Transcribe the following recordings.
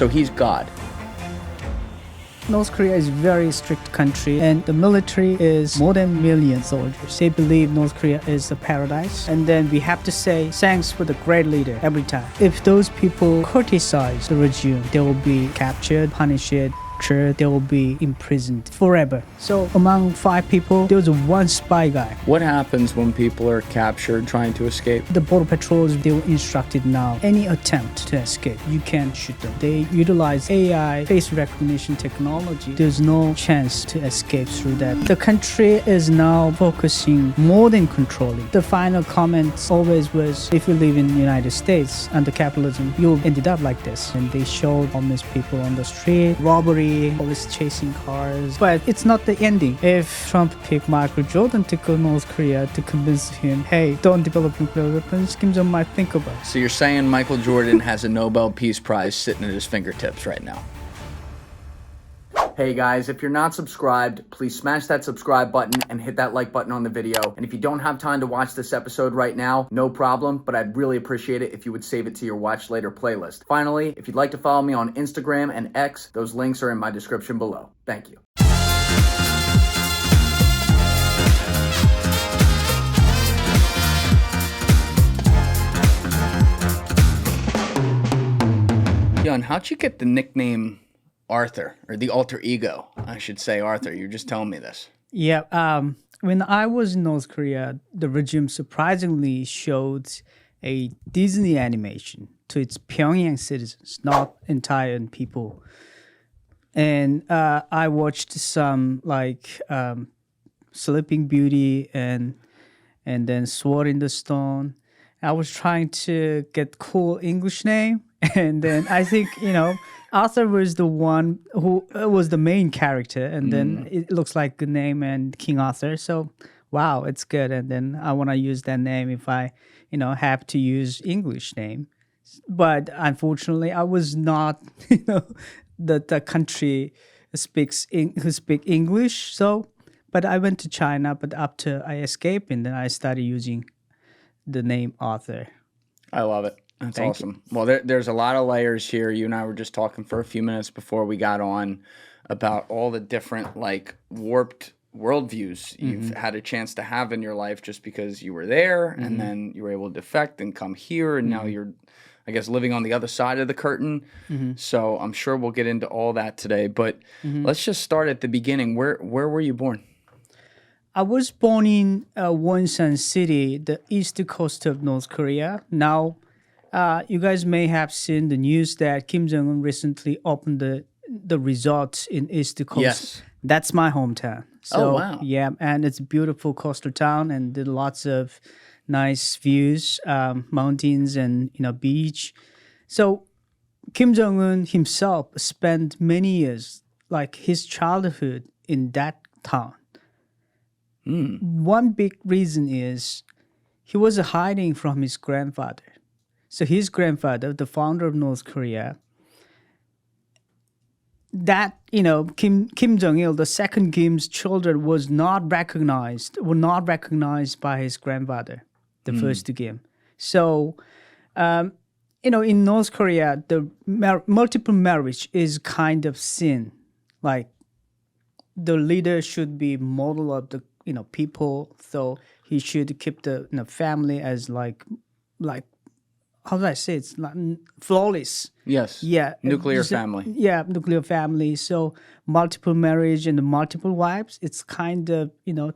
So he's God. North Korea is a very strict country, and the military is more than a million soldiers. They believe North Korea is a paradise, and then we have to say thanks for the great leader every time. If those people criticize the regime, they will be captured, punished, they will be imprisoned forever. So among 5 people, there was one spy guy. What happens when people are captured trying to escape? The border patrols, they were instructed now, any attempt to escape, you can shoot them. They utilize AI, face recognition technology. There's no chance to escape through that. The country is now focusing more than controlling. The final comment always was, if you live in the United States under capitalism, you'll ended up like this. And they showed homeless people on the street, robbery, always chasing cars. But it's not the ending. If Trump picked Michael Jordan to go to North Korea to convince him, hey, don't develop nuclear weapons, Kim Jong might think about it. So you're saying Michael Jordan has a Nobel Peace Prize sitting at his fingertips right now? Hey guys, if you're not subscribed, please smash that subscribe button and hit that like button on the video. And if you don't have time to watch this episode right now, no problem, but I'd really appreciate it if you would save it to your watch later playlist. Finally, if you'd like to follow me on Instagram and X, those links are in my description below. Thank you. Hyun, how'd you get the nickname Arthur, or the alter ego, I should say Arthur? You're just telling me this. Yeah, when I was in North Korea, the regime surprisingly showed a Disney animation to its Pyongyang citizens, not entire people. And I watched some like Sleeping Beauty and then Sword in the Stone. I was trying to get cool English name, and then I think, Arthur was the one who was the main character, and then it looks like the name and King Arthur. So, wow, it's good. And then I want to use that name if I, have to use English name. But unfortunately, I was not, the country who speak English. So, but I went to China. But after I escaped, and then I started using the name Arthur. I love it. That's awesome. Well, there's a lot of layers here. You and I were just talking for a few minutes before we got on about all the different like warped worldviews you've had a chance to have in your life just because you were there, and then you were able to defect and come here, and now you're, I guess, living on the other side of the curtain. So I'm sure we'll get into all that today. But let's just start at the beginning. Where were you born? I was born in Wonsan City, the east coast of North Korea. Now, you guys may have seen the news that Kim Jong-un recently opened the resort in East Coast. Yes. That's my hometown. So, oh, wow. Yeah, and it's a beautiful coastal town, and there's lots of nice views, mountains and, beach. So Kim Jong-un himself spent many years, like his childhood in that town. One big reason is he was hiding from his grandfather. So his grandfather, the founder of North Korea, that, Kim Jong-il, the second Kim's children, were not recognized by his grandfather, the first Kim. So, in North Korea, the multiple marriage is kind of sin. Like, the leader should be model of the, people. So he should keep the family as like, how do I say it's not flawless? Yes. Yeah. Nuclear family. Yeah, nuclear family. So multiple marriage and multiple wives, it's kind of,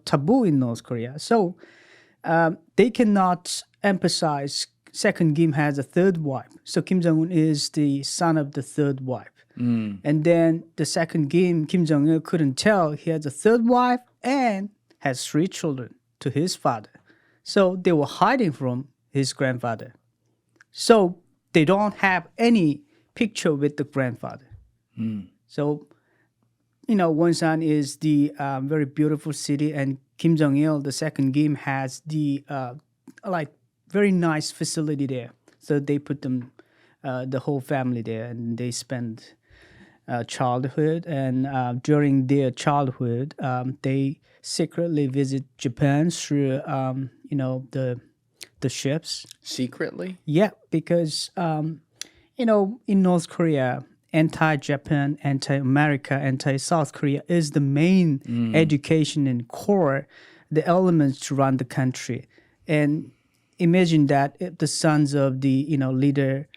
taboo in North Korea. So they cannot emphasize second Kim has a third wife. So Kim Jong-un is the son of the third wife. And then the second Kim Jong-il couldn't tell he has a third wife and has 3 children to his father. So they were hiding from his grandfather. So they don't have any picture with the grandfather. So, Wonsan is the very beautiful city, and Kim Jong-il, the second Kim, has the very nice facility there. So they put them, the whole family there, and they spend childhood. And during their childhood, they secretly visit Japan through, the ships. Secretly? Yeah, because, in North Korea, anti-Japan, anti-America, anti-South Korea is the main education and core, the elements to run the country. And imagine that if the sons of the leader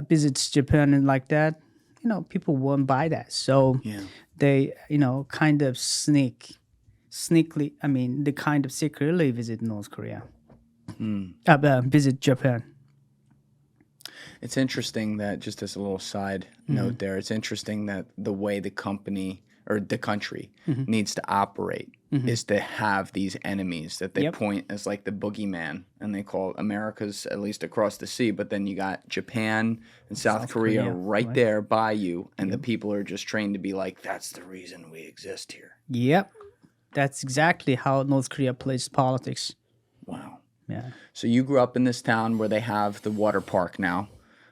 visits Japan and like that, people won't buy that. So they kind of sneakily, they kind of secretly visit North Korea, visit Japan. It's interesting that, just as a little side note there, it's interesting that the way the company or the country needs to operate is to have these enemies that they point as like the boogeyman, and they call America's, at least across the sea, but then you got Japan and South Korea right there by you, and the people are just trained to be like, that's the reason we exist here. Yep. That's exactly how North Korea plays politics. Wow. Yeah. So you grew up in this town where they have the water park now.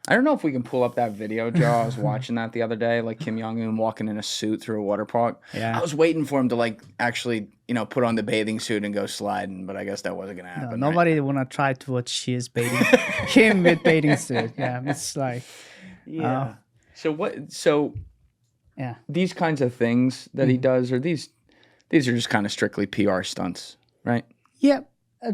I don't know if we can pull up that video, Joe. I was watching that the other day, like Kim Jong-un walking in a suit through a water park. Yeah. I was waiting for him to like actually, put on the bathing suit and go sliding, but I guess that wasn't going to happen. No, nobody want to try to watch his bathing, him with bathing suit. Yeah, it's like... So these kinds of things that he does, are these are just kind of strictly PR stunts, right? Yeah,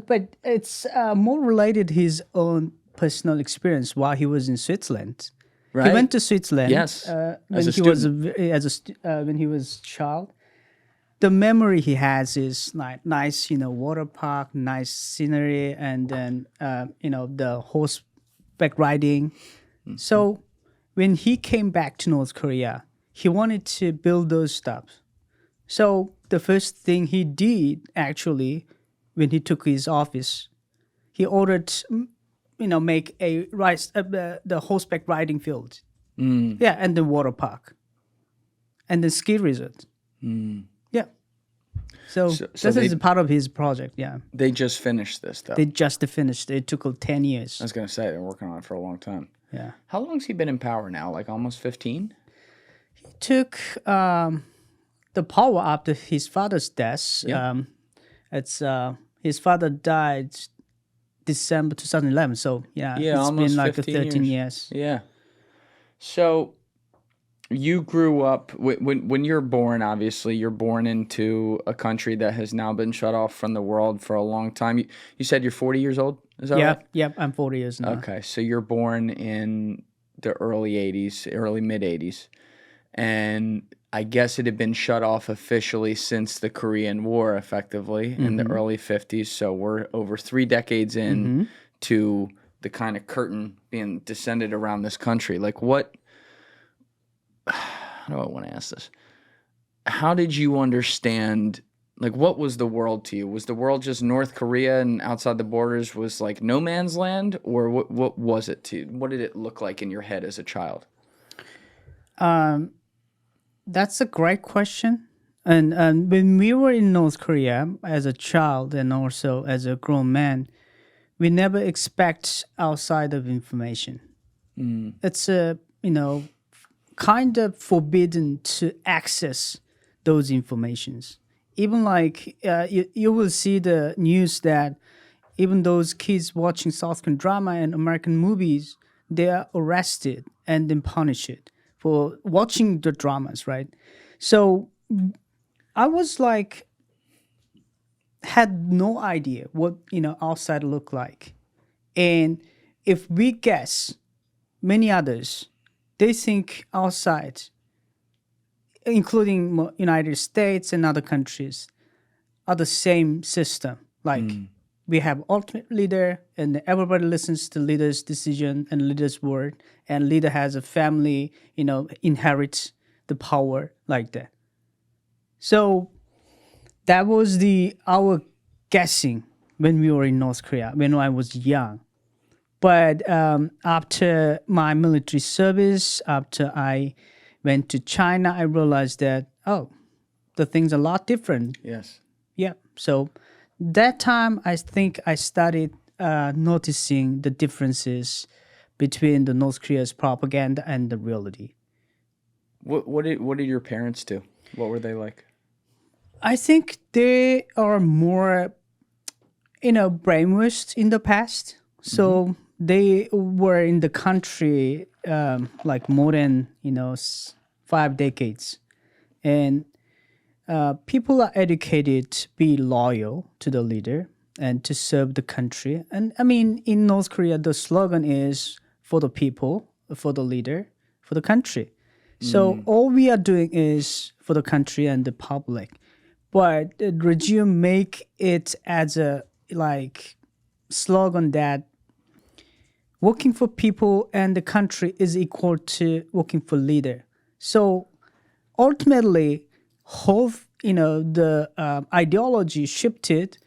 but it's more related to his own personal experience while he was in Switzerland. Right. He went to Switzerland. Yes. When he was a child. The memory he has is like nice, water park, nice scenery, and then the horseback riding. So when he came back to North Korea, he wanted to build those stuff. So the first thing he did, actually, when he took his office, he ordered, make the horseback riding field. Yeah, and the water park. And the ski resort. Yeah. So this is part of his project, yeah. They just finished this, though. They just finished. It took 10 years. I was going to say, they're working on it for a long time. Yeah. How long's he been in power now? Like almost 15? He took the power after his father's death. Yeah. His father died December 2011. So, it's almost been like 13 years. Yeah. So you grew up, when you're born, obviously, you're born into a country that has now been shut off from the world for a long time. You said you're 40 years old? Is that right? Yep, I'm 40 years now. Okay, so you're born in the early mid-'80s. And I guess it had been shut off officially since the Korean War, effectively, in the early 50s. So we're over 3 decades in to the kind of curtain being descended around this country. Like how do I want to ask this? How did you understand, like, what was the world to you? Was the world just North Korea and outside the borders was like no man's land? Or what was it to you? What did it look like in your head as a child? That's a great question. And when we were in North Korea as a child and also as a grown man, we never expect outside of information. It's kind of forbidden to access those informations. Even like you will see the news that even those kids watching South Korean drama and American movies, they are arrested and then punished for watching the dramas, right? So I was like, had no idea what, outside looked like. And if we guess, many others, they think outside, including United States and other countries, are the same system. Like we have ultimate leader and everybody listens to leader's decision and leader's word, and leader has a family, inherits the power like that. So that was our guessing when we were in North Korea, when I was young. But after my military service, after I went to China, I realized that, the things are a lot different. Yes. Yeah. So that time, I think I started noticing the differences between the North Korea's propaganda and the reality. What did your parents do? What were they like? I think they are more, brainwashed in the past. So they were in the country like more than 5 decades, and people are educated to be loyal to the leader and to serve the country. And I mean, in North Korea, the slogan is for the people, for the leader, for the country. So all we are doing is for the country and the public. But the regime make it as a like slogan that working for people and the country is equal to working for leader. So ultimately, the ideology shifted.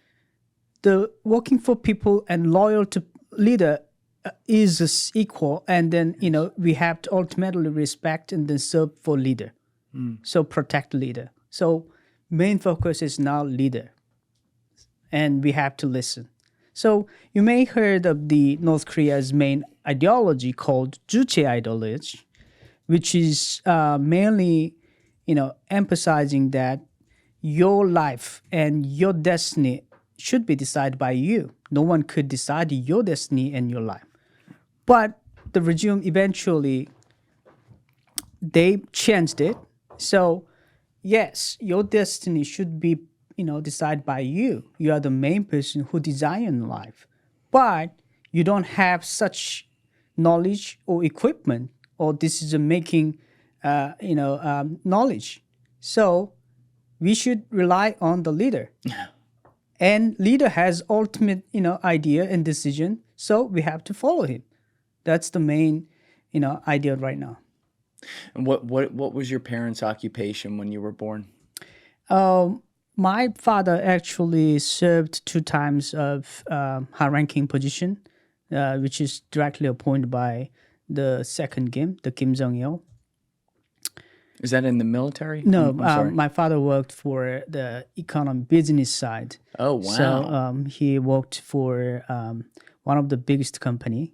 The working for people and loyal to leader is equal, and then we have to ultimately respect and then serve for leader. So protect leader. So main focus is now leader, and we have to listen. So you may heard of the North Korea's main ideology called Juche ideology, which is mainly emphasizing that your life and your destiny should be decided by you. No one could decide your destiny and your life. But the regime eventually, they changed it. So yes, your destiny should be decided by you. You are the main person who design life. But you don't have such knowledge or equipment or decision-making knowledge. So we should rely on the leader. And leader has ultimate, idea and decision. So we have to follow him. That's the main, idea right now. And what was your parents' occupation when you were born? My father actually served 2 times of high-ranking position, which is directly appointed by the second Kim, the Kim Jong-il. Is that in the military? No, my father worked for the business side. Oh, wow. So he worked for one of the biggest company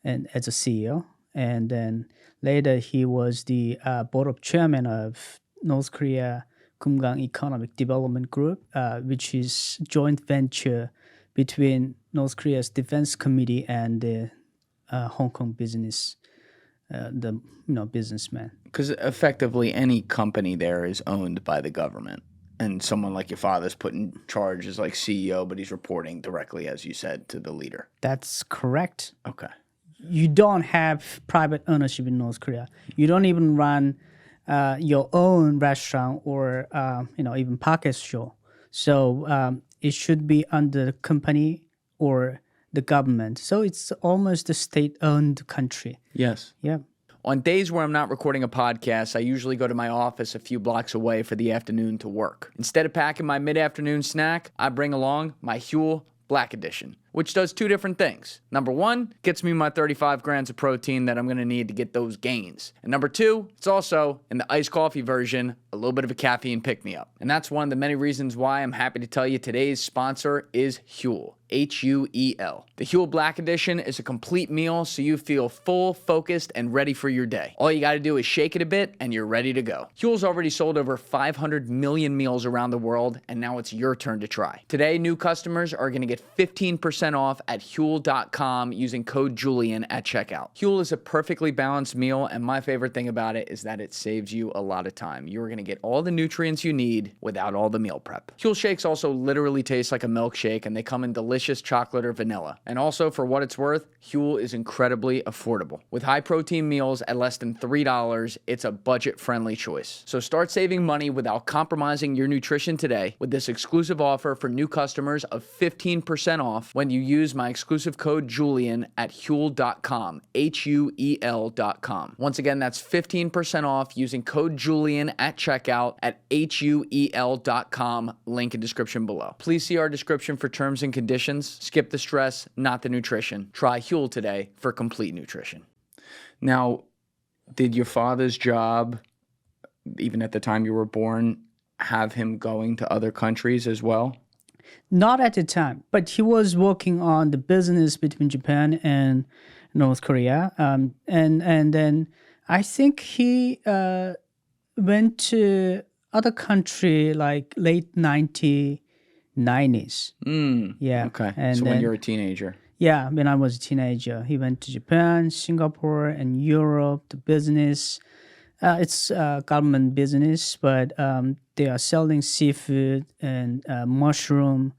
and as a CEO. And then later he was the board of chairman of North Korea Kumgang Economic Development Group, which is joint venture between North Korea's Defense Committee and the Hong Kong business, businessman. Because effectively any company there is owned by the government. And someone like your father's put in charge as like CEO, but he's reporting directly, as you said, to the leader. That's correct. Okay. You don't have private ownership in North Korea. You don't even run your own restaurant or even package show. So it should be under the company or the government. So it's almost a state-owned country. Yes. Yeah. On days where I'm not recording a podcast, I usually go to my office a few blocks away for the afternoon to work. Instead of packing my mid-afternoon snack, I bring along my HYUN Black Edition, which does 2 different things. Number 1, gets me my 35 grams of protein that I'm going to need to get those gains. And number 2, it's also, in the iced coffee version, a little bit of a caffeine pick-me-up. And that's one of the many reasons why I'm happy to tell you today's sponsor is HYUN. HUEL. The HYUN Black Edition is a complete meal so you feel full, focused, and ready for your day. All you gotta do is shake it a bit and you're ready to go. HYUN's already sold over 500 million meals around the world, and now it's your turn to try. Today, new customers are gonna get 15% off at HYUN.com using code Julian at checkout. HYUN is a perfectly balanced meal, and my favorite thing about it is that it saves you a lot of time. You're gonna get all the nutrients you need without all the meal prep. HYUN shakes also literally taste like a milkshake, and they come in delicious chocolate or vanilla. And also, for what it's worth, HYUN is incredibly affordable. With high protein meals at less than $3, it's a budget-friendly choice. So start saving money without compromising your nutrition today with this exclusive offer for new customers of 15% off when you use my exclusive code Julian at HYUN.com, HUEL.com. Once again, that's 15% off using code Julian at checkout at HUEL.com, link in description below. Please see our description for terms and conditions. Skip the stress, not the nutrition. Try HYUN today for complete nutrition. Now, did your father's job, even at the time you were born, have him going to other countries as well? Not at the time, but he was working on the business between Japan and North Korea. And then I think he went to other country like late 1990s. Yeah. Okay. And so then, when you're a teenager. Yeah, when I was a teenager, he went to Japan, Singapore, and Europe to business. It's government business, but they are selling seafood and mushroom.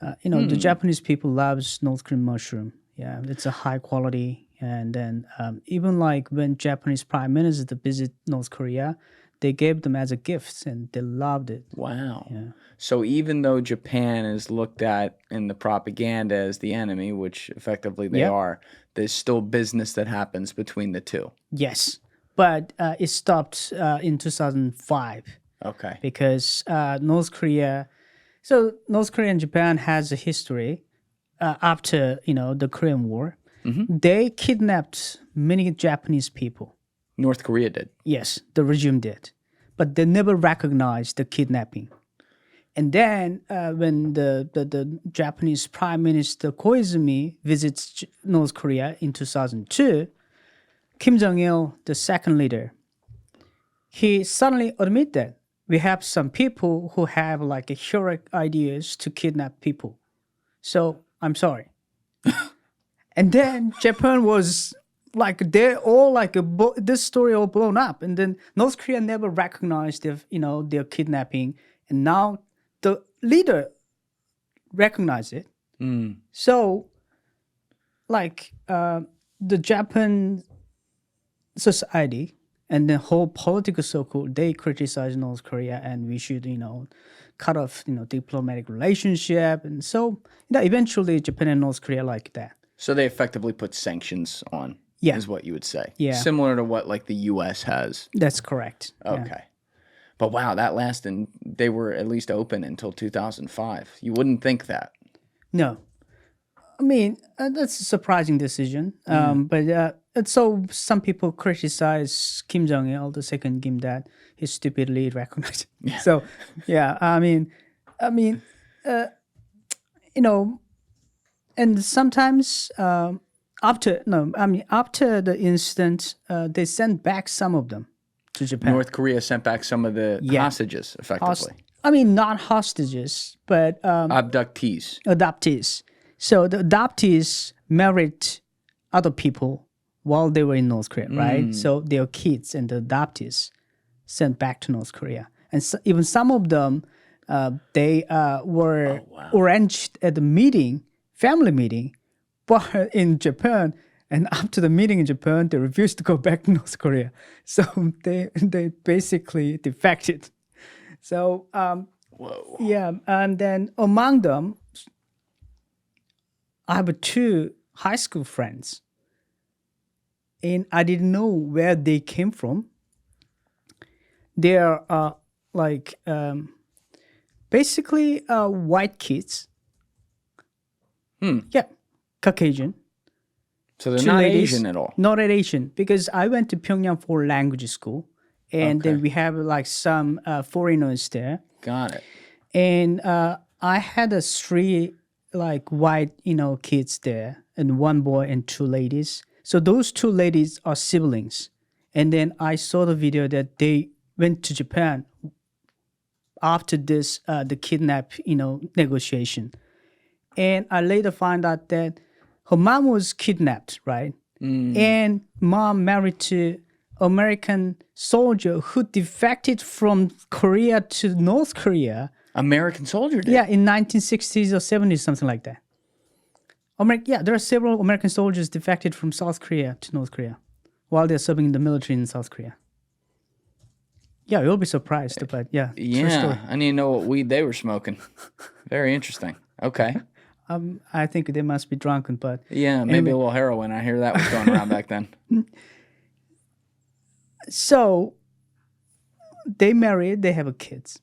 The Japanese people loves North Korean mushroom. Yeah, it's a high quality. And then even like when Japanese prime minister visit North Korea, they gave them as a gift, and they loved it. Wow. Yeah. So even though Japan is looked at in the propaganda as the enemy, which effectively they Yep. are, there's still business that happens between the two. Yes, but it stopped in 2005 Okay. because North Korea. So North Korea and Japan has a history after the Korean War. They kidnapped many Japanese people. North Korea did. Yes, the regime did, but they never recognized the kidnapping. And then when the Japanese Prime Minister Koizumi visits North Korea in 2002, Kim Jong-il, the second leader, he suddenly admitted that we have some people who have like heroic ideas to kidnap people. So I'm sorry. And then Japan was like, they're all like, this story all blown up. And then North Korea never recognized their kidnapping. And now the leader recognized it. So like the Japan society and the whole political circle, they criticize North Korea, and we should, cut off, diplomatic relationship. And so, eventually Japan and North Korea like that. So they effectively put sanctions on, Yeah. is what you would say. Yeah. Similar to what like the U.S. has. That's correct. Okay. Yeah. But wow, that lasted, they were at least open until 2005. You wouldn't think that. No. I mean, that's a surprising decision. But so some people criticize Kim Jong-il, the second Kim, that he stupidly recognized. Yeah. So, yeah, and sometimes after the incident, they sent back some of them to Japan. North Korea sent back some of the hostages, effectively. Not hostages, but Abductees. adoptees. So the adoptees married other people while they were in North Korea, right? So their kids and the adoptees sent back to North Korea. And so, even some of them, they were arranged at the family meeting, but in Japan. And after the meeting in Japan, they refused to go back to North Korea. So they basically defected. So, yeah. And then among them, I have 2 high school friends. And I didn't know where they came from. They are basically white kids. Yeah, Caucasian. So they're not Asian at all. Not Asian, because I went to Pyongyang for language school, and then we have like some foreigners there. Got it. And I had 3 like white kids there, and 1 boy and 2 ladies. So those 2 ladies are siblings. And then I saw the video that they went to Japan after this the kidnap negotiation. And I later found out that her mom was kidnapped, right? And mom married to American soldier who defected from Korea to North Korea. American soldier did? Yeah, in 1960s or 70s, something like that. There are several American soldiers defected from South Korea to North Korea while they're serving in the military in South Korea. Yeah, you'll be surprised, but yeah. True story. I need to know what weed they were smoking. Very interesting. Okay. I think they must be drunken, but... Yeah, maybe a little heroin. I hear that was going around back then. So, they married, they have kids.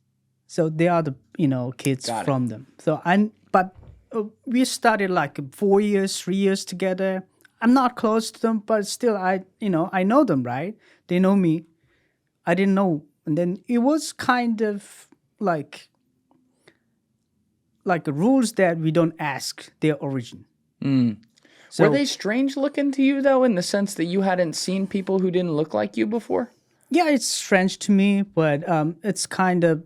So, they are the, kids from them. So, we started like 4 years, 3 years together. I'm not close to them, but still, I know them, right? They know me. I didn't know. And then it was kind of like rules that we don't ask their origin. So, were they strange looking to you, though, in the sense that you hadn't seen people who didn't look like you before? Yeah, it's strange to me, but it's kind of,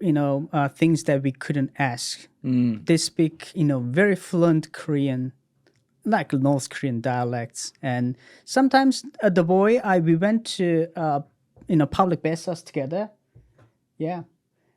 things that we couldn't ask. They speak, very fluent Korean, like North Korean dialects. And sometimes the boy, we went to public baths together. Yeah.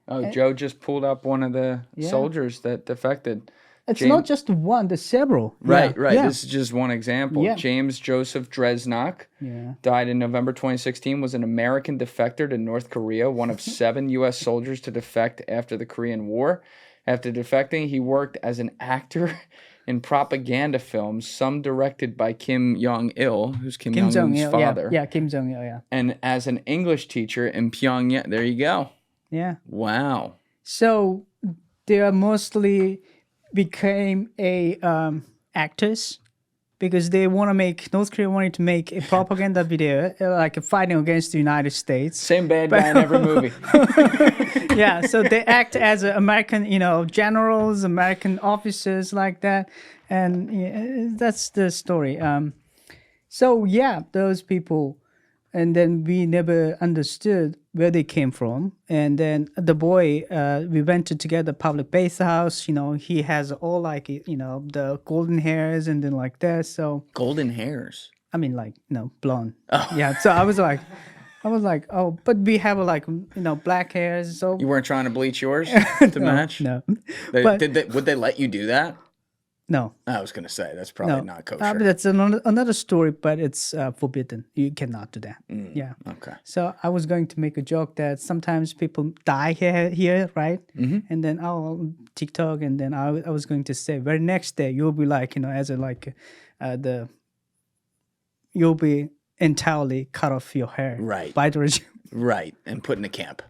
Oh, Joe just pulled up one of the Yeah. soldiers that defected. It's not just one, there's several. Right, Yeah. right. Yeah. This is just one example. Yeah. James Joseph Dresnach Yeah. died in November 2016, was an American defector to North Korea, one of 7 U.S. soldiers to defect after the Korean War. After defecting, he worked as an actor in propaganda films, some directed by Kim Jong-il, who's Kim Jong-un's father. Yeah, Kim Jong-il, yeah. And as an English teacher in Pyongyang. There you go. Yeah. Wow. So they are mostly became actors because they want to make, North Korea wanted to make a propaganda video like fighting against the United States. Same bad guy in every movie. Yeah, so they act as American, generals, American officers like that. And that's the story. So yeah, those people, and then we never understood where they came from. And then the boy, we went to together public bathhouse. He has all like, the golden hairs and then like that. So Golden hairs. I mean, like, blonde. Oh. Yeah. So I was like, oh, but we have like, black hairs. So You weren't trying to bleach yours to match? No. Would they let you do that? No. I was going to say, that's probably not kosher. But that's another story, but it's forbidden. You cannot do that. Yeah. Okay. So I was going to make a joke that sometimes people die here, right? Mm-hmm. And then TikTok, and then I was going to say, very next day you'll be like, you'll be entirely cut off your hair, right, by the regime, right, and put in a camp.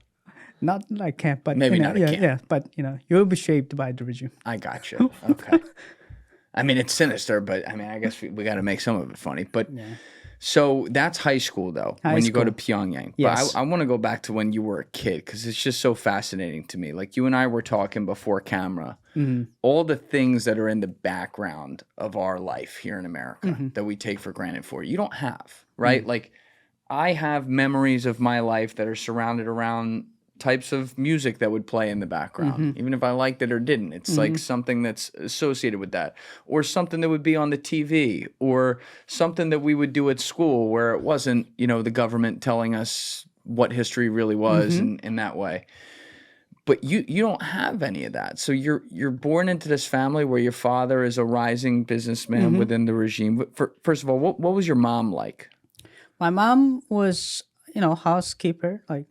Not like camp, but maybe not a camp. Yeah, but you'll be shaped by the regime. I got you. Okay. I mean, it's sinister, but I mean, I guess we got to make some of it funny. But so that's high school, though, when you go to Pyongyang. Yes. But I want to go back to when you were a kid, because it's just so fascinating to me. Like you and I were talking before camera, all the things that are in the background of our life here in America that we take for granted you don't have, right? Like I have memories of my life that are surrounded around types of music that would play in the background, even if I liked it or didn't. It's like something that's associated with that, or something that would be on the TV, or something that we would do at school where it wasn't, the government telling us what history really was in that way. But you don't have any of that. So you're born into this family where your father is a rising businessman within the regime. First of all, what was your mom like? My mom was, housekeeper, like,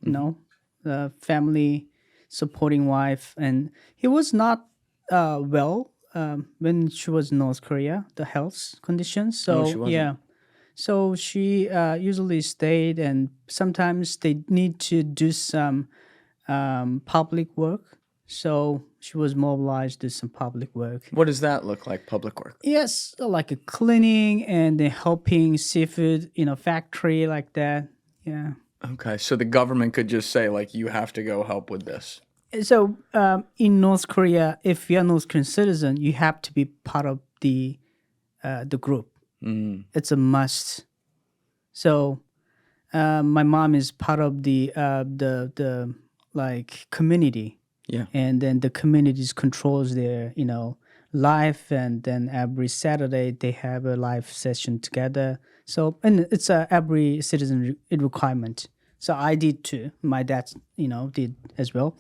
the family supporting wife, and he was not well when she was in North Korea, the health conditions. So she wasn't. yeah, so she usually stayed, and sometimes they need to do some public work. So she was mobilized to do some public work. What does that look like, public work? Yes, like a cleaning and then helping seafood, factory like that. Yeah. Okay, so the government could just say, like, you have to go help with this. So in North Korea, if you're a North Korean citizen, you have to be part of the group. It's a must. So my mom is part of the like community. Yeah. And then the communities controls their, life, and then every Saturday they have a live session together. So, and it's every citizen requirement. So I did too. My dad, did as well.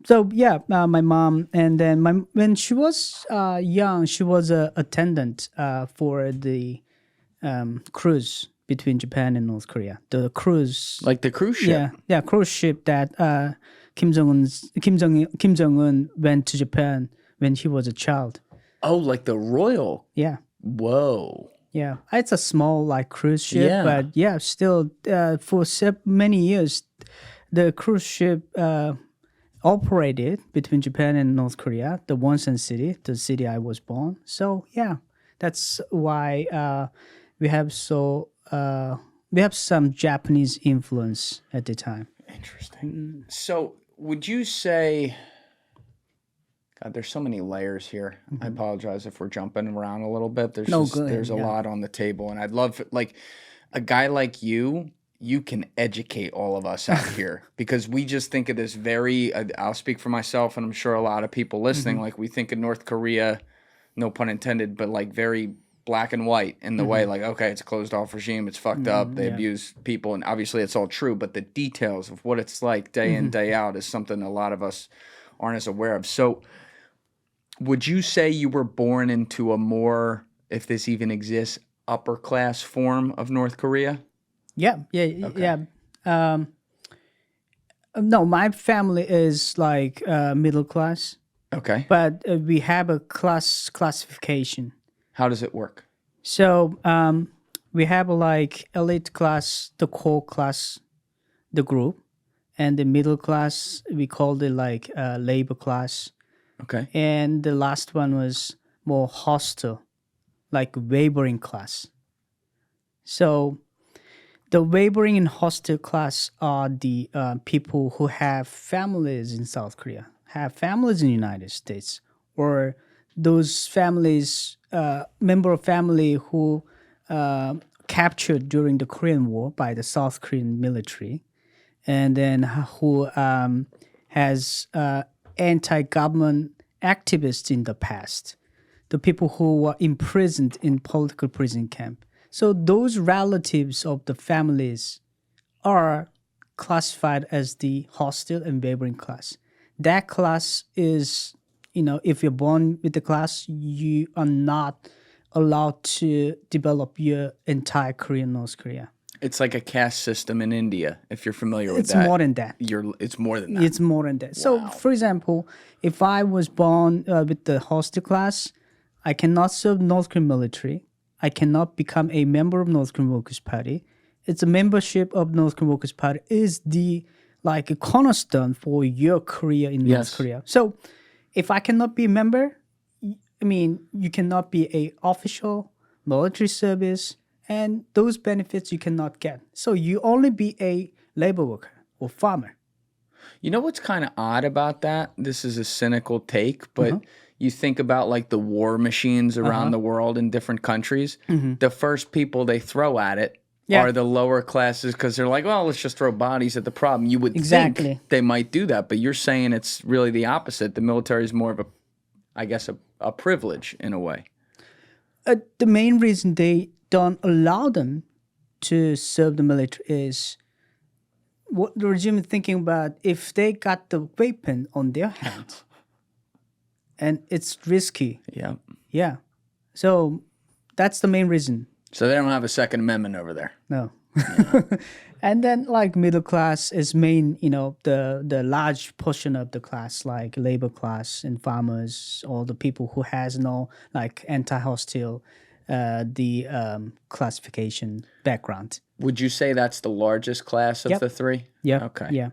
So yeah, my mom, and then when she was young, she was a attendant for the cruise between Japan and North Korea. The cruise, like the cruise ship. Yeah, cruise ship that Kim Jong-un went to Japan when he was a child. Oh, like the royal. Yeah. Whoa. Yeah, it's a small like cruise ship, but yeah, still for many years, the cruise ship operated between Japan and North Korea, the Wonsan city, the city I was born. So yeah, that's why we have some Japanese influence at the time. Interesting. So would you say? God, there's so many layers here. I apologize if we're jumping around a little bit. There's a lot on the table, and I'd love, like, a guy like you can educate all of us out here, because we just think of this very, I'll speak for myself, and I'm sure a lot of people listening, like we think of North Korea no pun intended, but like very black and white in the way, like, okay, it's a closed off regime, it's fucked up, they abuse people, and obviously it's all true, but the details of what it's like day in, day out is something a lot of us aren't as aware of. So would you say you were born into a more, if this even exists, upper class form of North Korea? Yeah. No, my family is like middle class, Okay. but we have a classification. How does it work? So we have like elite class, the core class, the group, and the middle class, we called it like labor class. Okay. And the last one was more hostile, like wavering class. So the wavering and hostile class are the people who have families in South Korea, have families in the United States, or those families, member of family who captured during the Korean War by the South Korean military, and then who has anti-government activists in the past, the people who were imprisoned in political prison camp. So those relatives of the families are classified as the hostile and wavering class. That class is, if you're born with the class, you are not allowed to develop your entire career in North Korea. It's like a caste system in India, if you're familiar with It's that. more than that. It's more than that. It's more than that. So, for example, if I was born with the hostile class, I cannot serve North Korean military. I cannot become a member of North Korean Workers' Party. It's a membership of North Korean Workers' Party is the like a cornerstone for your career in North Korea. So, if I cannot be a member, you cannot be a official military service, and those benefits you cannot get. So you only be a labor worker or farmer. You know what's kind of odd about that? This is a cynical take, but you think about like the war machines around the world in different countries. The first people they throw at it are the lower classes because they're like, well, let's just throw bodies at the problem. You would think they might do that, but you're saying it's really the opposite. The military is more of a privilege in a way. The main reason they don't allow them to serve the military is what the regime is thinking about. If they got the weapon on their hands, and it's risky. Yeah. So that's the main reason. So they don't have a Second Amendment over there. No. And then like middle class is main, the large portion of the class, like labor class and farmers, all the people who has no like anti-hostile classification background. Would you say that's the largest class of the three? Yeah. Okay. Yeah.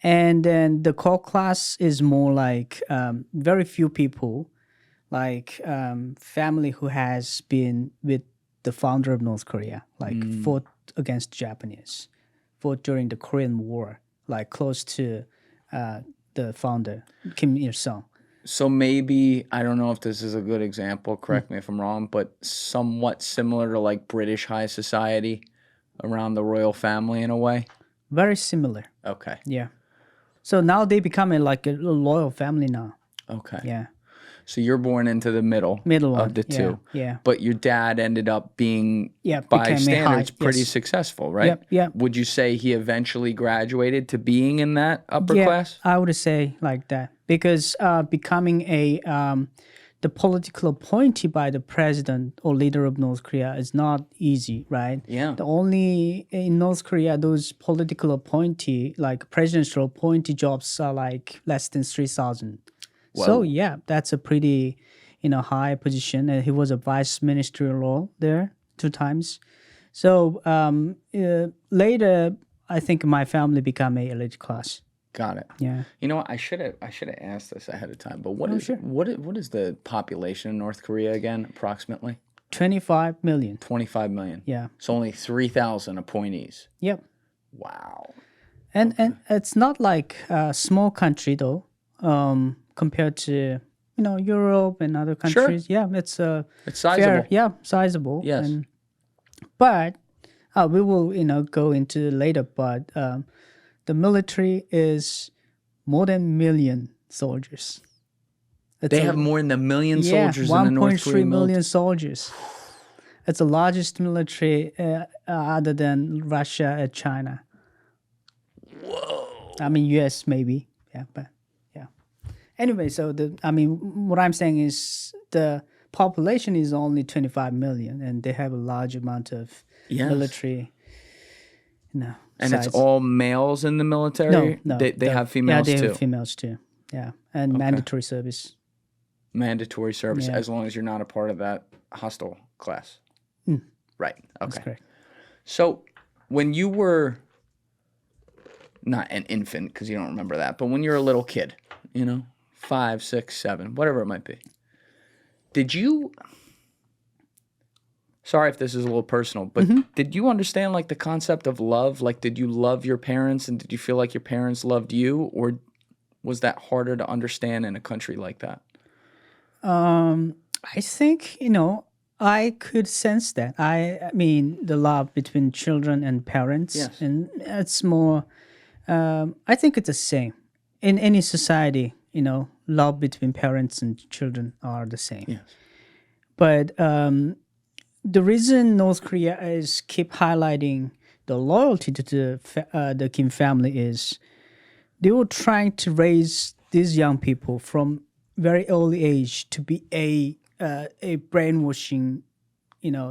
And then the core class is more like very few people, like family who has been with the founder of North Korea, like fought against Japanese, fought during the Korean War, like close to the founder, Kim Il-sung. So maybe, I don't know if this is a good example, correct me if I'm wrong, but somewhat similar to like British high society around the royal family in a way? Very similar. Okay. Yeah. So now they become a loyal family now. Okay. Yeah. So you're born into the middle one, of the two. Yeah. But your dad ended up being, by standards, pretty successful, right? Yeah. Would you say he eventually graduated to being in that upper class? I would say like that. Because becoming the political appointee by the president or leader of North Korea is not easy, right? Yeah. In North Korea, those political appointee, like presidential appointee jobs are like less than 3,000. So yeah, that's a pretty, high position. And he was a vice ministerial role there 2 times. So later, I think my family became a elite class. Got it. Yeah. You know what? I should have asked this ahead of time. But what is the population in North Korea again, approximately? 25 million. 25 million. Yeah. So only 3,000 appointees. Yep. Wow. And it's not like a small country though, compared to Europe and other countries. Sure. Yeah, it's sizable. Sizable. Yes. But we will go into later. But the military is more than 1 million soldiers. They have more than 1 million soldiers in the North Korean 1.3 million soldiers. It's the largest military other than Russia and China. Whoa. I mean, US maybe. Yeah, but yeah. Anyway, so what I'm saying is the population is only 25 million and they have a large amount of military, And size. it's all males in the military? No. They have females too? Yeah, they have females too. Yeah, and mandatory service. Mandatory service, as long as you're not a part of that hostile class. Right. Okay. That's correct. So when you were not an infant, because you don't remember that, but when you're a little kid, 5, 6, 7, whatever it might be, did you, sorry if this is a little personal, but did you understand like the concept of love? Like, did you love your parents and did you feel like your parents loved you, or was that harder to understand in a country like that? I think, I could sense that. I mean, the love between children and parents. Yes. And it's more, I think it's the same. In any society, love between parents and children are the same. Yes. But the reason North Korea is keep highlighting the loyalty to the Kim family is they were trying to raise these young people from very early age to be a brainwashing,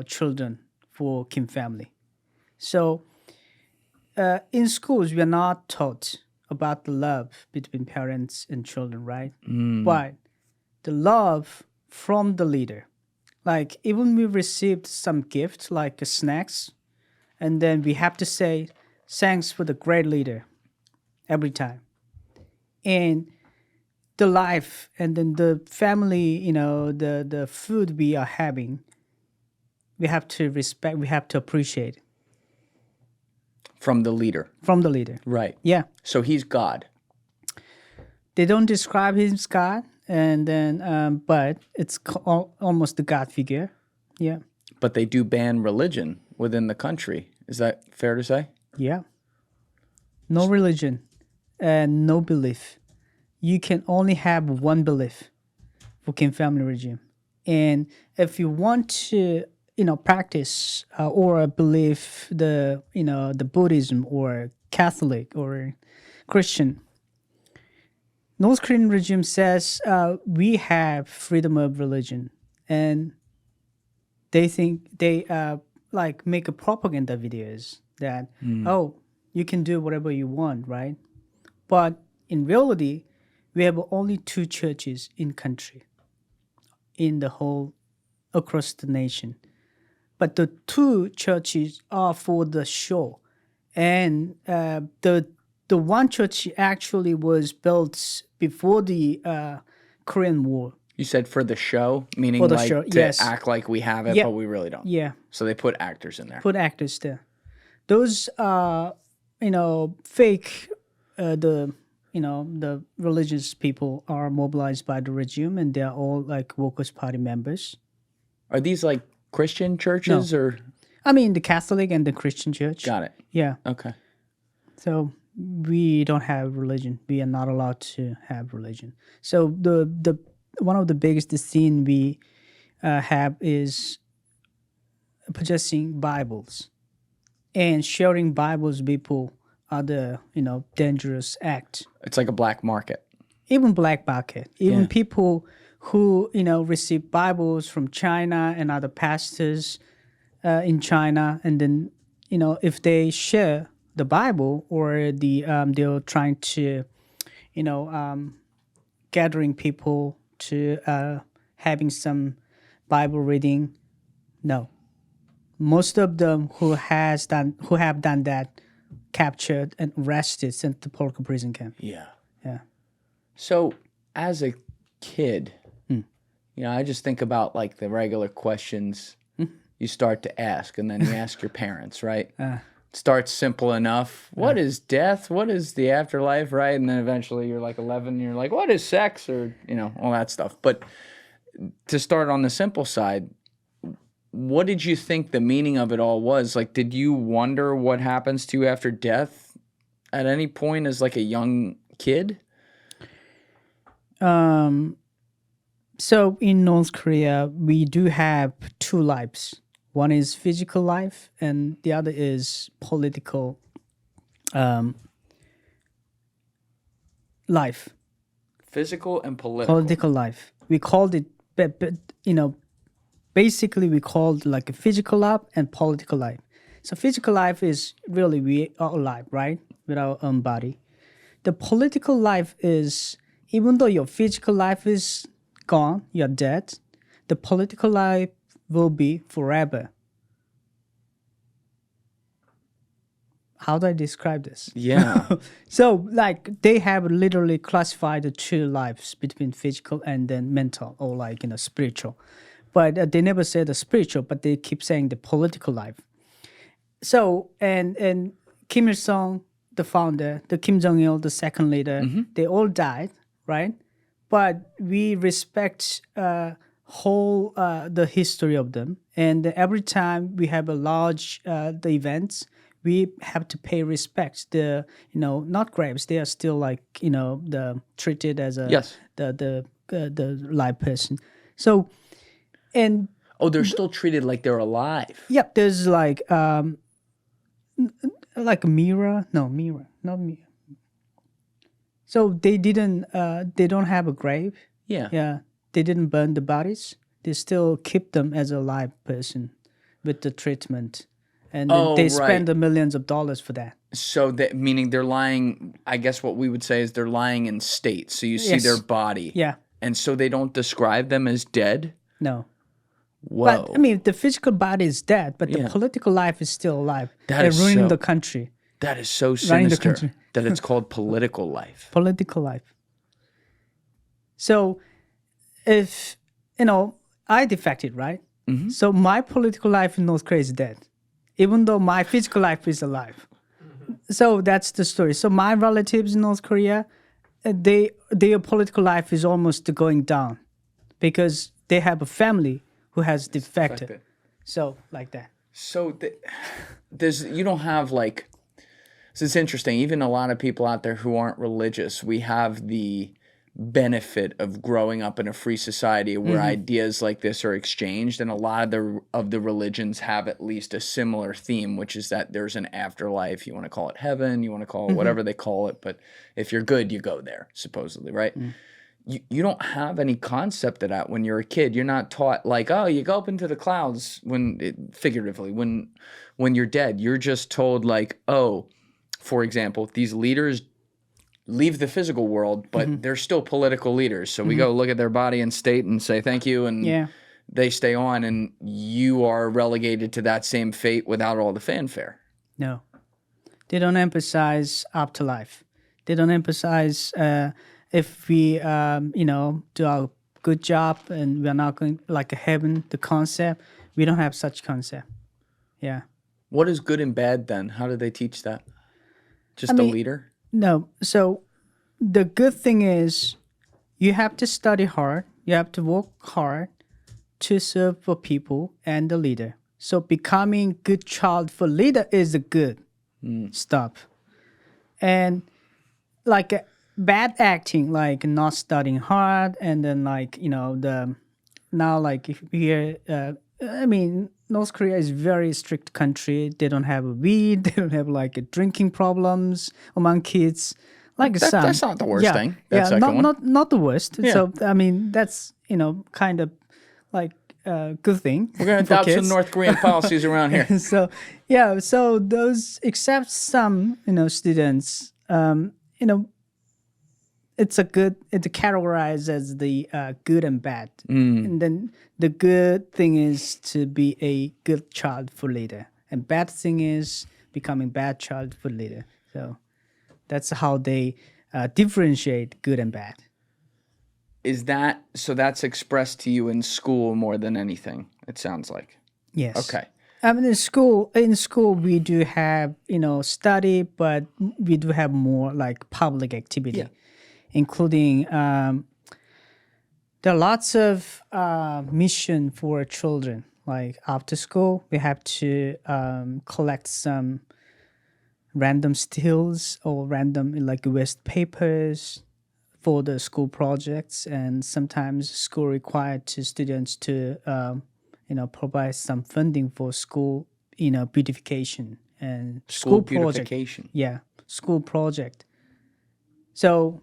children for Kim family. So in schools, we are not taught about the love between parents and children, right? But the love from the leader. Like even we received some gift, like snacks, and then we have to say, thanks for the great leader every time. And the life and then the family, the food we are having, we have to respect, we have to appreciate. From the leader. From the leader. Right. Yeah. So he's God. They don't describe him as God, and then, but it's almost the God figure. Yeah. But they do ban religion within the country. Is that fair to say? Yeah. No religion and no belief. You can only have one belief for Kim family regime. And if you want to, practice or believe the Buddhism or Catholic or Christian, North Korean regime says we have freedom of religion. And they think they make a propaganda videos that, you can do whatever you want, right? But in reality, we have only 2 churches in country, in the whole, across the nation. But the 2 churches are for the show. And the one church actually was built before the Korean War. You said for the show, meaning For the like show, to yes. act like we have it, Yeah. but we really don't. Yeah. So they put actors in there. Put actors there. Those fake the religious people are mobilized by the regime, and they're all like Workers' Party members. Are these like Christian churches or? I mean, the Catholic and the Christian church. Got it. Yeah. Okay. So we don't have religion. We are not allowed to have religion. So the one of the biggest sin we have is possessing Bibles, and sharing Bibles with people are the dangerous act. It's like a black market. Even black market. Even Yeah. people who receive Bibles from China and other pastors in China, and then if they share the Bible or they're trying to gathering people to having some Bible reading. No, most of them who have done that captured and arrested, sent to political prison camp. Yeah. Yeah. So as a kid, I just think about like the regular questions you start to ask, and then you ask your parents, right? Starts simple enough. What is death? What is the afterlife, right? And then eventually you're like 11 and you're like, what is sex? Or, all that stuff. But to start on the simple side, what did you think the meaning of it all was? Like, did you wonder what happens to you after death at any point as like a young kid? So in North Korea, we do have two lives. One is physical life, and the other is political life. Physical and political. Political life. We called it, basically we called like a physical life and political life. So physical life is really we are alive, right, with our own body. The political life is, even though your physical life is gone, you're dead, the political life will be forever. How do I describe this? Yeah. So, like, they have literally classified the two lives between physical and then mental, or like, spiritual. But they never say the spiritual, but they keep saying the political life. So, and Kim Il-sung, the founder, the Kim Jong-il, the second leader, they all died, right? But we respect the history of them. And every time we have a large the events, we have to pay respect. The not graves, they are still like the treated as a Yes. the live person. So and they're still treated like they're alive. yep, there's like a mirror. No, mirror, not mirror. So they don't have a grave. Yeah. Yeah, they didn't burn the bodies. They still keep them as a live person with the treatment. And then they spend the millions of dollars for that. So that meaning they're lying, I guess what we would say is they're lying in state. So you see Yes. their body. Yeah. And so they don't describe them as dead? No. Whoa. But I mean, the physical body is dead, but the political life is still alive. That They're is ruining so- the country. That is so Running the sinister country. that it's called political life. Political life. So if, I defected, right? Mm-hmm. So my political life in North Korea is dead, even though my physical life is alive. So that's the story. So my relatives in North Korea, their political life is almost going down because they have a family who has defected. So like that. So you don't have like, so it's interesting. Even a lot of people out there who aren't religious, we have the benefit of growing up in a free society where ideas like this are exchanged, and a lot of the religions have at least a similar theme, which is that there's an afterlife. You want to call it heaven, you want to call it whatever they call it, but if you're good, you go there, supposedly, right? You don't have any concept of that when you're a kid. You're not taught like, oh, you go up into the clouds figuratively when you're dead. You're just told like, oh, for example, these leaders leave the physical world, but they're still political leaders. So we go look at their body and state and say thank you, and they stay on, and you are relegated to that same fate without all the fanfare. No. They don't emphasize afterlife. They don't emphasize if we, do our good job and we're not going like a heaven, the concept. We don't have such concept. Yeah. What is good and bad then? How do they teach that? Just the leader? No. So the good thing is you have to study hard. You have to work hard to serve for people and the leader. So becoming good child for leader is the good stuff. And like bad acting, like not studying hard, and then like, if here, North Korea is a very strict country. They don't have a weed. They don't have like drinking problems among kids. Like that's not the worst thing. That second one. Not the worst. Yeah. So I mean, that's kind of like a good thing. We're going to adopt some North Korean policies around here. So so those, except some students, it's categorized as the good and bad. And then the good thing is to be a good child for leader, and bad thing is becoming bad child for leader. So that's how they differentiate good and bad. So that's expressed to you in school more than anything, it sounds like. Yes. Okay. I mean, in school we do have study, but we do have more like public activity. Yeah. Including there are lots of mission for children. Like after school, we have to collect some random steals or random like waste papers for the school projects, and sometimes school required to students to provide some funding for school beautification and School project. beautification. Yeah, school project. So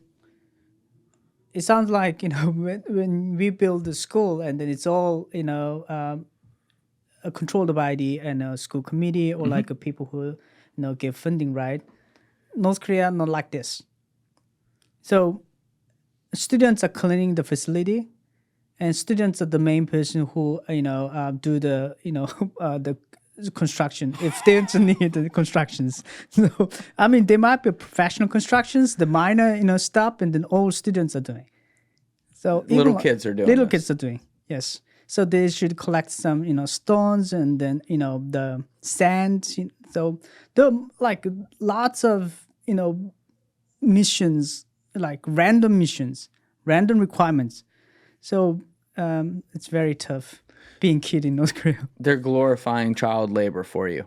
it sounds like when we build the school, and then it's all controlled by the school committee or like people who give funding, right? North Korea not like this. So students are cleaning the facility, and students are the main person who do the the construction if there's a need the constructions. So I mean, there might be professional constructions, the minor stuff, and then all students are doing. So Little kids are doing little this. kids are doing, yes. So they should collect some stones, and then the sand. So there are like lots of missions, like random missions, random requirements. So it's very tough being kid in North Korea. They're glorifying child labor for you,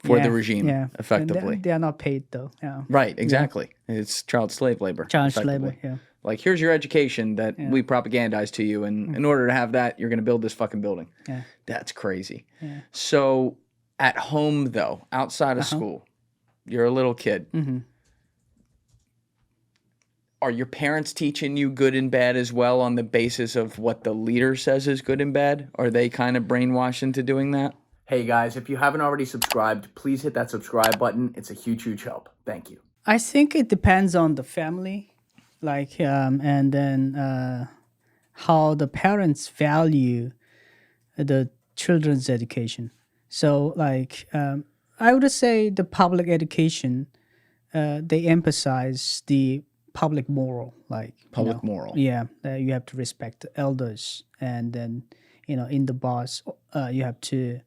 for the regime, effectively. And they are not paid though. Yeah. Right, exactly. It's child slave labor. Child labor, yeah. Like, here's your education that we propagandize to you, and in order to have that, you're going to build this fucking building. Yeah. That's crazy. Yeah. So at home, though, outside of school, you're a little kid. Mm-hmm. Are your parents teaching you good and bad as well on the basis of what the leader says is good and bad? Are they kind of brainwashed into doing that? Hey guys, if you haven't already subscribed, please hit that subscribe button. It's a huge, huge help. Thank you. I think it depends on the family, like, and then how the parents value the children's education. So, like, I would say the public education, they emphasize the public moral, like Public moral. Yeah, you have to respect the elders, and then in the boss, you have to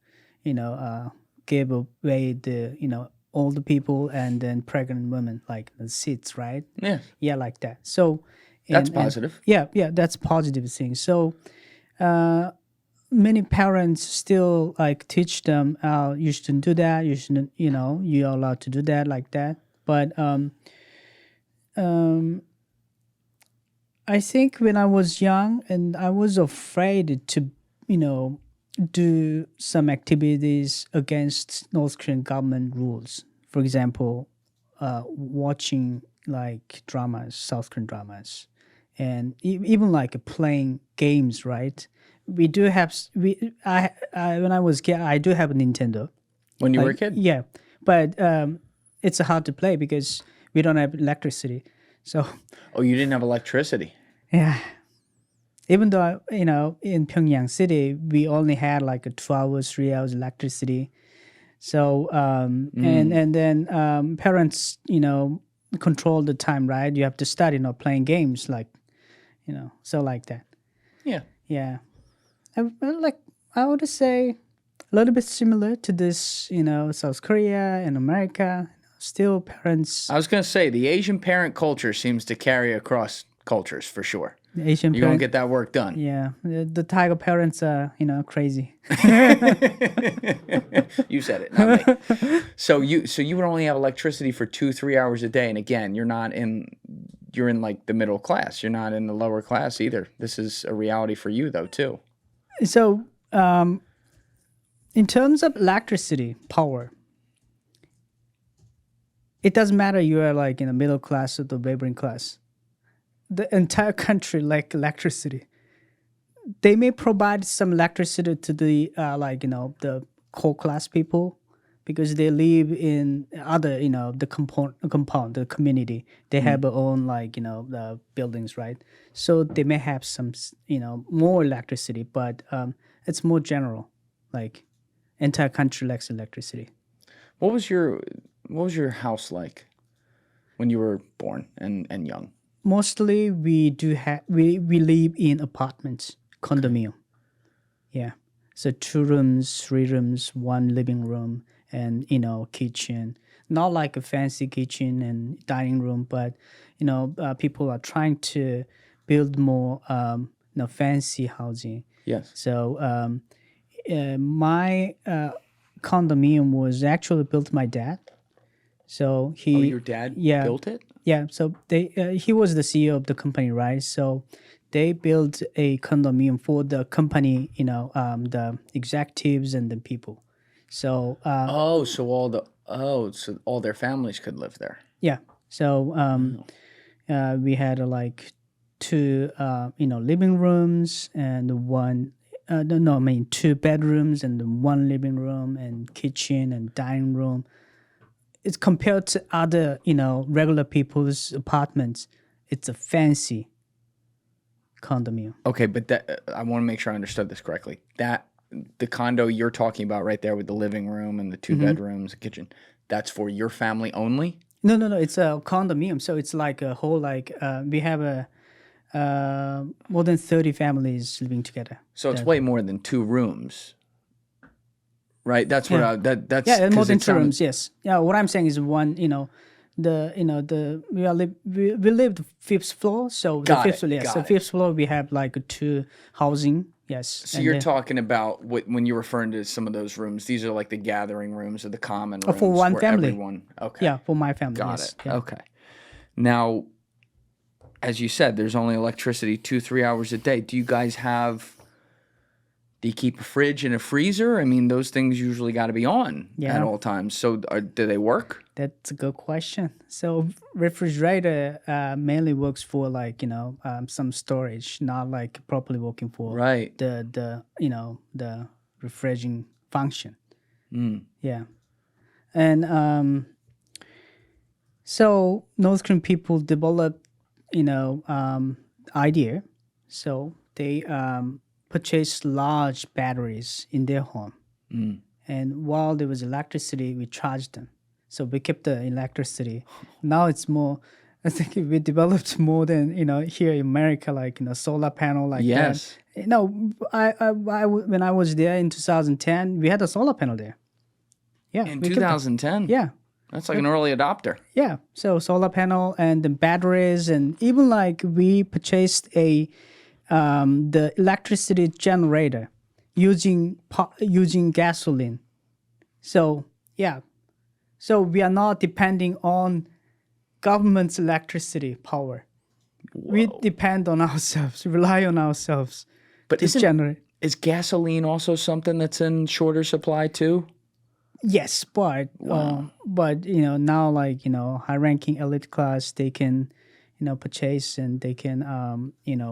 give away the older people and then pregnant women, like the seats, right? Yeah, like that. So that's positive. Yeah, that's positive thing. So many parents still like teach them, you shouldn't do that, you shouldn't, you're allowed to do that, like that. But I think when I was young, and I was afraid to do some activities against North Korean government rules. For example, watching like dramas, South Korean dramas, and even like playing games. Right? We do have I when I was kid, I do have a Nintendo. When you were a kid? Yeah, but it's hard to play because we don't have electricity. So. Oh, you didn't have electricity. Yeah. Even though, in Pyongyang city, we only had like a 2 hours, 3 hours electricity. So, and then parents, control the time, right? You have to study, not playing games, like, so like that. Yeah. Yeah. I would say a little bit similar to this, South Korea and America. Still parents. I was going to say, the Asian parent culture seems to carry across cultures for sure. Asian You're going to get that work done. Yeah. The tiger parents are, crazy. You said it, not me. So you would only have electricity for 2-3 hours a day. And again, you're in like the middle class. You're not in the lower class either. This is a reality for you though, too. So in terms of electricity power, it doesn't matter you are like in the middle class or the laboring class. The entire country like electricity. They may provide some electricity to the the core class people because they live in other the compound, the community. They have their own the buildings, right? So they may have some more electricity, but it's more general. Like entire country lacks electricity. What was your house like when you were born and young? Mostly we live in apartments, condominium. Yeah. So 2 rooms, 3 rooms, 1 living room, and kitchen. Not like a fancy kitchen and dining room, but people are trying to build more fancy housing. Yes. So my condominium was actually built by my dad. So your dad built it? Yeah, so he was the CEO of the company, right? So they built a condominium for the company, the executives and the people. So so all their families could live there. yeah, so we had like two, living rooms and one. No, I mean 2 bedrooms and 1 living room and kitchen and dining room. It's compared to other, regular people's apartments. It's a fancy condominium. Okay, but that I want to make sure I understood this correctly. That the condo you're talking about right there with the living room and the 2 bedrooms, the kitchen, that's for your family only? No. It's a condominium. So it's like a whole we have more than 30 families living together. So it's way more than 2 rooms. Right, that's what that's more than 2 rooms. Yes, yeah. What I'm saying is one. We live the 5th floor, so the 5th floor. Yes, the 5th floor we have like 2 housing. Yes. So you're talking about when you're referring to some of those rooms. These are like the gathering rooms or the common rooms for one family. Everyone. Okay. Yeah, for my family. Got it. Yeah. Okay. Now, as you said, there's only electricity 2-3 hours a day. Do you guys have? Do you keep a fridge and a freezer? I mean, those things usually got to be on at all times. So do they work? That's a good question. So refrigerator mainly works for like, some storage, not like properly working for the refrigerating function. Yeah. And so North Korean people developed, idea. So they purchased large batteries in their home. And while there was electricity, we charged them. So we kept the electricity. Now it's more, I think we developed more than, here in America, like, solar panel like that. When I was there in 2010, we had a solar panel there. Yeah. In 2010? Yeah. That's like an early adopter. Yeah. So solar panel and the batteries, and even like we purchased the electricity generator using gasoline. So yeah, so we are not depending on government's electricity power. Whoa. We depend on ourselves, rely on ourselves. But is gasoline also something that's in shorter supply too? Yes, but now like high-ranking elite class, they can purchase and they can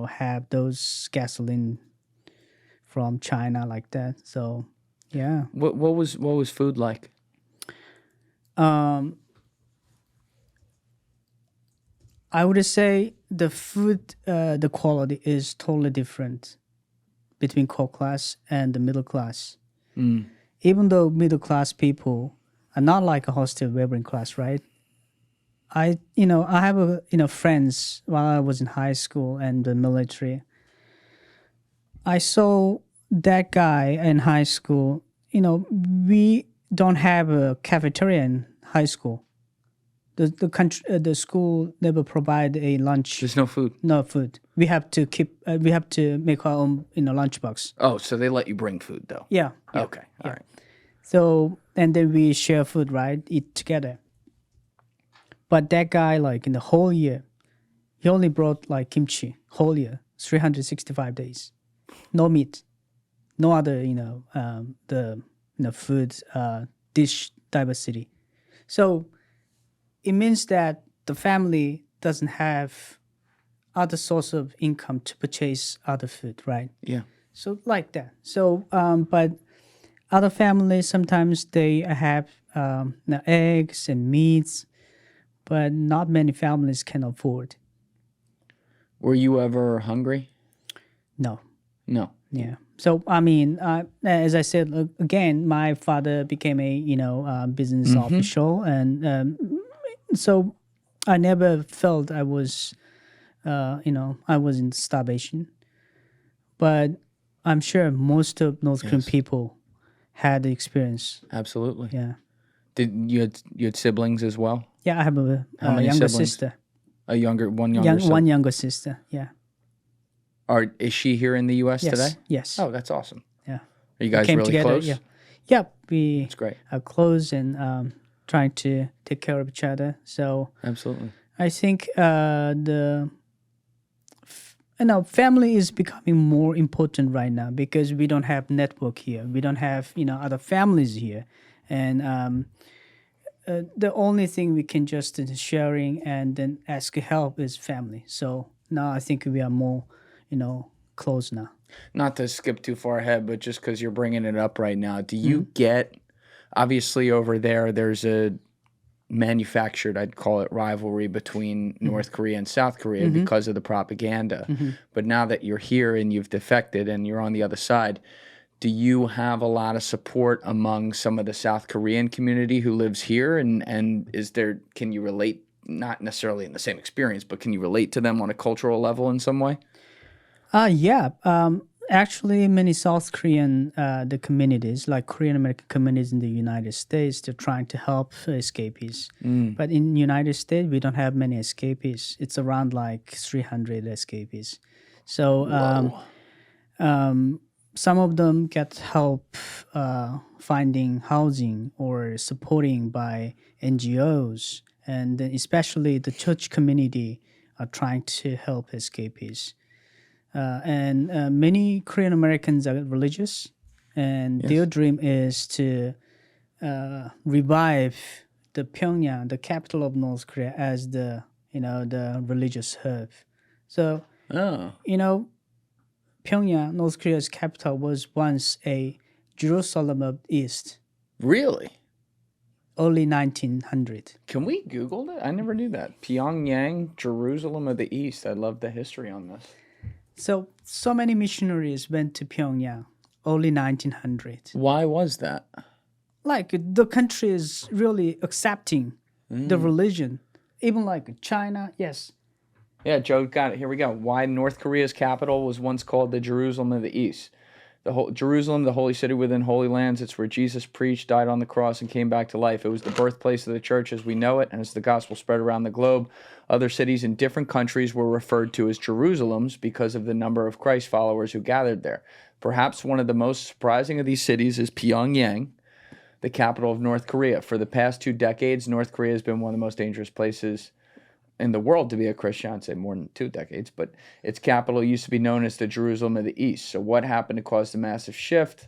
have those gasoline from China like that. So yeah. What was food like? I would say the food, the quality is totally different between core class and the middle class. Even though middle class people are not like a hostile laboring class, right? I have friends while I was in high school and the military. I saw that guy in high school. We don't have a cafeteria in high school. The school never provide a lunch. There's no food. No food. We have to make our own lunchbox. Oh, so they let you bring food though. Yeah. Okay. All right. So and then we share food, right? Eat together. But that guy, like in the whole year, he only brought like kimchi whole year, 365 days, no meat, no other food dish diversity. So it means that the family doesn't have other source of income to purchase other food, right? Yeah. So like that. So but other families sometimes they have eggs and meats. But not many families can afford. Were you ever hungry? No. Yeah. So I mean, as I said again, my father became a business official, and so I never felt I was, I was in starvation. But I'm sure most of North Korean people had the experience. Absolutely. Yeah. Did you had siblings as well? Yeah, I have a younger sister. One younger One younger sister, yeah. Is she here in the U.S. today? Yes. Oh, that's awesome. Yeah. Are you guys really together, close? Yeah. Yeah, we that's great. are close and trying to take care of each other. So absolutely. I think family is becoming more important right now because we don't have network here. We don't have other families here, and the only thing we can just sharing and then ask help is family. So now I think we are more close now. Not to skip too far ahead, but just because you're bringing it up right now, do you get, obviously over there, there's a manufactured, I'd call it, rivalry between North Korea and South Korea because of the propaganda. But now that you're here and you've defected and you're on the other side, do you have a lot of support among some of the South Korean community who lives here? And can you relate, not necessarily in the same experience, but can you relate to them on a cultural level in some way? Yeah. Actually, many South Korean the communities, like Korean American communities in the United States, they're trying to help escapees. But in the United States, we don't have many escapees. It's around like 300 escapees. So some of them get help finding housing or supporting by NGOs. And then especially the church community are trying to help escapees. And many Korean Americans are religious, and their dream is to revive the Pyongyang, the capital of North Korea, as the religious hub. So Pyongyang, North Korea's capital, was once a Jerusalem of the East. Really? Early 1900. Can we Google that? I never knew that. Pyongyang, Jerusalem of the East. I love the history on this. So many missionaries went to Pyongyang, early 1900. Why was that? Like, the country is really accepting the religion. Even like China, yes. Yeah, Joe got it. Here we go. Why North Korea's capital was once called the Jerusalem of the East. Jerusalem, the holy city within holy lands. It's where Jesus preached, died on the cross, and came back to life. It was the birthplace of the church as we know it, and as the gospel spread around the globe, other cities in different countries were referred to as Jerusalems because of the number of Christ followers who gathered there. Perhaps one of the most surprising of these cities is Pyongyang, the capital of North Korea. For the past 2 decades, North Korea has been one of the most dangerous places in the world to be a Christian. I'd say more than 2 decades, but its capital used to be known as the Jerusalem of the East. So what happened to cause the massive shift?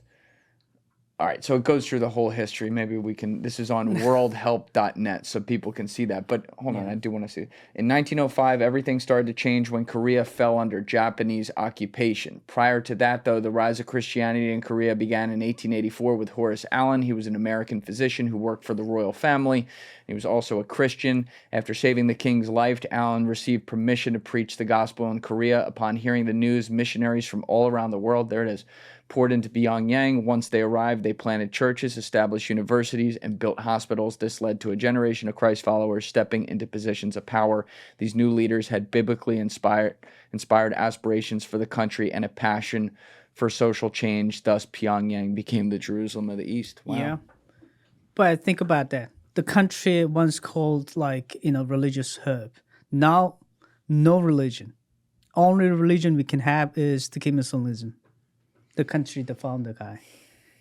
All right, so it goes through the whole history. Maybe we can, this is on worldhelp.net so people can see that. But hold on, I do want to see. In 1905, everything started to change when Korea fell under Japanese occupation. Prior to that, though, the rise of Christianity in Korea began in 1884 with Horace Allen. He was an American physician who worked for the royal family. He was also a Christian. After saving the king's life, Allen received permission to preach the gospel in Korea. Upon hearing the news, missionaries from all around the world, there it is, poured into Pyongyang. Once they arrived, they planted churches, established universities, and built hospitals. This led to a generation of Christ followers stepping into positions of power. These new leaders had biblically inspired aspirations for the country and a passion for social change. Thus, Pyongyang became the Jerusalem of the East. Wow. Yeah. But think about that. The country once called religious hub. Now, no religion. Only religion we can have is the Kim Il-sungism. The country, the founder guy.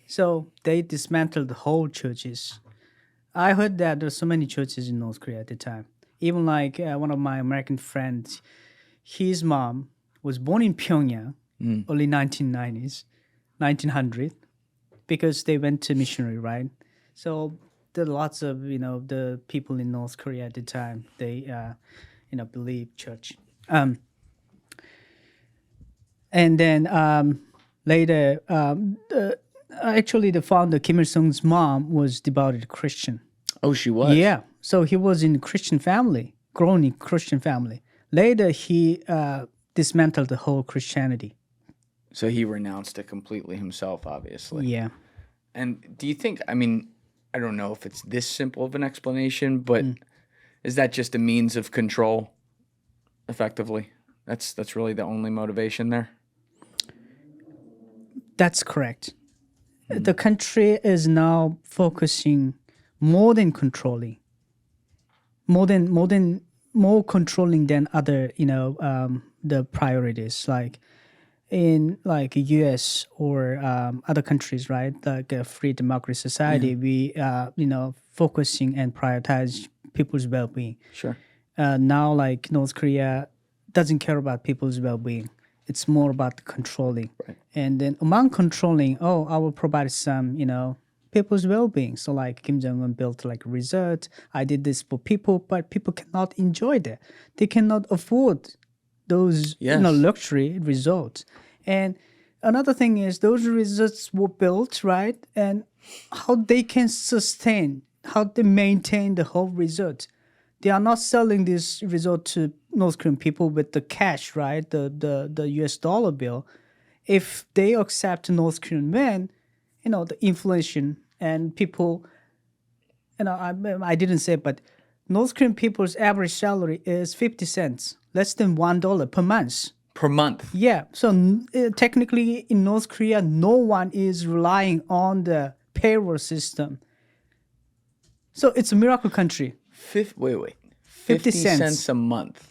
So they dismantled the whole churches. I heard that there's so many churches in North Korea at the time. Even like one of my American friends, his mom was born in Pyongyang, early 1990s, 1900, because they went to missionary, right? So there are lots of, the people in North Korea at the time, they, believe church. And then later, actually, the founder, Kim Il-sung's mom, was devoted Christian. Oh, she was? Yeah. So he was in Christian family, grown in Christian family. Later, he dismantled the whole Christianity. So he renounced it completely himself, obviously. Yeah. And do you think, I don't know if it's this simple of an explanation, but is that just a means of control, effectively? That's really the only motivation there? That's correct. The country is now focusing more than controlling, more controlling than other, the priorities, like in like U.S. or other countries, right? Like a free democracy society, we focusing and prioritize people's well-being. Sure. now like North Korea doesn't care about people's well-being. It's more about controlling. Right. And then among controlling, I will provide some, people's well-being. So like Kim Jong-un built like a resort. I did this for people, but people cannot enjoy that. They cannot afford those luxury resorts. And another thing is those resorts were built, right? And how they can sustain, how they maintain the whole resort. They are not selling this resort to North Korean people with the cash, right? The US dollar bill. If they accept North Korean men, the inflation and people, I didn't say it, but North Korean people's average salary is 50 cents, less than $1 per month. Per month? Yeah. So technically in North Korea, no one is relying on the payroll system. So it's a miracle country. 50 cents a month.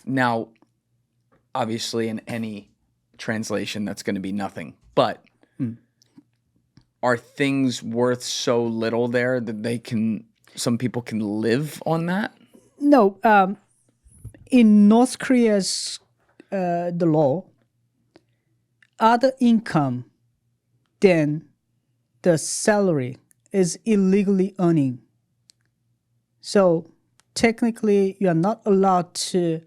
Now, obviously in any translation, that's going to be nothing. But are things worth so little there that some people can live on that? No. In North Korea's the law, other income than the salary is illegally earning. So technically, you are not allowed to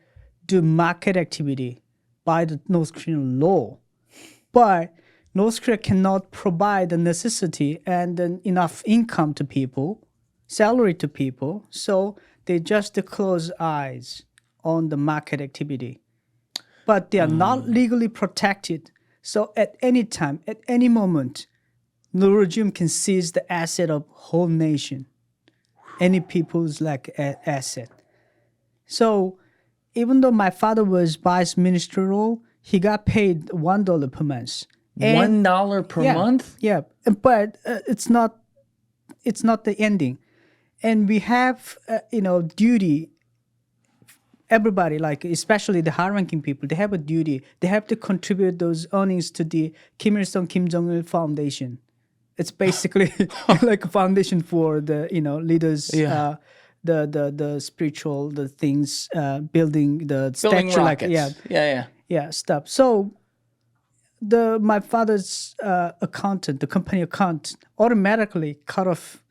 do market activity by the North Korean law. But North Korea cannot provide the necessity and enough income to people, salary to people, so they just close eyes on the market activity. But they are not legally protected. So at any time, at any moment, the regime can seize the asset of whole nation, any people's asset. So even though my father was vice ministerial, he got paid $1 per month. And $1 per month? Yeah, but it's not the ending. And we have, duty. Everybody, like especially the high-ranking people, they have a duty. They have to contribute those earnings to the Kim Il-sung, Kim Jong-il Foundation. It's basically like a foundation for the leaders, the spiritual, the things, building the statue, rockets. Stuff. So my father's accountant, the company accountant, automatically cut off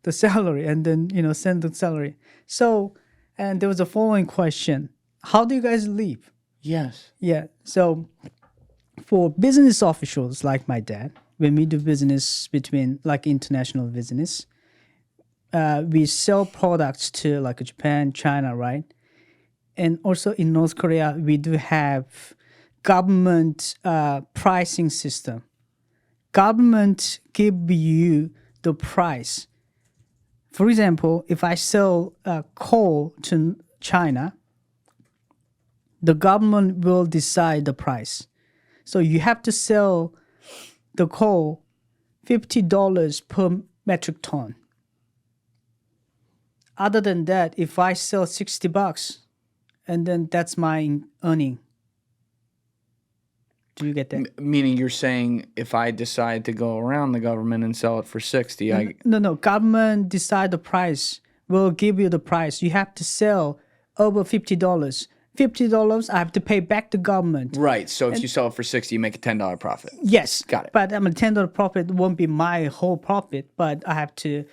the salary and then send the salary. So. And there was a following question. How do you guys live? Yes. Yeah. So for business officials like my dad, when we do business between like international business, we sell products to like Japan, China, right? And also in North Korea, we do have government pricing system. Government give you the price. For example, if I sell coal to China, the government will decide the price. So you have to sell the coal $50 per metric ton. Other than that, if I sell $60, and then that's my earning. Do you get that? Meaning you're saying if I decide to go around the government and sell it for 60, No. Government decide the price. Will give you the price. You have to sell over $50. $50, I have to pay back the government. Right. So if you sell it for 60, you make a $10 profit. Yes. Got it. But $10 profit won't be my whole profit, but I have to,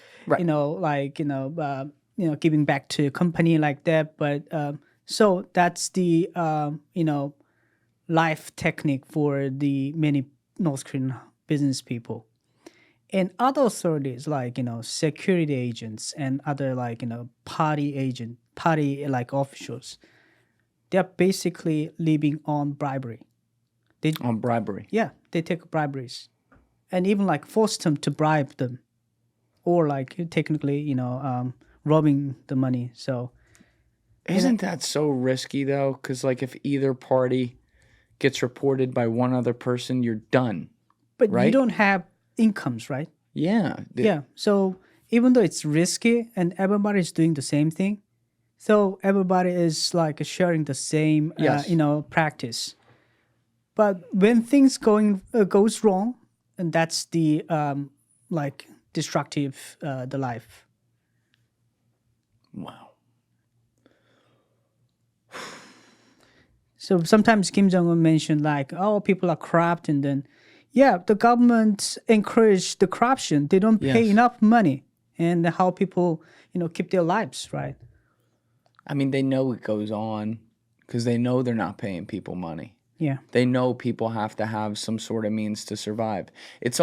giving back to a company like that. But so that's the, life technique for the many North Korean business people. And other authorities like, security agents and other party officials, they're basically living on bribery. On bribery? Yeah, they take briberies. And even force them to bribe them. Or technically, robbing the money. So isn't that so risky though? Because if either party gets reported by one other person, you're done. But right? You don't have incomes, right? Yeah. Yeah. So even though it's risky and everybody is doing the same thing, so everybody is sharing the same, practice. But when things goes wrong, and that's the destructive the life. Wow. So sometimes Kim Jong-un mentioned like, oh, people are corrupt, and then, yeah, the government encourage the corruption. They don't pay enough money, and how people, keep their lives, right? I mean, they know it goes on because they know they're not paying people money. Yeah. They know people have to have some sort of means to survive. It's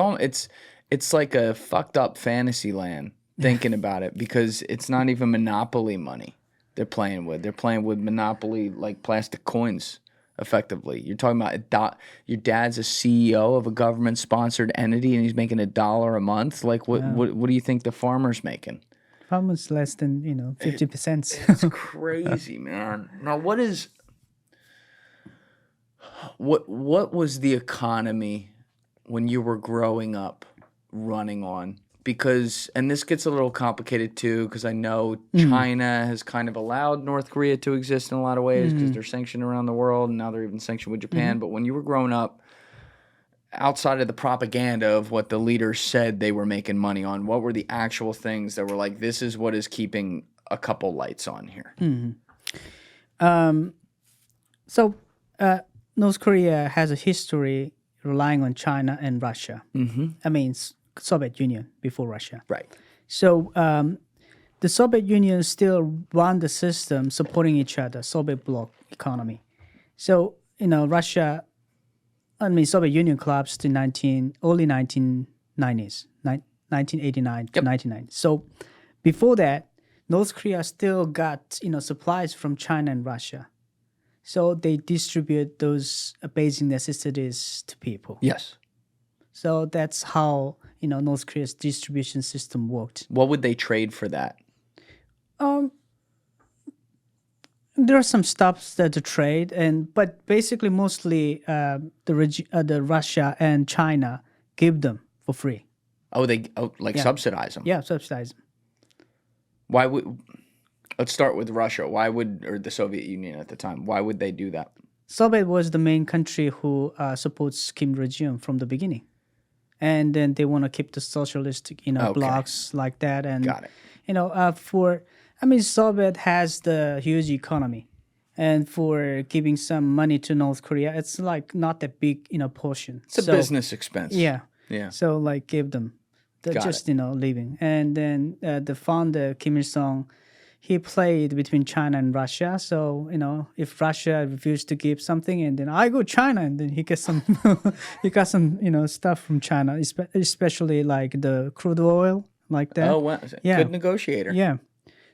like a fucked up fantasy land thinking about it, because it's not even monopoly money they're playing with. They're playing with monopoly, like plastic coins, effectively. You're talking about your dad's a CEO of a government-sponsored entity and he's making $1 a month. Like, what do you think the farmer's making? Farmers less than 50%. It's crazy, man. Now, what was the economy when you were growing up running on? Because, and this gets a little complicated too, because I know China has kind of allowed North Korea to exist in a lot of ways because they're sanctioned around the world, and now they're even sanctioned with Japan. But when you were growing up, outside of the propaganda of what the leaders said they were making money on, what were the actual things that were like, this is what is keeping a couple lights on here? So North Korea has a history relying on China and Russia. I mean, Soviet Union before Russia. Right. So the Soviet Union still run the system supporting each other, Soviet bloc economy. So, Russia, Soviet Union collapsed in early 1990s, 1989 to 1990. So before that, North Korea still got, supplies from China and Russia. So they distribute those basic necessities to people. Yes. So that's how, North Korea's distribution system worked. What would they trade for that? There are some stuffs that to trade, but basically mostly the Russia and China give them for free. Subsidize them? Yeah, subsidize them. Why would? Let's start with Russia. Or the Soviet Union at the time? Why would they do that? Soviet was the main country who supports Kim regime from the beginning, and then they want to keep the socialist, blocks like that. And got it. Soviet has the huge economy, and for giving some money to North Korea, it's like not that big, portion. It's a business expense. Yeah. Yeah. So give them, leaving. And then the founder Kim Il Sung, he played between China and Russia. So if Russia refused to give something, and then I go China, and then he gets some, stuff from China, especially like the crude oil, like that. Oh wow! Yeah. Good negotiator. Yeah.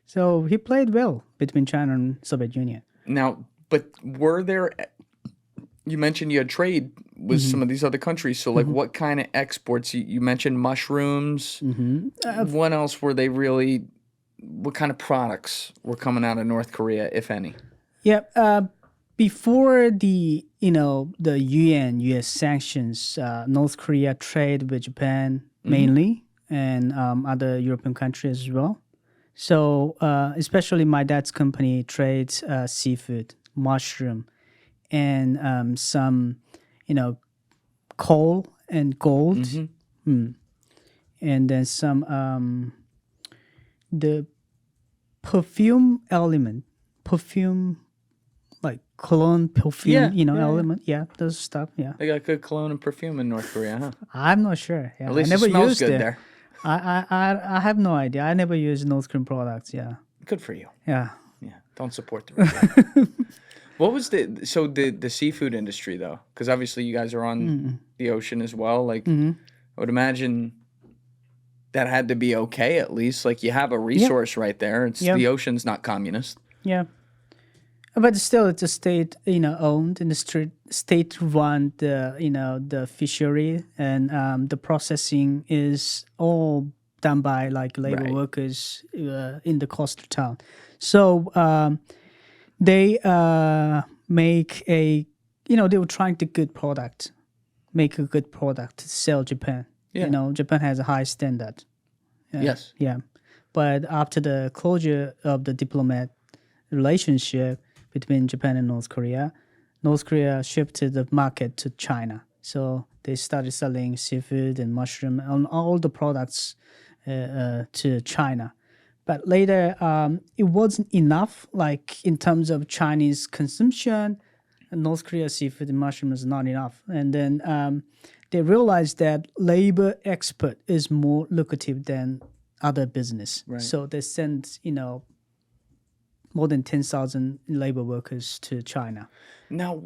So he played well between China and Soviet Union. Now, but were there? You mentioned you had trade with some of these other countries. So, what kind of exports? You mentioned mushrooms. What else were they really? What kind of products were coming out of North Korea, if any? Yeah. Before the the U.S. sanctions, North Korea trade with Japan mainly, and other European countries as well. So especially my dad's company trades seafood, mushroom, and some, coal and gold, and then some the perfume like cologne perfume, element. Yeah, those stuff. Yeah, they got good cologne and perfume in North Korea, huh? I'm not sure. Yeah. At least I never it smells used good it. there. I have no idea. I never use North Korean products. Yeah. Good for you. Yeah. Yeah. Don't support the regime. What was the seafood industry though? Because obviously you guys are on the ocean as well. Like I would imagine that had to be okay at least. Like you have a resource right there. It's the ocean's not communist. Yeah. But still, it's a state, owned, and the state run the fishery, and the processing is all done by like labor workers in the coastal town. So they make they were trying to make a good product to sell Japan. Yeah. Japan has a high standard. Yes. Yeah. But after the closure of the diplomat relationship between Japan and North Korea shifted the market to China. So they started selling seafood and mushroom and all the products to China. But later, it wasn't enough, like in terms of Chinese consumption. North Korea seafood and mushroom is not enough. And then they realized that labor export is more lucrative than other business. Right. So they sent, more than 10,000 labor workers to China. Now,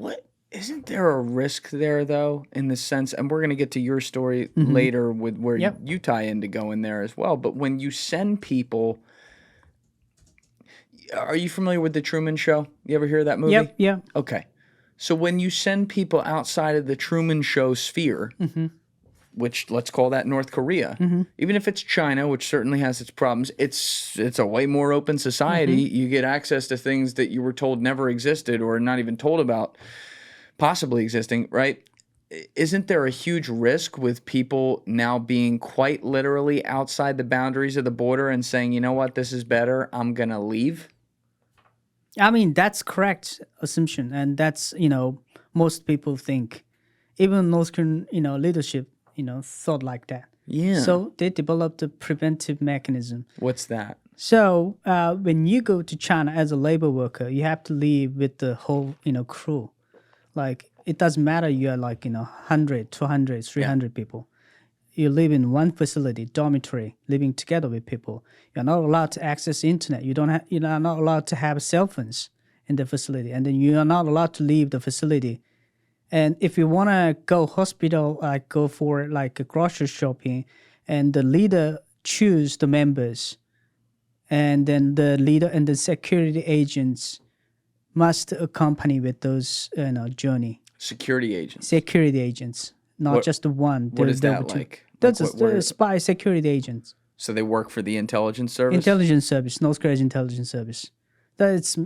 isn't there a risk there, though, in the sense, and we're going to get to your story later with where you tie into going there as well, but when you send people, are you familiar with The Truman Show? You ever hear of that movie? Yep, yeah. Okay. So when you send people outside of the Truman Show sphere, which let's call that North Korea, even if it's China, which certainly has its problems, it's a way more open society. You get access to things that you were told never existed or not even told about possibly existing, right? Isn't there a huge risk with people now being quite literally outside the boundaries of the border and saying, you know what, this is better, I'm going to leave? I mean, that's correct assumption. And that's, most people think. Even North Korean, leadership, thought like that. Yeah. So they developed a preventive mechanism. What's that? So when you go to China as a labor worker, you have to live with the whole, crew. Like, it doesn't matter you are like, 100, 200, 300 people. You live in one facility, dormitory, living together with people. You're not allowed to access the internet. You're not allowed to have cell phones in the facility. And then you are not allowed to leave the facility. And if you want to go hospital, go for like a grocery shopping, and the leader choose the members, and then the leader and the security agents must accompany with those journey. Security agents. Security agents, not just the one. What is that like? That's a spy security agents. So they work for the intelligence service? Intelligence service, North Korea's intelligence service. That's,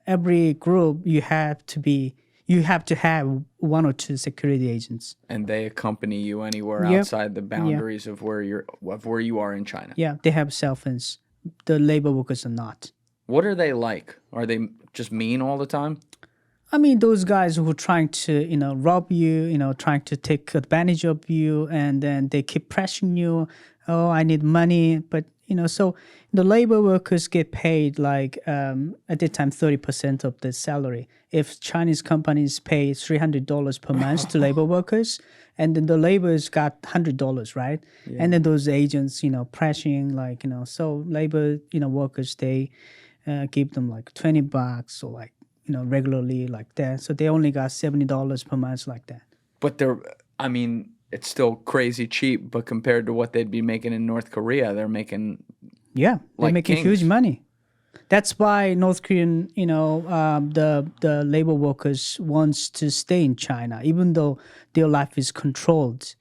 every group you have to have one or two security agents. And they accompany you anywhere outside the boundaries of where you are in China. Yeah, they have cell phones. The labor workers are not. What are they like? Are they just mean all the time? I mean, those guys who are trying to, rob you, trying to take advantage of you, and then they keep pressuring you. Oh, I need money. But, so the labor workers get paid like at that time 30% of the salary. If Chinese companies pay $300 per month to labor workers, and then the laborers got $100, right? Yeah. And then those agents, pressuring like, so labor, workers, they give them like $20 or like, regularly like that. So they only got $70 per month like that. But it's still crazy cheap, but compared to what they'd be making in North Korea, they're making they're making huge money. That's why North Korean, the labor workers wants to stay in China, even though their life is controlled.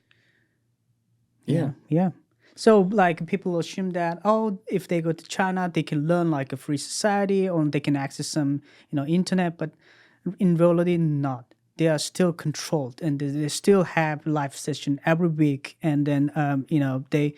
Yeah. Yeah. So like people assume that, if they go to China, they can learn like a free society or they can access some, internet, but in reality, not. They are still controlled and they still have live session every week. And then, they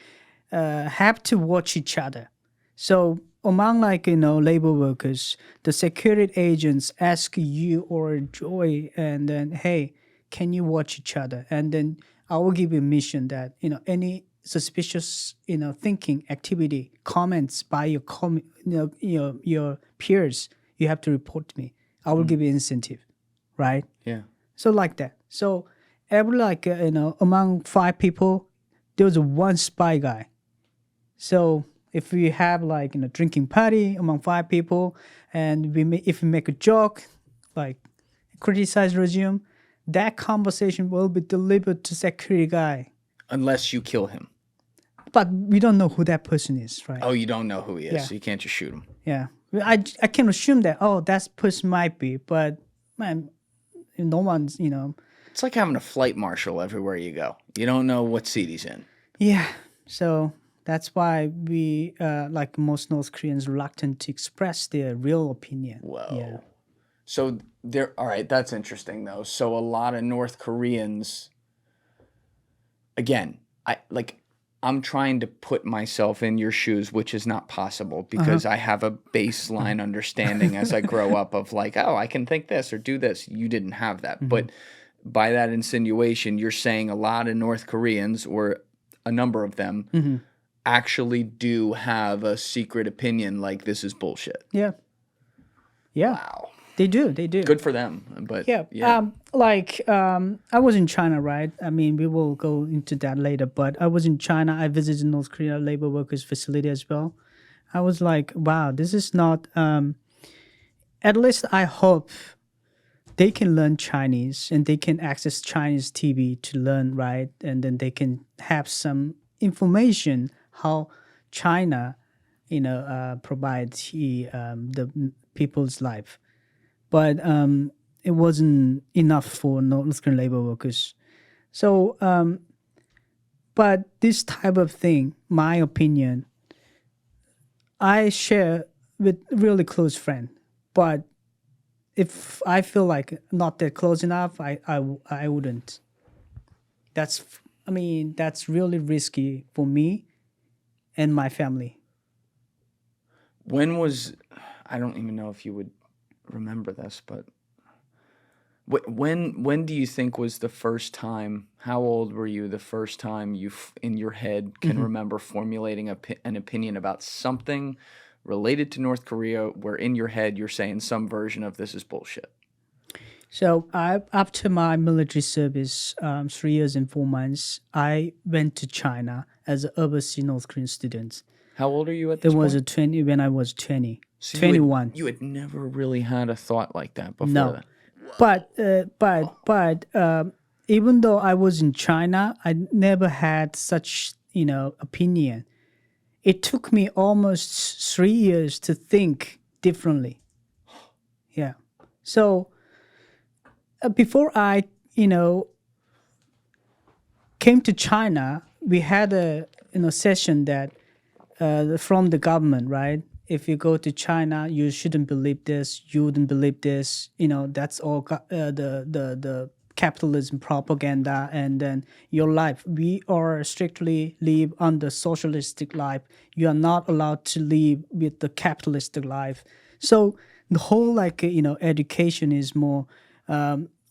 have to watch each other. So among labor workers, the security agents ask you or Joy and then, hey, can you watch each other? And then I will give you a mission that, any suspicious, thinking activity, comments by your peers, you have to report to me. I will give you incentive, right? Yeah. So like that. So every among 5 people, there's one spy guy. So if we have drinking party among 5 people, and if we make a joke, like criticize regime, that conversation will be delivered to security guy. Unless you kill him. But we don't know who that person is, right? Oh, you don't know who he is, Yeah. so you can't just shoot him. Yeah. I can assume that, that person might be, but man, no one's, It's like having a flight marshal everywhere you go. You don't know what seat he's in. Yeah. So that's why we, like most North Koreans, reluctant to express their real opinion. Whoa. Yeah. So all right, that's interesting though. So a lot of North Koreans, again, I'm trying to put myself in your shoes, which is not possible because I have a baseline understanding as I grow up of I can think this or do this. You didn't have that. Mm-hmm. But by that insinuation, you're saying a lot of North Koreans, or a number of them, actually do have a secret opinion like this is bullshit. Yeah. Yeah. Wow. They do. They do. Good for them. But Yeah. I was in China, right? I mean, we will go into that later. But I was in China. I visited North Korea labor workers facility as well. I was like, wow, this is not. At least I hope they can learn Chinese and they can access Chinese TV to learn, right? And then they can have some information how China, provides the people's life. But it wasn't enough for North Korean labor workers. So, but this type of thing, my opinion, I share with really close friend. But if I feel like not that close enough, I wouldn't. That's really risky for me and my family. I don't even know if you would remember this, but when do you think was the first time, how old were you the first time you in your head can remember formulating an opinion about something related to North Korea where in your head you're saying some version of this is bullshit? So after my military service, 3 years and 4 months, I went to China as an overseas North Korean student. How old are you at this point? It was 20 when I was 20, So 21. You had never really had a thought like that before No. that? But even though I was in China, I never had such, opinion. It took me almost 3 years to think differently. Yeah. So before I, came to China, we had a session that from the government, right? If you go to China, you shouldn't believe this. You wouldn't believe this. That's all the capitalism propaganda. And then your life, we are strictly live under socialistic life. You are not allowed to live with the capitalistic life. So the whole education is more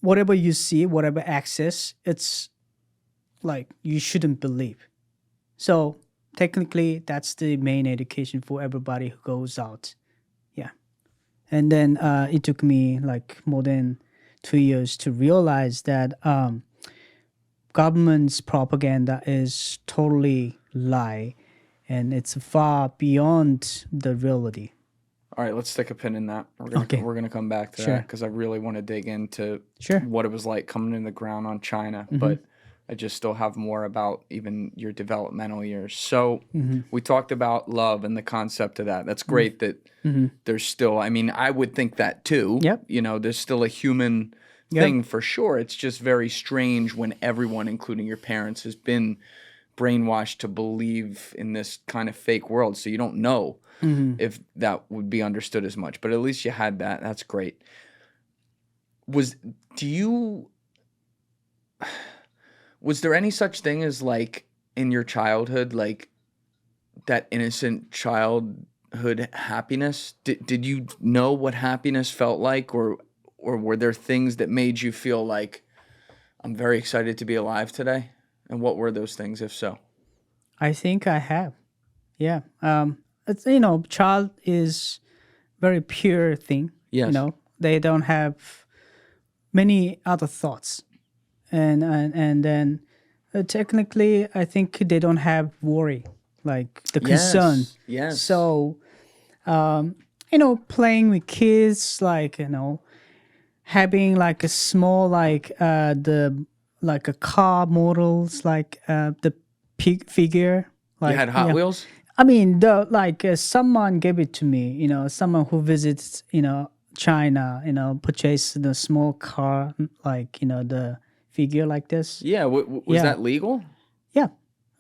whatever you see, whatever access, it's like you shouldn't believe. So technically, that's the main education for everybody who goes out. Yeah. And then it took me like more than 2 years to realize that government's propaganda is totally lie and it's far beyond the reality. All right, let's stick a pin in that. We're gonna come back to that because I really want to dig into what it was like coming in the ground on China. But I just still have more about even your developmental years. So we talked about love and the concept of that. That's great that there's still, I would think that too. Yep. There's still a human thing for sure. It's just very strange when everyone, including your parents, has been brainwashed to believe in this kind of fake world. So you don't know if that would be understood as much. But at least you had that. That's great. Was there any such thing as like in your childhood, like that innocent childhood happiness? Did you know what happiness felt like, or were there things that made you feel like I'm very excited to be alive today? And what were those things, if so? I think I have. Yeah. It's child is very pure thing. Yes. They don't have many other thoughts. And then technically, I think they don't have worry, like the concern. Yes. So, playing with kids, like having like a small like a car models, like the figure. Like you had Hot Wheels? Someone gave it to me. Someone who visits China. Purchased the small car, like the figure like this. Yeah, was that legal? Yeah.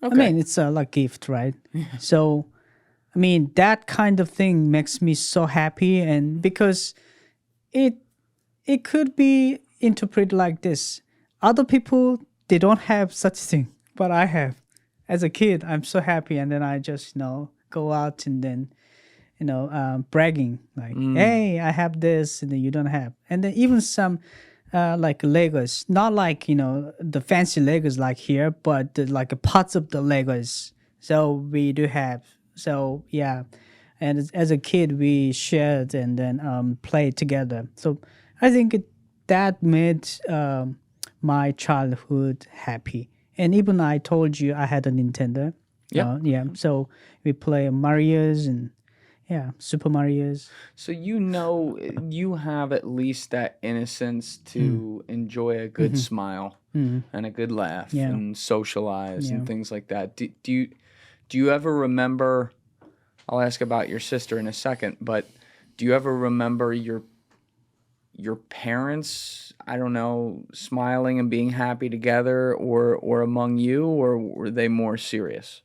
Okay. It's like gift, right? So, that kind of thing makes me so happy, and because it could be interpreted like this. Other people, they don't have such thing, but I have. As a kid, I'm so happy, and then I just go out and then bragging like, hey, I have this, and then you don't have, and then even some. Like Legos, not like the fancy Legos like here, but like parts of the Legos. So we do have. So yeah, And as a kid, we shared and then played together. So I think that made my childhood happy. And even I told you I had a Nintendo. Yeah. So we play Mario's and Super Mario's. So you have at least that innocence to enjoy a good smile and a good laugh and socialize and things like that. Do you ever remember? I'll ask about your sister in a second, but do you ever remember your parents, I don't know, smiling and being happy together, or among you, or were they more serious?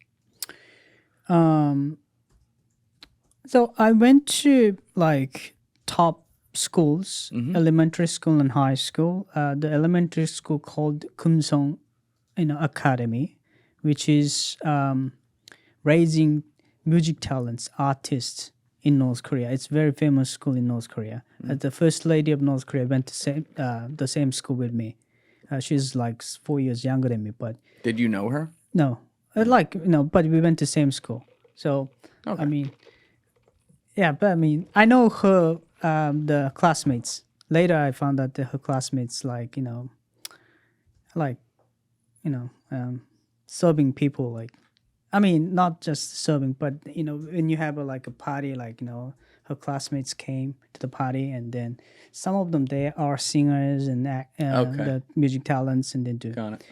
So I went to like top schools, elementary school and high school. The elementary school called Kumsong, Academy, which is raising music talents, artists in North Korea. It's a very famous school in North Korea. The first lady of North Korea went to the same school with me. She's like 4 years younger than me, but Did you know her? no, but we went to same school. So Okay. I mean, I know her, the classmates. Later, I found out that her classmates, serving people. Not just serving, but when you have a party, her classmates came to the party, and then some of them they are singers and the music talents, and then do. Got it.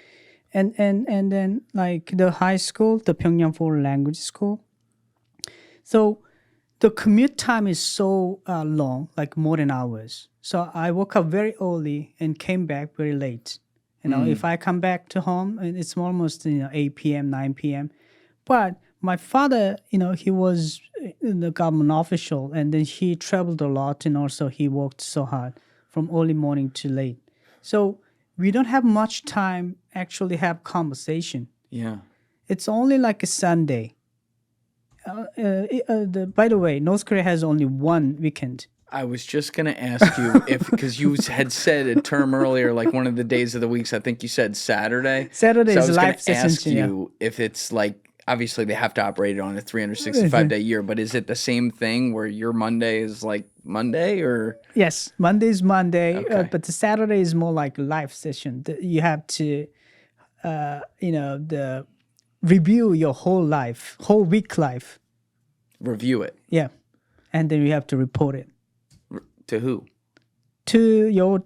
And then like the high school, the Pyongyang Foreign Language School. So the commute time is so long, like more than hours. So I woke up very early and came back very late. If I come back to home, and it's almost 8 p.m., 9 p.m. But my father, he was the government official, and then he traveled a lot, and also he worked so hard from early morning to late. So we don't have much time actually have conversation. Yeah. It's only like a Sunday. By the way, North Korea has only one weekend. I was just going to ask you because you had said a term earlier, like one of the days of the weeks, I think you said Saturday. Saturday so is live I was going to ask session. you if it's like, obviously they have to operate it on a 365-day year, but is it the same thing where your Monday is like Monday or? Yes, Monday is Monday, Okay. but the Saturday is more like a live session. You have to, review your whole life, whole week life. Review it. Yeah, and then you have to report it. To who? To your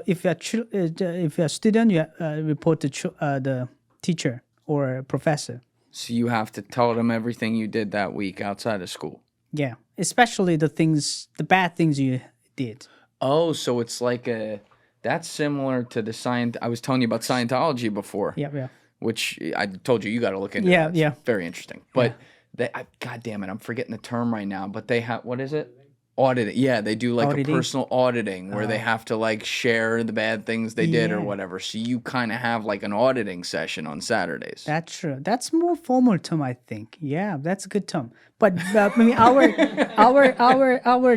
if you're a student, you report to the teacher or professor. So you have to tell them everything you did that week outside of school. Yeah, especially the bad things you did. Oh, so it's like that's similar to the I was telling you about Scientology before. Yeah. Which I told you got to look into. Yeah, that. It's very interesting. But God damn it, I'm forgetting the term right now. But they have, what is it? Auditing. Yeah, they do like Auditing? a personal auditing where they have to like share the bad things they did or whatever. So you kind of have like an auditing session on Saturdays. That's true. That's more formal term, I think. Yeah, that's a good term. But our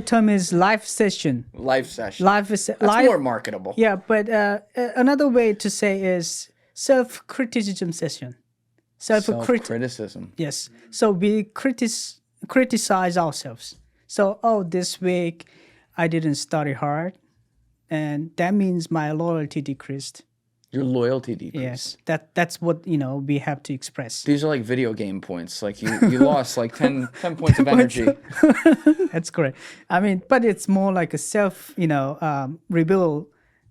term is live session. Live session. That's more marketable. Yeah, but another way to say is self-criticism session. Self-criticism. Yes. So we criticize ourselves. So, this week I didn't study hard, and that means my loyalty decreased. Your loyalty decreased. Yes. That's what, we have to express. These are like video game points. Like you lost like 10 points of energy. That's correct. But it's more like a self, reveal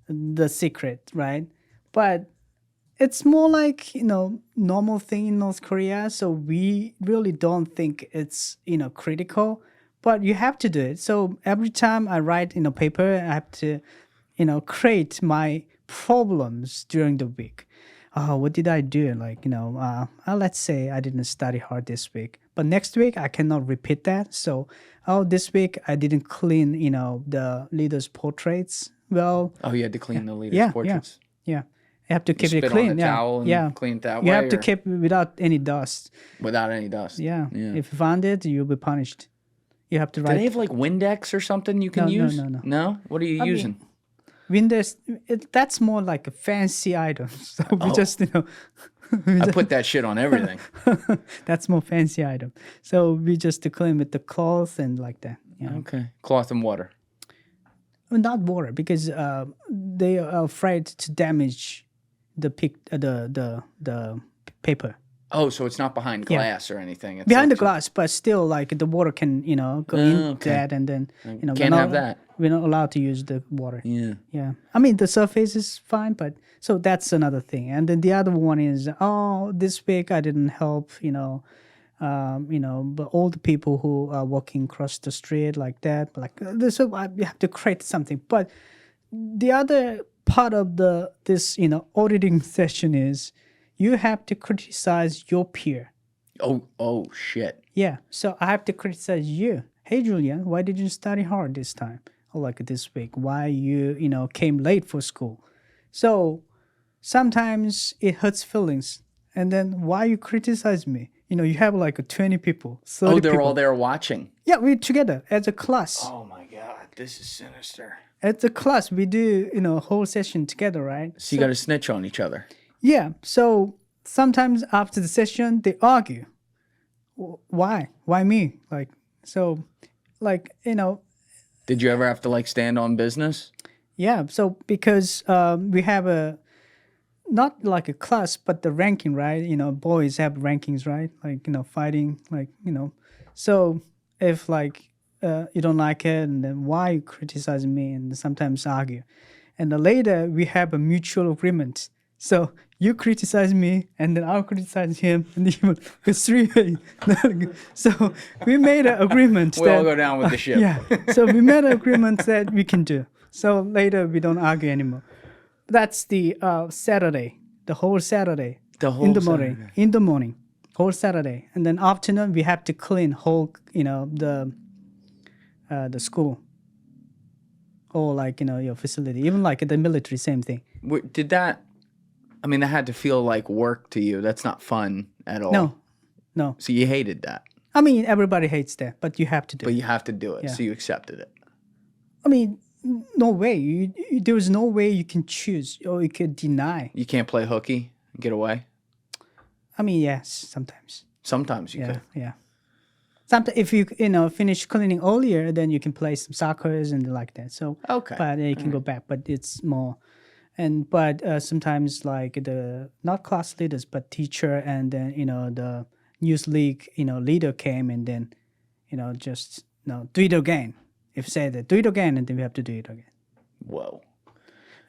the secret, right? But it's more like, normal thing in North Korea. So we really don't think it's, critical, but you have to do it. So every time I write in a paper, I have to, create my problems during the week. What did I do? Let's say I didn't study hard this week, but next week I cannot repeat that. So, this week I didn't clean, the leaders' portraits. Well, you had to clean the leaders' portraits. Yeah. You have to keep it Spit clean. on the towel and clean it that way. You have to keep it without any dust. Without any dust. Yeah. If you found it, you'll be punished. You have to write. Do they have like Windex or something you can use? No. No? What are you using? Windows, that's more like a fancy item. So we just, I put that shit on everything. That's more fancy item. So we just clean with the cloth and like that. Yeah. Okay. Cloth and water. Not water because they are afraid to damage the paper. Oh, so it's not behind glass or anything. It's Behind like the glass, but still, like the water can, go in that, and then can't have that. We're not allowed to use the water. Yeah. Yeah. I mean, the surface is fine, but so that's another thing. And then the other one is, this week I didn't help, but all the people who are walking across the street like that, like so you have to create something. But the other part of this auditing session is you have to criticize your peer. Oh shit. Yeah. So I have to criticize you. Hey Julian, why did you study hard this time? Or like this week? Why you came late for school? So sometimes it hurts feelings. And then why you criticize me? You have like 20 people, 30 they're people. all there watching. Yeah, we're together as a class. Oh my God, this is sinister. As a class, we do, whole session together, right? So you got to snitch on each other. Yeah. So sometimes after the session, they argue. Why? Why me? Did you ever have to like stand on business? Yeah. So because we have not like a class, but the ranking, right? Boys have rankings, right? Like, fighting, So if like you don't like it, and then why you criticizing me, and sometimes argue. And then later we have a mutual agreement. So you criticize me, and then I'll criticize him, and even it's 3 So we made an agreement. We all go down with the ship. Yeah. So we made an agreement that we can do. So later we don't argue anymore. That's the Saturday, the whole Saturday. In the morning, whole Saturday, and then afternoon we have to clean whole, the school, or like your facility, even like the military, same thing. Did that? I mean, that had to feel like work to you. That's not fun at all. No. So you hated that. I mean, everybody hates that, but you have to do it. But you have to do it, Yeah. so you accepted it. I mean, no way. There is no way you can choose or you can deny. You can't play hooky and get away? I mean, yes, sometimes. Sometimes you could. Yeah. Sometimes if you finish cleaning earlier, then you can play some soccer and like that. So Okay. but you can go back. But it's more, but sometimes like the not class leaders but teacher, and then the news league leader came, and then just do it again. If say that do it again, and then we have to do it again. Whoa.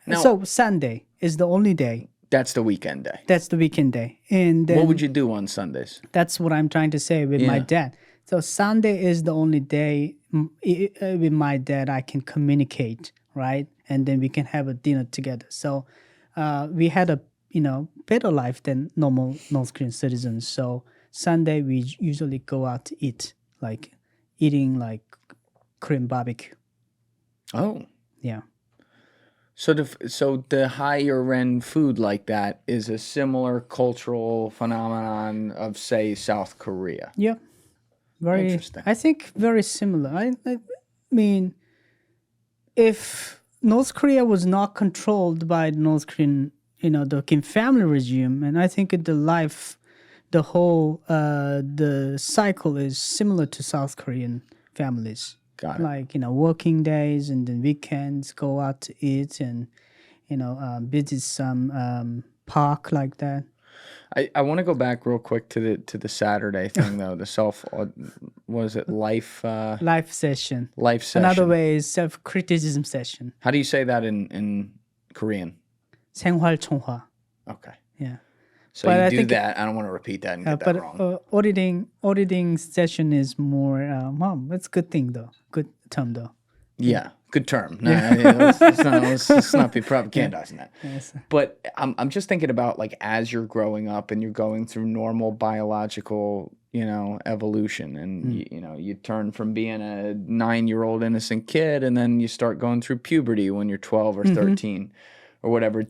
Now, so Sunday is the only day. That's the weekend day. That's the weekend day. And then what would you do on Sundays? That's what I'm trying to say with my dad. So Sunday is the only day with my dad I can communicate, right? And then we can have a dinner together. So we had a better life than normal North Korean citizens. So Sunday we usually go out to eat, like eating like Korean barbecue. Oh. Yeah. So the higher end food like that is a similar cultural phenomenon of, say, South Korea. Yeah. Very interesting. I think very similar. I mean, if North Korea was not controlled by the North Korean, the Kim family regime, and I think the whole the cycle is similar to South Korean families. Got it. Like, working days and then weekends, go out to eat and, visit some park like that. I want to go back real quick to the Saturday thing though. The life session. Life session. Another way is self-criticism session. How do you say that in Korean? 생활 총화. Okay. Yeah. So but you do that. I don't want to repeat that and get that wrong. Auditing session is more. That's a good thing though. Good term though. Yeah, good term. No, let's not be propagandizing that. Yes. But I'm just thinking about like as you're growing up and you're going through normal biological, evolution, and you turn from being a 9-year-old innocent kid, and then you start going through puberty when you're 12 or 13 or whatever.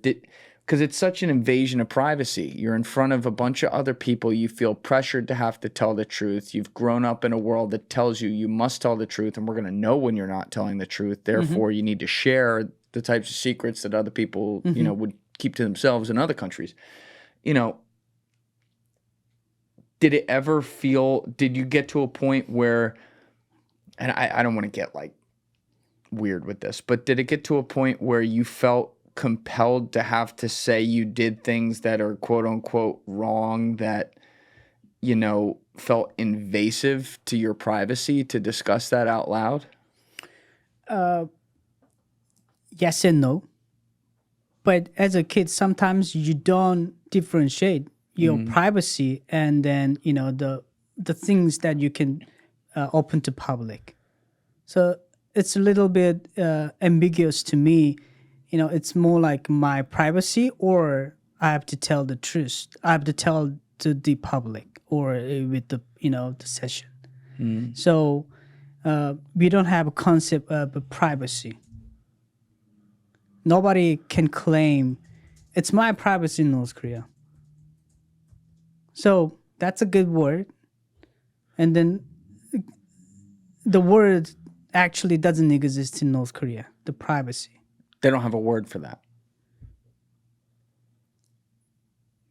Because it's such an invasion of privacy. You're in front of a bunch of other people. You feel pressured to have to tell the truth. You've grown up in a world that tells you must tell the truth, and we're going to know when you're not telling the truth. Therefore, you need to share the types of secrets that other people, would keep to themselves in other countries. did it ever feel? Did you get to a point where? And I don't want to get like weird with this, but did it get to a point where you felt compelled to have to say you did things that are quote unquote wrong, that, you know, felt invasive to your privacy to discuss that out loud? Yes and no. But as a kid, sometimes you don't differentiate your privacy and then, you know, the things that you can open to public. So it's a little bit ambiguous to me. You know, it's more like my privacy, or I have to tell the truth. I have to tell to the public, or with the, you know, the session. So we don't have a concept of privacy. Nobody can claim it's my privacy in North Korea. So that's a good word. And then the word actually doesn't exist in North Korea, the privacy. They don't have a word for that.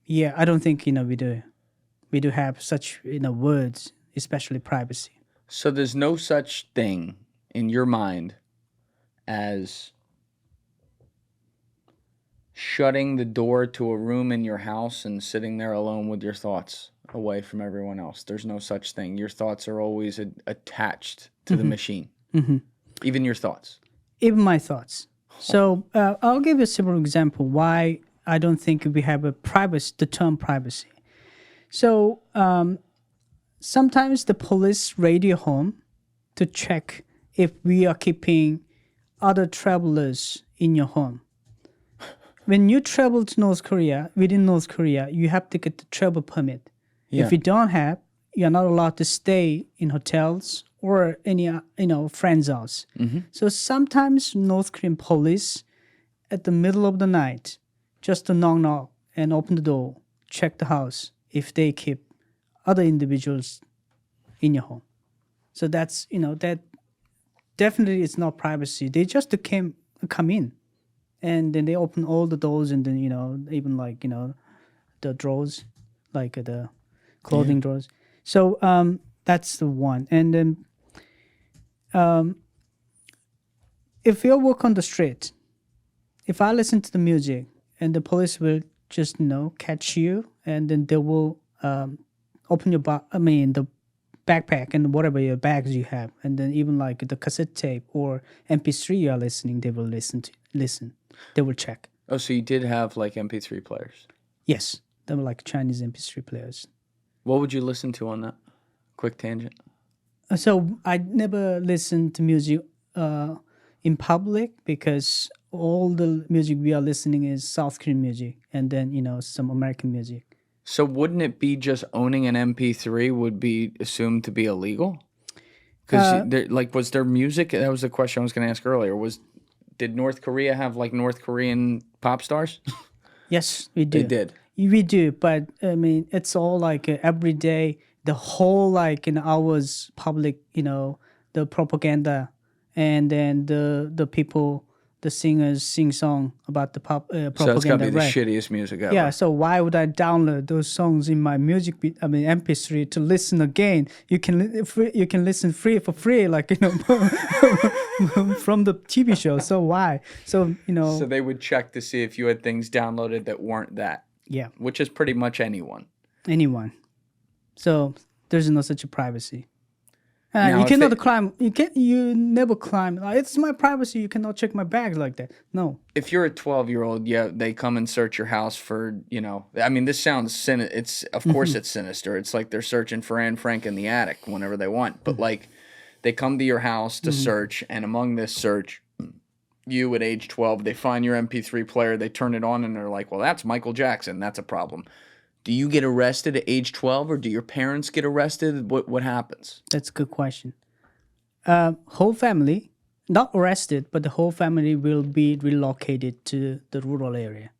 Yeah, I don't think, you know, we do. We do have such, you know, words, especially privacy. So there's no such thing in your mind as shutting the door to a room in your house and sitting there alone with your thoughts away from everyone else. There's no such thing. Your thoughts are always attached to the machine. Even your thoughts. Even my thoughts. So I'll give you a simple example why I don't think we have a privacy, the term privacy. So sometimes the police raid your home to check if we are keeping other travelers in your home. When you travel to North Korea, within North Korea, you have to get the travel permit. Yeah. If you don't have, you're not allowed to stay in hotels or any, you know, friends' house. So sometimes North Korean police, at the middle of the night, just to knock and open the door, check the house if they keep other individuals in your home. So that's, you know, that definitely is not privacy. They just come in. And then they open all the doors, and then, you know, even like, you know, the drawers, like the clothing drawers. So that's the one. And then if you walk on the street, if I listen to the music, and the police will just, you know, catch you, and then they will open your the backpack and whatever your bags you have, and then even like the cassette tape or MP3 you are listening, they will listen. They will check. Oh, so you did have like MP3 players? Yes, they were like Chinese MP3 players. What would you listen to on that? Quick tangent. So I never listened to music in public, because all the music we are listening is South Korean music, and then, you know, some American music. So wouldn't it be just owning an MP3 would be assumed to be illegal? Because was there music? That was the question I was going to ask earlier. Did North Korea have like North Korean pop stars? Yes, we do. They did. We do, but I mean, it's all like every day, the whole like in hours public, you know, the propaganda, and then the people, the singers sing song about the propaganda. So it's got to be the right? shittiest music ever. Yeah, so why would I download those songs in my MP3 to listen again? You can listen for free, like, you know, from the TV show. So why? So, you know. So they would check to see if you had things downloaded that weren't that. Yeah. Which is pretty much anyone. So there's no such a privacy. Now, you cannot climb. You never climb. Like, it's my privacy. You cannot check my bags like that. No. If you're a 12-year-old, yeah, they come and search your house for, you know. I mean, this sounds it's of course it's sinister. It's like they're searching for Anne Frank in the attic whenever they want. But like, they come to your house to search, and among this search, you at age 12, they find your MP3 player, they turn it on, and they're like, "Well, that's Michael Jackson. That's a problem." Do you get arrested at age 12, or do your parents get arrested? What happens? That's a good question. Whole family, not arrested, but the whole family will be relocated to the rural area.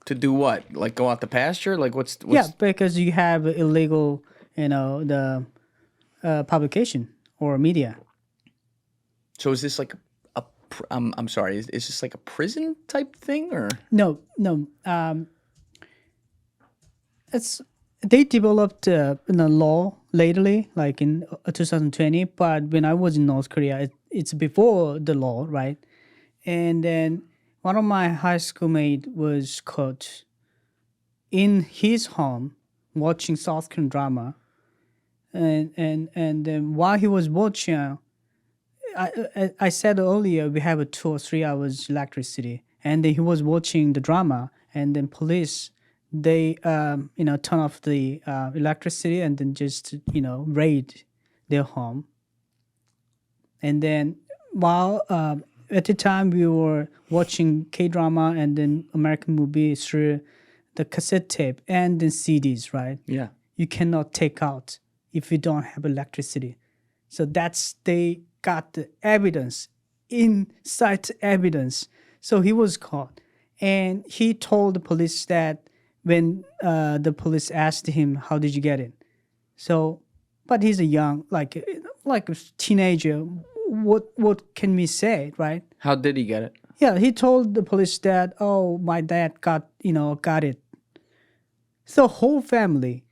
To do what? Like go out the pasture? Like what's Yeah, because you have illegal, you know, the publication or media. So is this like I'm sorry, is this like a prison type thing, or? No. they developed law lately, like in 2020. But when I was in North Korea, it's before the law, right? And then one of my high school mates was caught in his home watching South Korean drama, and then while he was watching, I said earlier we have a 2 or 3 hours electricity, and then he was watching the drama, and then police they turn off the electricity and then just raid their home. And then while at the time we were watching K-drama and then American movies through the cassette tape and then CDs, right? Yeah. You cannot take out if you don't have electricity. So they got the evidence, inside evidence. So he was caught. And he told the police that when the police asked him, how did you get it? So, but he's a young, like a teenager. What can we say, right? How did he get it? Yeah, he told the police that, oh, my dad got it. So whole family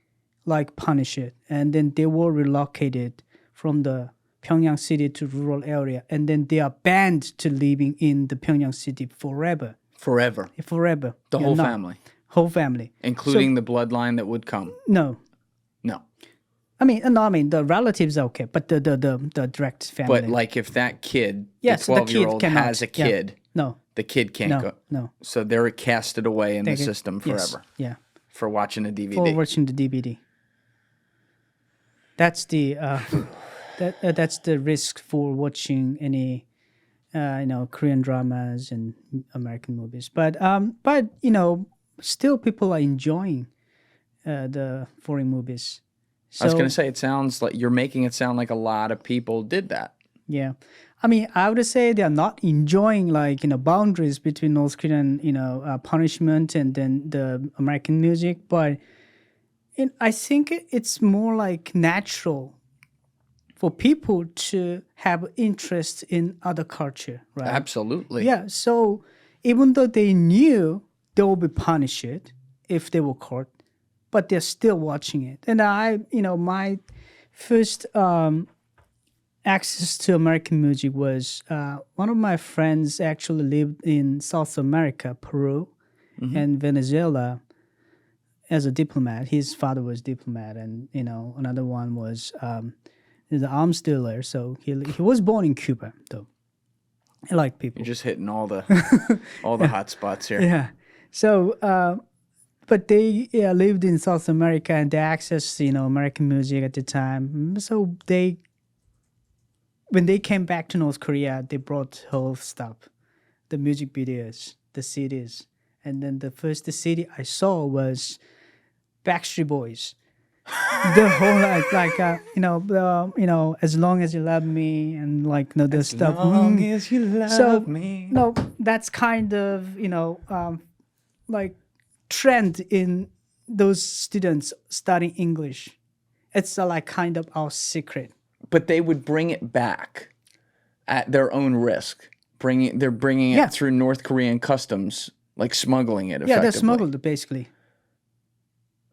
punish it. And then they were relocated from the Pyongyang city to rural area. And then they are banned to living in the Pyongyang city forever. Forever. The whole family. Whole family. Including the bloodline that would come. No. I mean, the relatives are okay, but the direct family. But like if that kid, yes, the 12-year-old has a kid, no, the kid can't go. No. So they're casted away in the system forever. Yes, yeah. For watching a DVD. For watching the DVD. That's the that's the risk for watching any Korean dramas and American movies. But still people are enjoying the foreign movies. So, I was going to say, it sounds like you're making it sound like a lot of people did that. Yeah. I mean, I would say they are not enjoying boundaries between North Korean, punishment and then the American music. But I think it's more like natural for people to have interest in other culture, right? Absolutely. Yeah. So even though they knew they will be punished if they were caught, but they're still watching it. And my first access to American music was one of my friends actually lived in South America, Peru, and Venezuela as a diplomat. His father was diplomat, and another one was the arms dealer. So he was born in Cuba, though. I like people. You're just hitting all the hot spots here. Yeah. So. But they lived in South America and they accessed, American music at the time. So when they came back to North Korea, they brought whole stuff, the music videos, the CDs. And then the first CD I saw was Backstreet Boys. The whole as long as you love me and the stuff. As long as you love me. No, that's kind of trend in those students studying English. It's kind of our secret. But they would bring it back at their own risk. They're bringing it through North Korean customs, smuggling it effectively. Yeah, they're smuggled basically.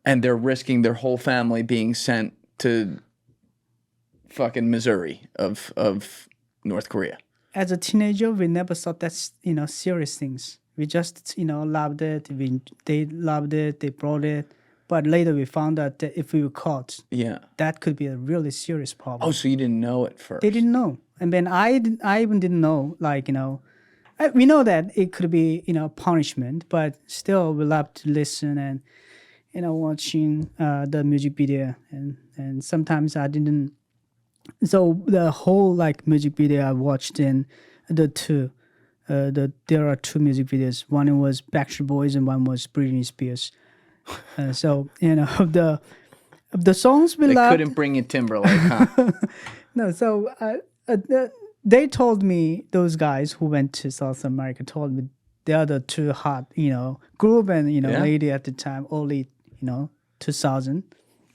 And they're risking their whole family being sent to fucking Missouri of North Korea. As a teenager, we never thought that's serious things. We just, loved it. They loved it. They brought it. But later we found out that if we were caught, that could be a really serious problem. Oh, so you didn't know at first? They didn't know. And then I even didn't know, we know that it could be, punishment, but still we love to listen and, watching the music video. And sometimes I didn't. So the whole, music video I watched in the two. There are two music videos. One was Backstreet Boys and one was Britney Spears. So the songs we loved. They couldn't bring in Timberlake, huh? No. So they told me, those guys who went to South America told me the other two hot group and lady at the time, early 2000.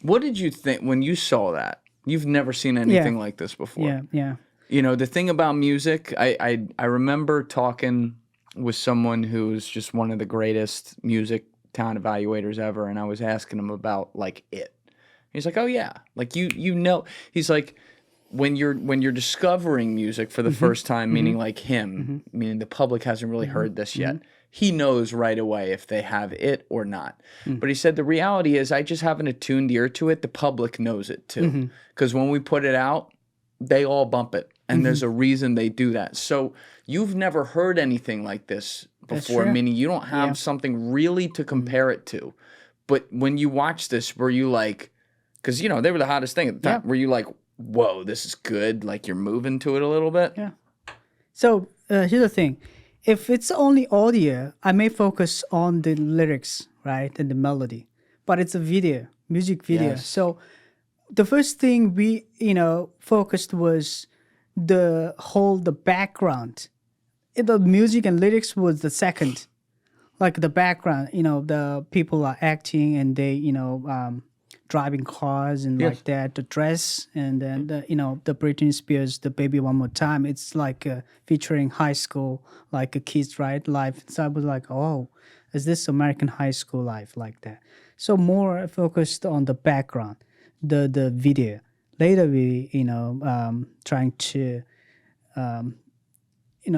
What did you think when you saw that? You've never seen anything like this before. Yeah. The thing about music, I remember talking with someone who's just one of the greatest music talent evaluators ever, and I was asking him about like it. He's like, oh yeah, like you know. He's like, when you're discovering music for the first time, meaning like him, meaning the public hasn't really heard this yet. He knows right away if they have it or not. But he said the reality is I just have an attuned ear to it. The public knows it too. Because when we put it out, they all bump it. And there's a reason they do that. So you've never heard anything like this before, meaning you don't have something really to compare it to. But when you watch this, were you like, because, you know, they were the hottest thing at the time. Were you like, whoa, this is good? Like you're moving to it a little bit? Yeah. So here's the thing. If it's only audio, I may focus on the lyrics, right, and the melody. But it's a video, music video. Yes. So the first thing we, focused was the background. The music and lyrics was the second. Like the background, the people are acting and they, driving cars and like that, the dress, and then the Britney Spears, the Baby One More Time. It's like featuring high school, like a kids, right, life. So I was like, oh, is this American high school life like that? So more focused on the background, the video. Later we, trying to,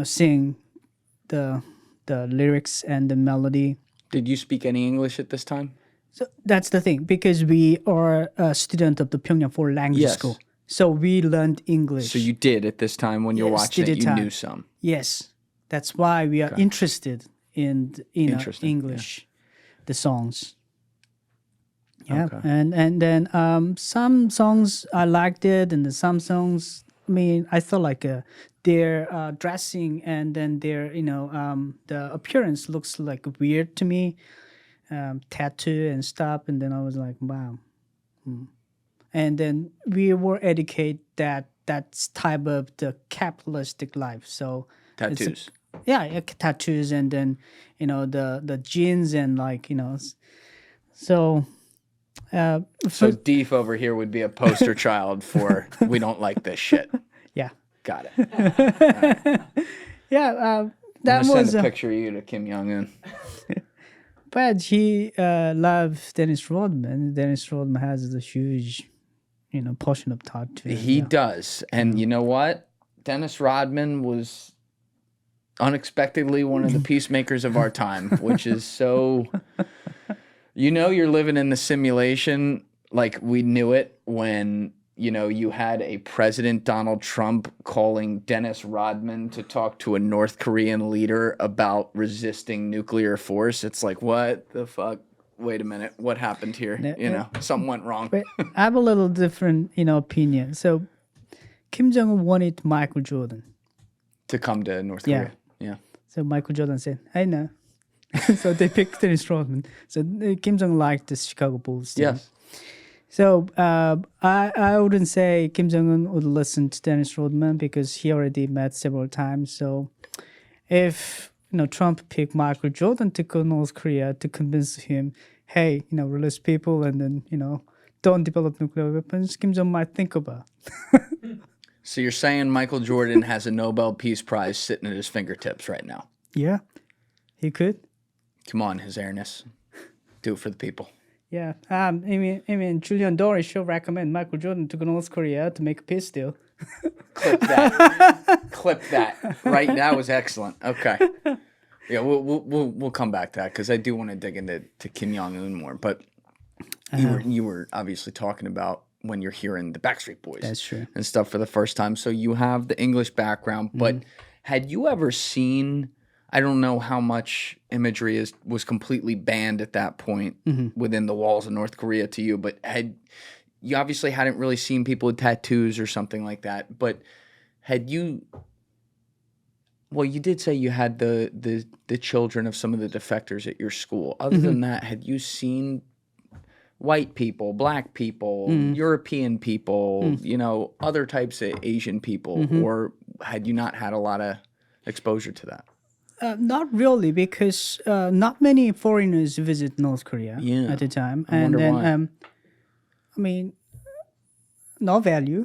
sing the lyrics and the melody. Did you speak any English at this time? So that's the thing, because we are a student of the Pyongyang Foreign Language School. So we learned English. So you did at this time when you're watching it, you knew some. Yes. That's why we are interested in English, the songs. Yeah. Okay. And then some songs I liked it, and some songs, I thought like their dressing and then their, the appearance looks like weird to me. Tattoo and stuff, and then I was like, wow. And then we were educated that that's type of the capitalistic life. So tattoos. Tattoos, and then the jeans and like so. So Deef over here would be a poster child for we don't like this shit. Yeah, got it. Right. Yeah, that was send a picture of you to Kim Jong-un. But he loves Dennis Rodman. Dennis Rodman has a huge, portion of tattoo. He does. And you know what? Dennis Rodman was unexpectedly one of the peacemakers of our time, which is so... you're living in the simulation like we knew it when... you had a President Donald Trump calling Dennis Rodman to talk to a North Korean leader about resisting nuclear force. It's like, what the fuck? Wait a minute. What happened here? Something went wrong. But I have a little different, opinion. So Kim Jong-un wanted Michael Jordan to come to North Korea. Yeah. So Michael Jordan said, I know. So they picked Dennis Rodman. So Kim Jong-un liked the Chicago Bulls team. Yes. So I wouldn't say Kim Jong-un would listen to Dennis Rodman because he already met several times. So if Trump picked Michael Jordan to go to North Korea to convince him, hey, release people and then don't develop nuclear weapons, Kim Jong-un might think about. So you're saying Michael Jordan has a Nobel Peace Prize sitting at his fingertips right now? Yeah, he could. Come on, His Airness. Do it for the people. Yeah, Julian Dorey should recommend Michael Jordan to go to North Korea to make a peace deal. Clip that. Clip that. Right, that was excellent. Okay. Yeah, we'll come back to that because I do want to dig into Kim Jong-un more. But you were obviously talking about when you're hearing the Backstreet Boys. That's true. And stuff for the first time. So you have the English background, but had you ever seen? I don't know how much imagery was completely banned at that point within the walls of North Korea to you, but you obviously hadn't really seen people with tattoos or something like that. But had you? Well, you did say you had the children of some of the defectors at your school. Other than that, had you seen white people, black people, European people, other types of Asian people, or had you not had a lot of exposure to that? Not really, because not many foreigners visit North Korea at the time. And then, why. No value.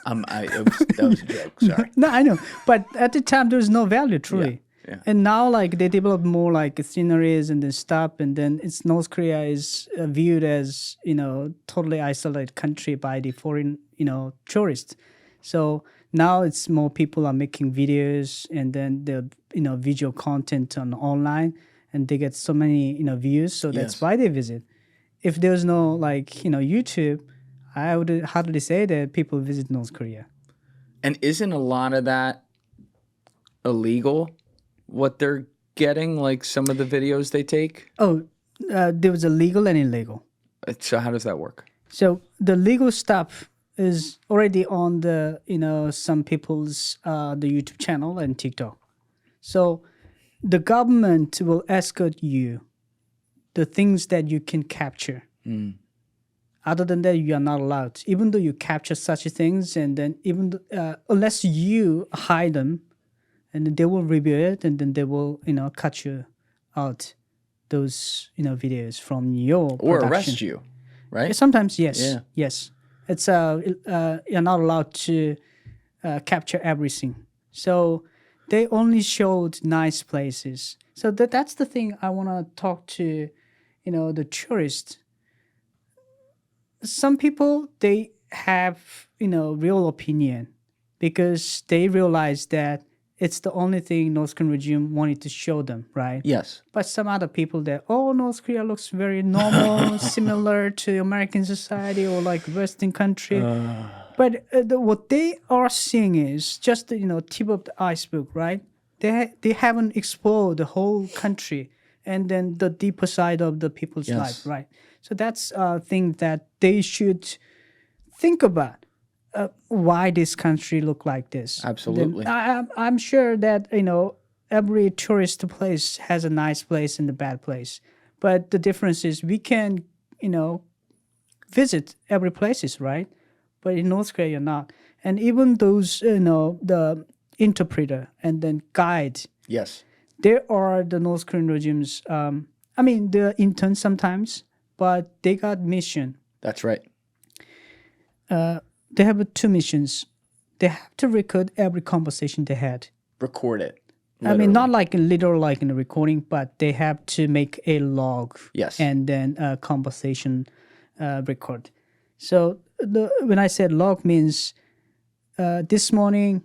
That was a joke, sorry. No, I know. But at the time, there was no value, truly. Yeah. And now, like, they develop more like sceneries and then stuff, and then it's North Korea is viewed as, you know, totally isolated country by the foreign, you know, tourists. So now it's more people are making videos and then the, you know, visual content on online, and they get so many, you know, views. So that's why they visit. If there's no, like, you know, YouTube, I would hardly say that people visit North Korea. And isn't a lot of that illegal, what they're getting, like some of the videos they take? Oh, there was a legal and illegal. So how does that work? So the legal stuff is already on the, you know, some people's the YouTube channel and TikTok. So the government will escort you the things that you can capture. Other than that, you are not allowed. Even though you capture such things, and then even unless you hide them, and then they will review it, and then they will, you know, cut you out those, you know, videos from your Or production. arrest you, right? Sometimes, yes. Yeah. Yes. It's you're not allowed to capture everything. So they only showed nice places. So that's the thing I want to talk to, you know, the tourists. Some people, they have, you know, real opinion because they realize that it's the only thing North Korean regime wanted to show them, right? Yes. But some other people that, oh, North Korea looks very normal, similar to American society or like Western country. But what they are seeing is just the, you know, tip of the iceberg, right? They haven't explored the whole country and then the deeper side of the people's life, right? So that's a thing that they should think about. Why this country look like this? Absolutely. Then I'm sure that, you know, every tourist place has a nice place and a bad place, but the difference is we can, you know, visit every places, right? But in North Korea, you're not. And even those, you know, the interpreter and then guide. Yes. There are the North Korean regimes. I mean, they're interns sometimes, but they got mission. That's right. They have two missions. They have to record every conversation they had. Record it. Literally. I mean, not like in literal, like in a recording, but they have to make a log. Yes. And then a conversation record. So when I said log means this morning,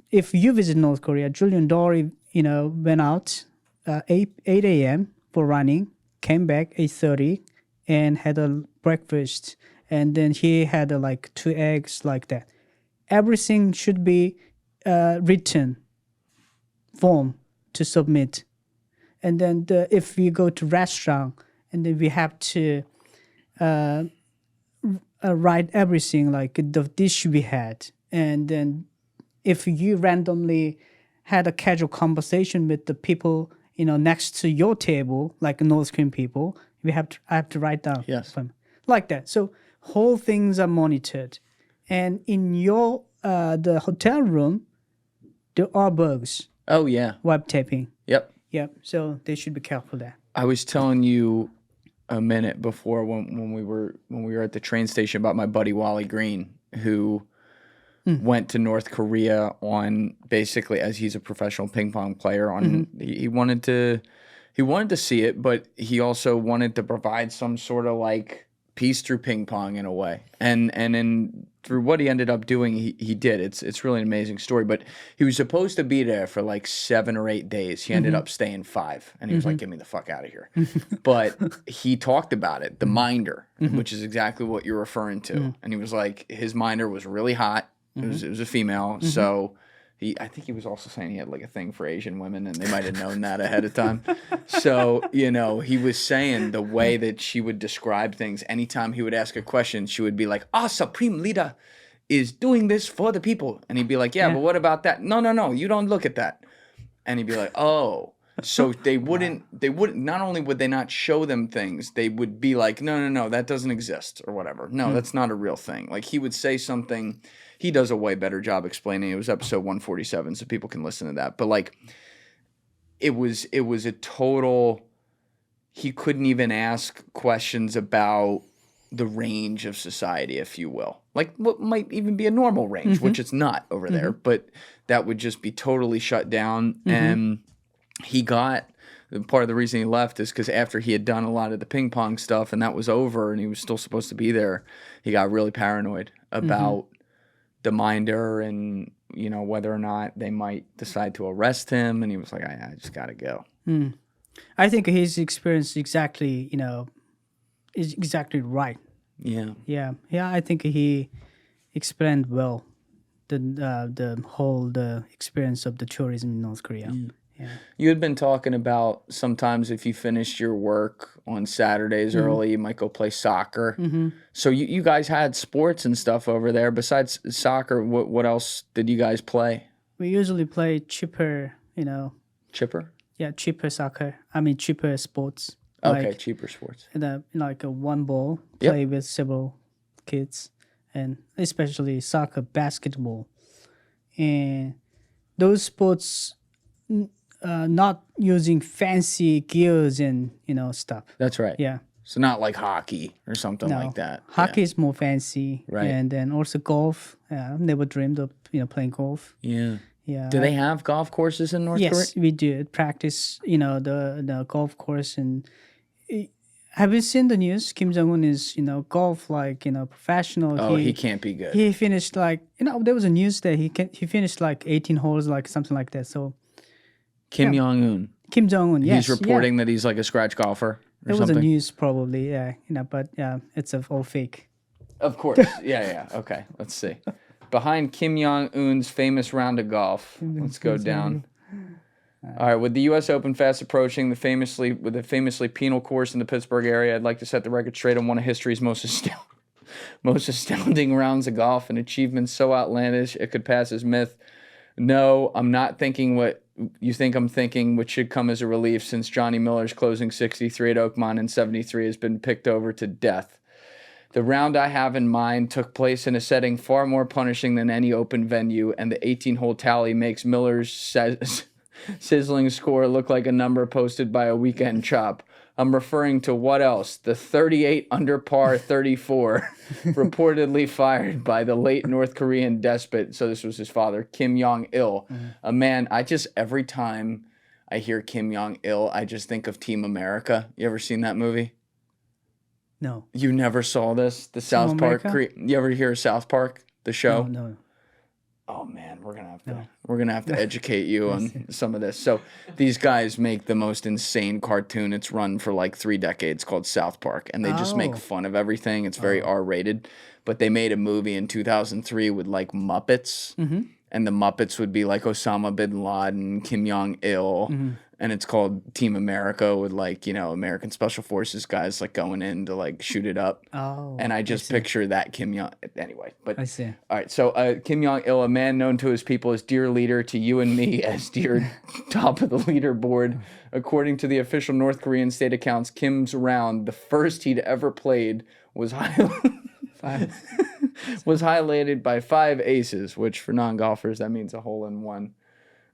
if you visit North Korea, Julian Dorey, you know, went out 8 a.m. for running, came back 8:30 and had a breakfast. And then he had like 2 eggs like that. Everything should be written form to submit. And then if we go to restaurant, and then we have to write everything like the dish we had. And then if you randomly had a casual conversation with the people, you know, next to your table, like North Korean people, I have to write down. Yes. Like that. So whole things are monitored. And in your the hotel room, there are bugs. Oh, yeah. Web taping. Yep. Yep. So they should be careful there. I was telling you a minute before when we were at the train station about my buddy Wally Green, who went to North Korea on basically, as he's a professional ping pong player, on he wanted to see it, but he also wanted to provide some sort of like peace through ping pong in a way. And through what he ended up doing, he did. It's really an amazing story. But he was supposed to be there for like 7 or 8 days. He ended up staying 5. And he was like, get me the fuck out of here. But he talked about it, the minder, which is exactly what you're referring to. And he was like, his minder was really hot. It was a female. So I think he was also saying he had like a thing for Asian women, and they might have known that ahead of time. So, you know, he was saying the way that she would describe things, anytime he would ask a question, she would be like, Supreme Leader is doing this for the people. And he'd be like, yeah, but what about that? No, you don't look at that. And he'd be like, oh. So they wouldn't, not only would they not show them things, they would be like, no, that doesn't exist or whatever. No, that's not a real thing. Like he would say something. He does a way better job explaining. It was episode 147, so people can listen to that. But like, it was a total. He couldn't even ask questions about the range of society, if you will, like what might even be a normal range, which it's not over there. But that would just be totally shut down. And he got part of the reason he left is because after he had done a lot of the ping pong stuff and that was over and he was still supposed to be there, he got really paranoid about the minder and, you know, whether or not they might decide to arrest him. And he was like, I just got to go. I think his experience exactly, you know, is exactly right. Yeah. Yeah. I think he explained well the whole experience of the tourism in North Korea. Yeah. You had been talking about sometimes if you finished your work on Saturdays early, you might go play soccer. So you guys had sports and stuff over there. Besides soccer, what else did you guys play? We usually play cheaper, you know. Chipper? Yeah, cheaper soccer. I mean, cheaper sports. Okay, cheaper sports. Like a one ball, play with several kids, and especially soccer, basketball. And those sports... not using fancy gears and, you know, stuff. That's right. Yeah. So not like hockey or something like that. Hockey is more fancy. Right. And then also golf. I've never dreamed of, you know, playing golf. Yeah. Yeah. Do they have golf courses in North Korea? Yes, we do. Practice, you know, the golf course. And have you seen the news? Kim Jong-un is, you know, golf, like, you know, professional. Oh, he can't be good. He finished like, you know, there was a news that he finished like 18 holes, like something like that. So, Kim Jong-un. Kim Jong-un, yes. He's reporting that he's like a scratch golfer or It was something. a news probably, yeah. You know, but yeah, it's all fake. Of course. Yeah. Okay, let's see. Behind Kim Jong-un's famous round of golf. Let's go down. All right, with the U.S. Open fast approaching, with the famously penal course in the Pittsburgh area, I'd like to set the record straight on one of history's most astounding rounds of golf, an achievement so outlandish it could pass as myth. No, I'm not thinking what you think I'm thinking, which should come as a relief since Johnny Miller's closing 63 at Oakmont in 73 has been picked over to death. The round I have in mind took place in a setting far more punishing than any open venue, and the 18-hole tally makes Miller's sizzling score look like a number posted by a weekend chop. I'm referring to what else? The 38 under par 34 reportedly fired by the late North Korean despot. So this was his father, Kim Jong-il. A man, every time I hear Kim Jong-il, I just think of Team America. You ever seen that movie? No. You never saw this? The South Park? You ever hear of South Park, the show? No. Oh man, we're gonna have to educate you on some of this. So these guys make the most insane cartoon. It's run for like 3 decades called South Park, and they just make fun of everything. It's very R-rated, but they made a movie in 2003 with like Muppets, and the Muppets would be like Osama bin Laden, Kim Jong-il, and it's called Team America with like, you know, American Special Forces guys like going in to like shoot it up. Oh, and I just picture that Kim Jong. Anyway, but I see. All right, so Kim Jong-il, a man known to his people as dear leader, to you and me as dear top of the leaderboard. According to the official North Korean state accounts, Kim's round, the first he'd ever played, was highlighted by 5 aces, which for non-golfers that means a hole in one.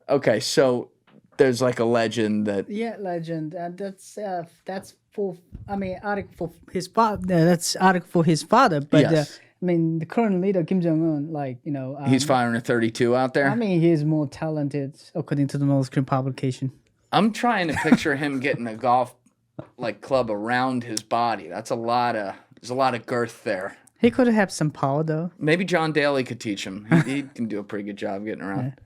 Okay, so there's like a legend that legend, and that's for article for his father. That's article for his father, but yes. I mean the current leader Kim Jong-un, like, you know, he's firing a 32 out there. I mean he's more talented according to the North Korean publication. I'm trying to picture him getting a golf like club around his body. There's a lot of girth there. He could have some power though. Maybe John Daly could teach him. He can do a pretty good job getting around. Yeah.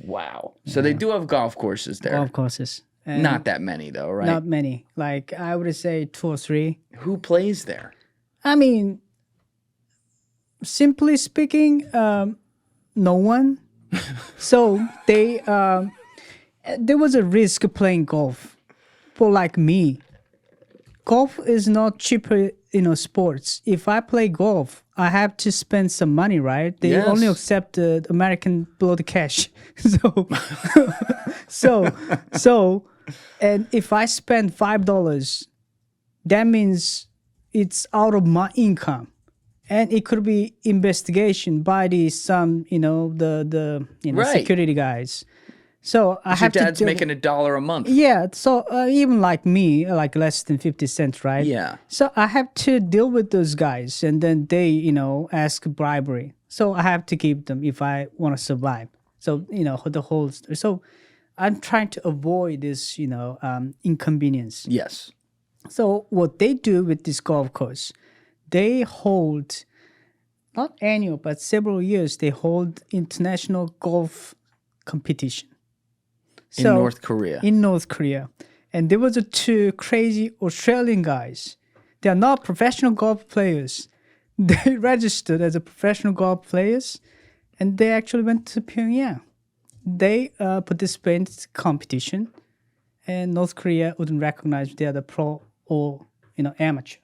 Wow. So they do have golf courses there. Golf courses. Not that many though, right? Not many. Like I would say 2 or 3. Who plays there? I mean, simply speaking, no one. So there was a risk playing golf for like me. Golf is not cheaper, you know, sports. If I play golf, I have to spend some money, right? They only accept the American blood cash. So, and if I spend $5, that means it's out of my income, and it could be investigation by the security guys. So I have your dad's making $1 a month. Yeah, so even like me, like less than 50 cents, right? Yeah. So I have to deal with those guys, and then they, you know, ask bribery. So I have to give them if I want to survive. So, you know, the whole. So I'm trying to avoid this, inconvenience. Yes. So what they do with this golf course, they hold, not annual, but several years, they hold international golf competition. In North Korea. In North Korea. And there was two crazy Australian guys. They are not professional golf players. They registered as a professional golf players, and they actually went to Pyongyang. They participated in this competition, and North Korea wouldn't recognize they are the pro or amateur.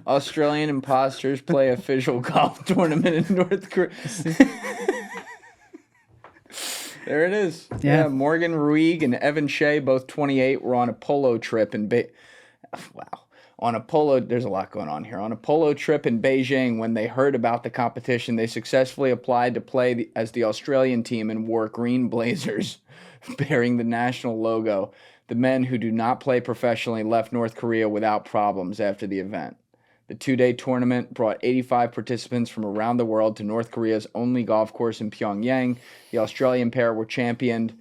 Australian imposters play official golf tournament in North Korea. There it is. Yeah. Morgan Ruig and Evan Shea, both 28, were on a polo trip in there's a lot going on here. On a polo trip in Beijing, when they heard about the competition, they successfully applied to play as the Australian team and wore green blazers bearing the national logo. The men who do not play professionally left North Korea without problems after the event. The two-day tournament brought 85 participants from around the world to North Korea's only golf course in Pyongyang. The Australian pair were chaperoned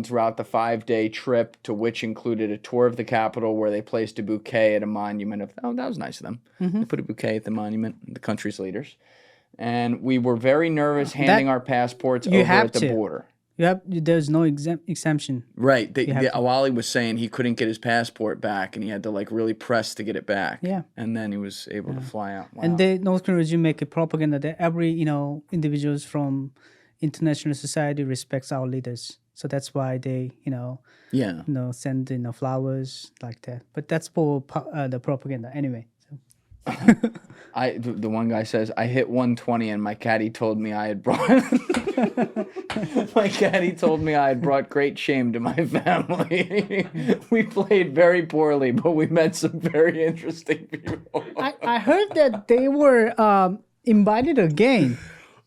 throughout the 5-day trip, to which included a tour of the capital where they placed a bouquet at a monument that was nice of them. They put a bouquet at the monument, the country's leaders. And we were very nervous handing our passports over at the border. There's no exemption. Right. Awali was saying he couldn't get his passport back, and he had to really press to get it back. Yeah. And then he was able to fly out. Wow. And North Koreans make a propaganda that every individuals from international society respects our leaders. So that's why they send flowers like that. But that's for the propaganda anyway. So. The one guy says, I hit 120 and my caddy told me I had brought great shame to my family. We played very poorly, but we met some very interesting people. I heard that they were invited again.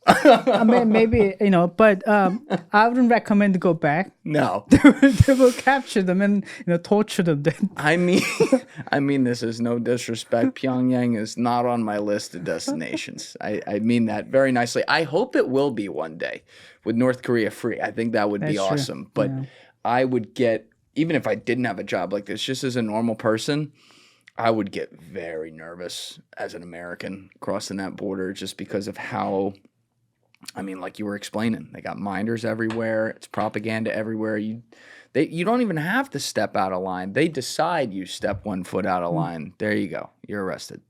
I mean, maybe, but I wouldn't recommend to go back. No. They will capture them and, torture them then. I mean, this is no disrespect. Pyongyang is not on my list of destinations. I mean that very nicely. I hope it will be one day with North Korea free. I think that would be awesome. True. But I would get, even if I didn't have a job like this, just as a normal person, I would get very nervous as an American crossing that border, just because of how... I mean, like you were explaining, they got minders everywhere. It's propaganda everywhere. You don't even have to step out of line. They decide you step 1 foot out of line. There you go. You're arrested.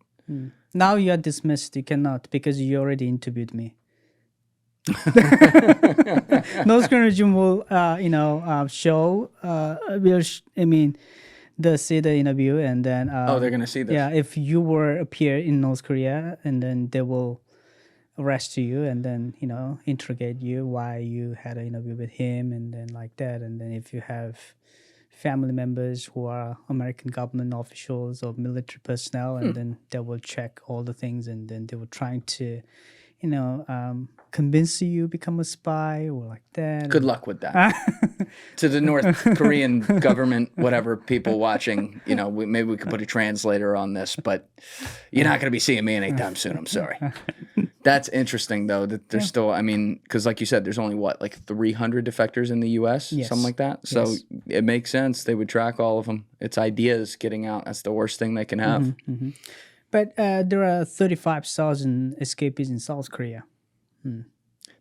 Now you are dismissed. You cannot, because you already interviewed me. North Korean will, show. They'll see the interview, and then. They're gonna see this. Yeah, if you were appear in North Korea, and then they will arrest you and then interrogate you why you had an interview with him, and then like that. And then if you have family members who are American government officials or military personnel, and then they will check all the things, and then they will trying to convince you become a spy or like that. Good luck with that. To the North Korean government, whatever people watching, maybe we could put a translator on this, but you're not going to be seeing me anytime soon. I'm sorry. That's interesting, though, that there's still, because like you said, there's only 300 defectors in the U.S., something like that. So it makes sense. They would track all of them. It's ideas getting out. That's the worst thing they can have. But there are 35,000 escapees in South Korea.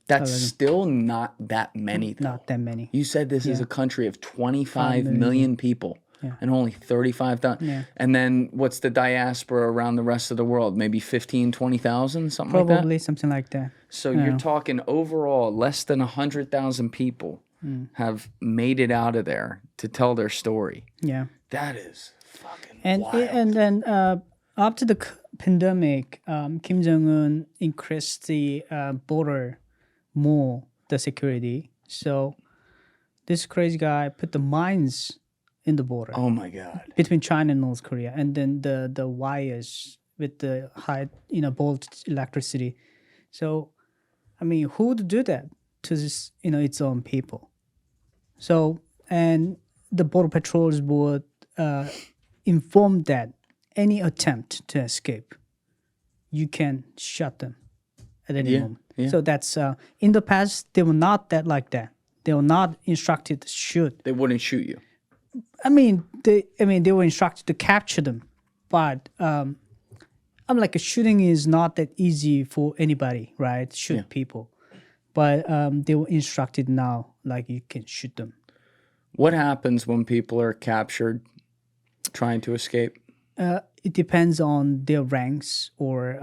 That's still not that many, though. Not that many. You said this is a country of 25 million people and only 35,000. Yeah. And then what's the diaspora around the rest of the world? Maybe 15, 20,000, something like that? Probably something like that. So you're talking overall less than 100,000 people have made it out of there to tell their story. Yeah. That is fucking wild. And then after the pandemic, Kim Jong-un increased the border more, the security. So this crazy guy put the mines in the border. Oh my God. Between China and North Korea. And then the wires with the high, voltage electricity. So, who would do that to this, its own people? So, and the border patrols would inform that any attempt to escape, you can shut them at any moment. So that's in the past they were not that like that. They were not instructed to shoot. They wouldn't shoot you. They were instructed to capture them, but I'm like shooting is not that easy for anybody, right? Shoot people, but they were instructed now like you can shoot them. What happens when people are captured trying to escape? It depends on their ranks or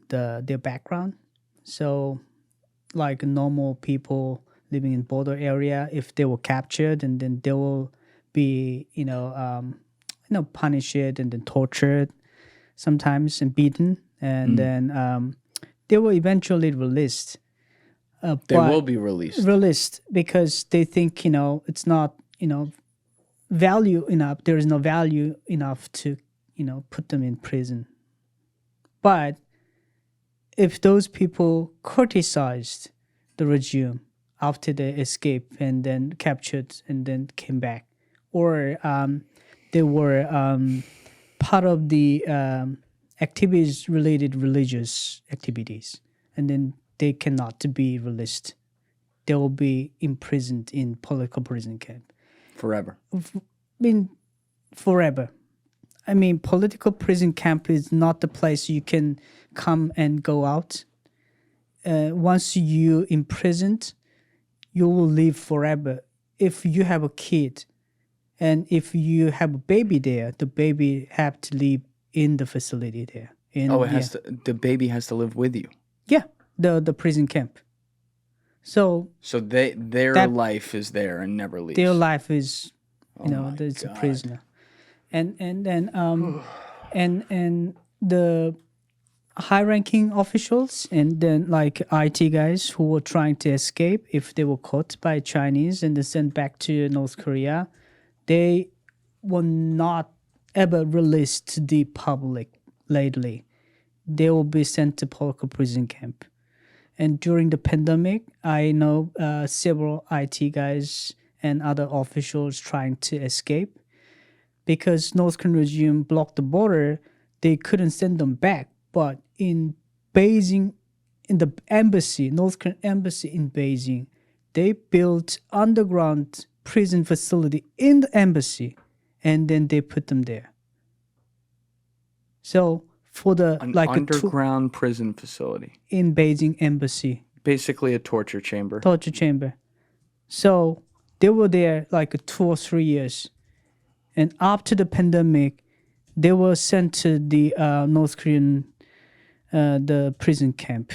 their background. So, like normal people living in border area, if they were captured, and then they will be punished and then tortured sometimes and beaten, and then they will eventually released. They will be released because they think it's not value enough. There is no value enough to put them in prison. But if those people criticized the regime after they escaped and then captured and then came back, or they were part of the activities related religious activities, and then they cannot be released. They will be imprisoned in political prison camp. Forever. Forever. Political prison camp is not the place you can come and go out. Once you imprisoned, you will live forever. If you have a kid, and if you have a baby there, the baby have to live in the facility there. The baby has to live with you. Yeah, the prison camp. So their life is there and never leaves. Their life is, it's a prisoner, and then and the high-ranking officials and then like IT guys who were trying to escape, if they were caught by Chinese and then sent back to North Korea, they were not ever released to the public lately. They will be sent to political prison camp. And during the pandemic, I know several IT guys and other officials trying to escape. Because North Korean regime blocked the border, they couldn't send them back. But in Beijing, in the embassy, North Korean embassy in Beijing, they built underground prison facility in the embassy, and then they put them there. So for the underground prison facility in Beijing embassy, basically a torture chamber. So they were there like 2 or 3 years, and after the pandemic, they were sent to the North Korean the prison camp,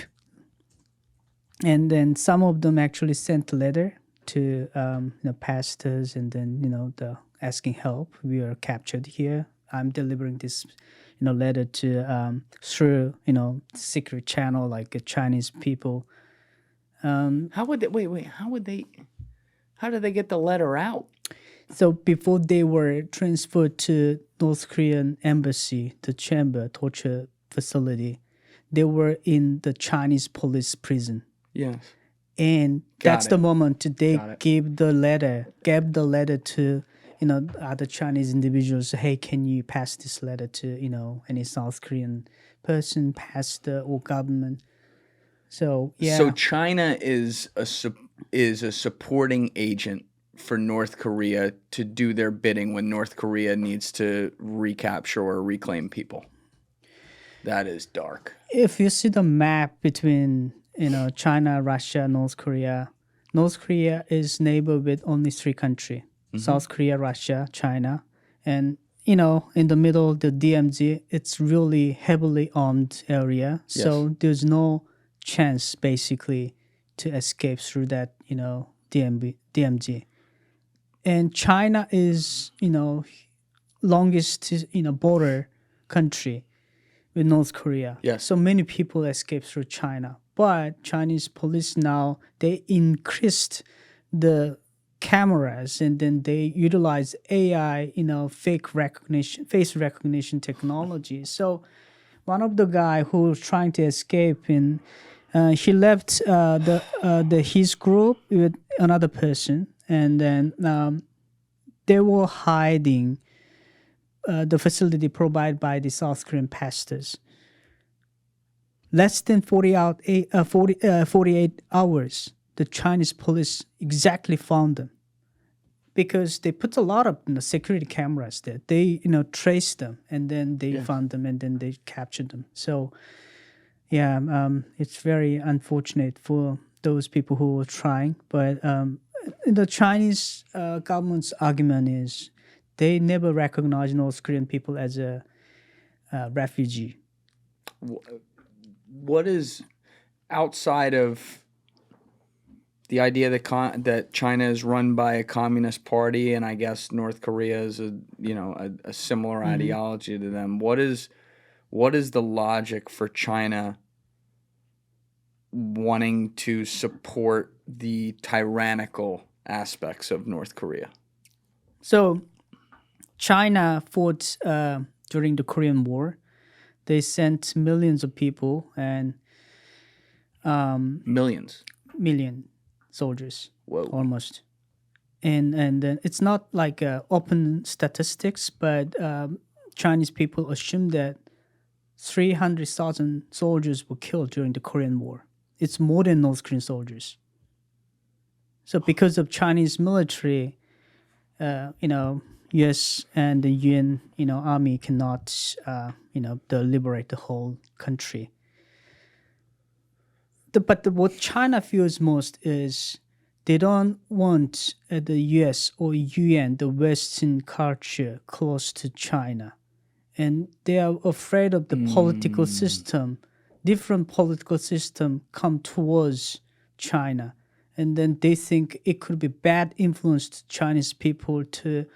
and then some of them actually sent a letter to pastors, and then the asking help. We are captured here. I'm delivering this letter to through secret channel like Chinese people. How did they get the letter out? So before they were transferred to North Korean embassy, the chamber torture facility, they were in the Chinese police prison. Yes. And that's the moment they gave the letter to other Chinese individuals. Hey, can you pass this letter to any South Korean person, pastor, or government? So yeah. So China is a supporting agent for North Korea to do their bidding when North Korea needs to recapture or reclaim people. That is dark. If you see the map between China, Russia, North Korea is neighbor with only 3 countries: South Korea, Russia, China, and in the middle the DMZ. It's really heavily armed area, so there's no chance basically to escape through that DMZ. And China is longest border country with North Korea. Yes. So many people escape through China. But Chinese police now, they increased the cameras, and then they utilize AI, face recognition technology. So one of the guy who was trying to escape, he left his group with another person, and then they were hiding the facility provided by the South Korean pastors. less than 48 hours, the Chinese police exactly found them. Because they put a lot of security cameras there. They, traced them, and then they found them, and then they captured them. So, it's very unfortunate for those people who were trying. But the Chinese government's argument is they never recognize North Korean people as a refugee. What is outside of the idea that China is run by a communist party, and I guess North Korea is a similar ideology to them? What is the logic for China wanting to support the tyrannical aspects of North Korea? So, China fought during the Korean War. They sent millions of people and million soldiers. Whoa. Almost. And then it's not like open statistics, but Chinese people assume that 300,000 soldiers were killed during the Korean War. It's more than North Korean soldiers. So because of Chinese military, US and the UN, army cannot, liberate the whole country. But what China feels most is they don't want the US or UN, the Western culture, close to China. And they are afraid of the political system, different political system come towards China. And then they think it could be bad influence to Chinese people to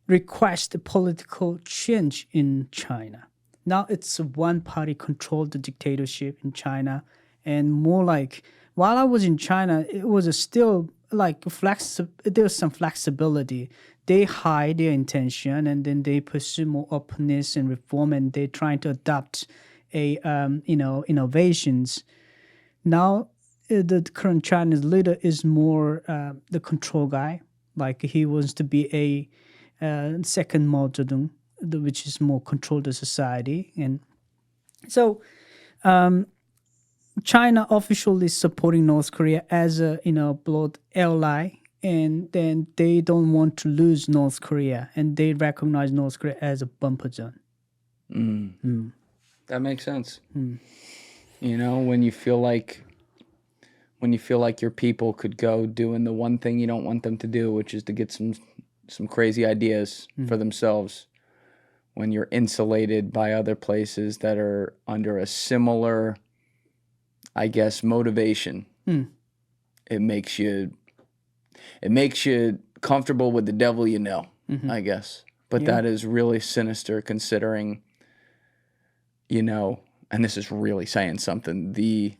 request a political change in China. Now it's a one-party controlled dictatorship in China. And more like, while I was in China, it was still like there was some flexibility. They hide their intention, and then they pursue more openness and reform, and they're trying to adopt innovations. Now, the current Chinese leader is more the control guy. Like he wants to be a second Mao Zedong, which is more control the society, and so. China officially supporting North Korea as a blood ally, and then they don't want to lose North Korea, and they recognize North Korea as a bumper zone. That makes sense. When you feel like your people could go doing the one thing you don't want them to do, which is to get some crazy ideas for themselves, when you're insulated by other places that are under a similar, I guess, motivation, it makes you comfortable with the devil, I guess. But that is really sinister, considering, and this is really saying something, the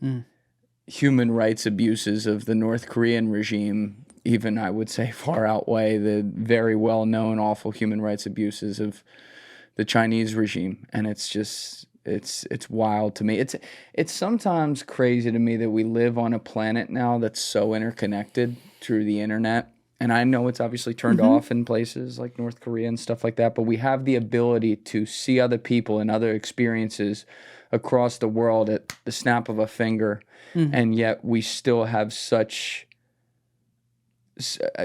human rights abuses of the North Korean regime, even I would say far outweigh the very well-known awful human rights abuses of the Chinese regime. And it's just... It's wild to me. It's sometimes crazy to me that we live on a planet now that's so interconnected through the internet. And I know it's obviously turned off in places like North Korea and stuff like that, but we have the ability to see other people and other experiences across the world at the snap of a finger. And yet we still have such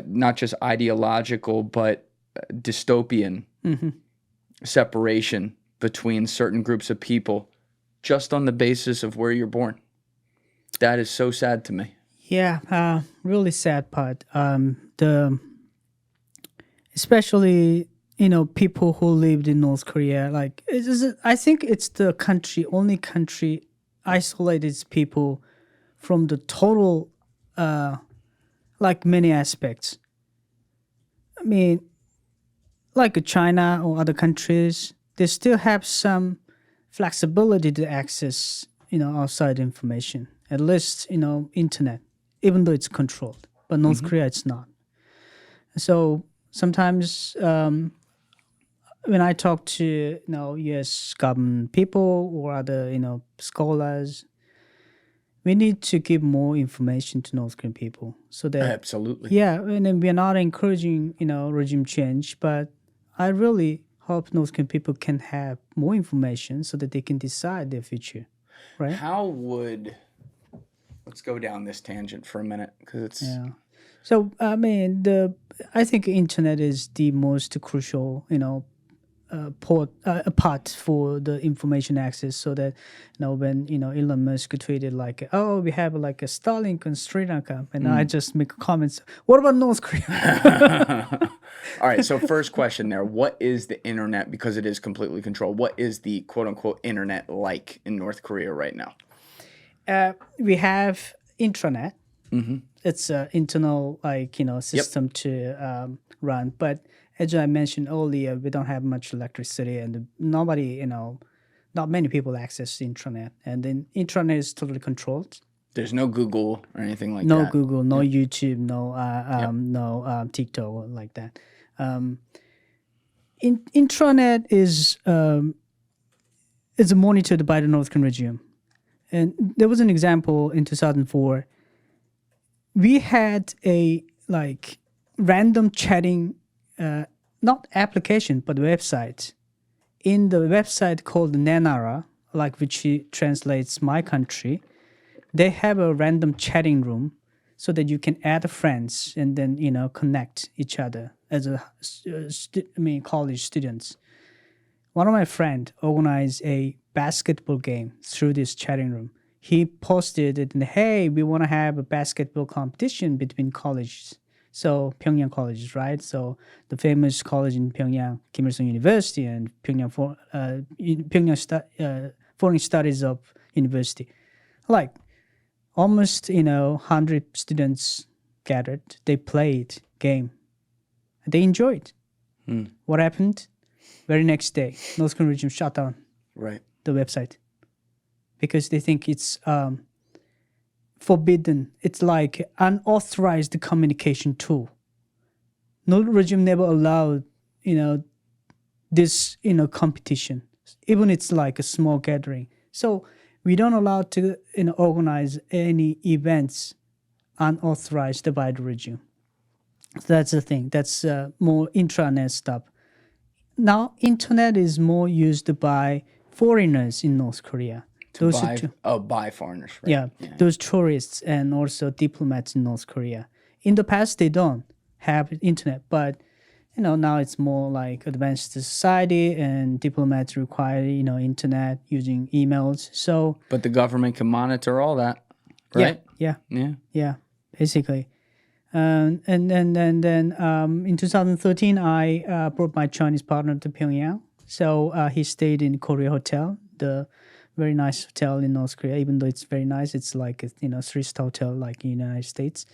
not just ideological, but dystopian separation between certain groups of people just on the basis of where you're born. That is so sad to me. Yeah, really sad part. Especially, people who lived in North Korea. Like, I think it's the only country isolated its people from the total, many aspects. I mean, like China or other countries, they still have some flexibility to access, outside information. At least, internet, even though it's controlled. But North Korea, it's not. So sometimes when I talk to, U.S. government people or other, scholars, we need to give more information to North Korean people so that... Absolutely. Yeah, and then we're not encouraging, regime change, but I really hope North Korean people can have more information so that they can decide their future. right? How would, let's go down this tangent for a minute because it's Yeah. So I mean, I think internet is the most crucial, part for the information access. So that when Elon Musk tweeted like, "Oh, we have like a Starlink in Sri Lanka," and I just make comments. What about North Korea? All right, so first question there. What is the internet, because it is completely controlled, what is the quote-unquote internet like in North Korea right now? We have intranet. It's an internal system to run. But as I mentioned earlier, we don't have much electricity, and nobody, not many people access the intranet. And then intranet is totally controlled. There's no Google or anything like No that. Google, no YouTube, no TikTok or like that. Intranet is monitored by the North Korean regime. And there was an example in 2004. We had a random chatting, not application, but website. In the website called Nanara, which translates my country, they have a random chatting room so that you can add friends and then, connect each other as college students. One of my friends organized a basketball game through this chatting room. He posted it, and hey, we want to have a basketball competition between colleges. So Pyongyang colleges, right? So the famous college in Pyongyang, Kim Il-sung University, and Pyongyang Foreign Studies of University. Almost 100 students gathered. They played game. They enjoyed. What happened? Very next day, North Korean regime shut down the website because they think it's forbidden. It's like unauthorized communication tool. North regime never allowed this competition, even it's like a small gathering. So we don't allow to organize any events unauthorized by the regime. So that's the thing. That's more intranet stuff. Now, internet is more used by foreigners in North Korea. By foreigners, right? Yeah, those tourists and also diplomats in North Korea. In the past, they don't have internet, but now it's more like advanced society, and diplomats require internet using emails. So, but the government can monitor all that, right? Yeah, basically. And then in 2013, I brought my Chinese partner to Pyongyang. So he stayed in Korea Hotel, the very nice hotel in North Korea. Even though it's very nice, it's like a 3-star hotel like in the United States.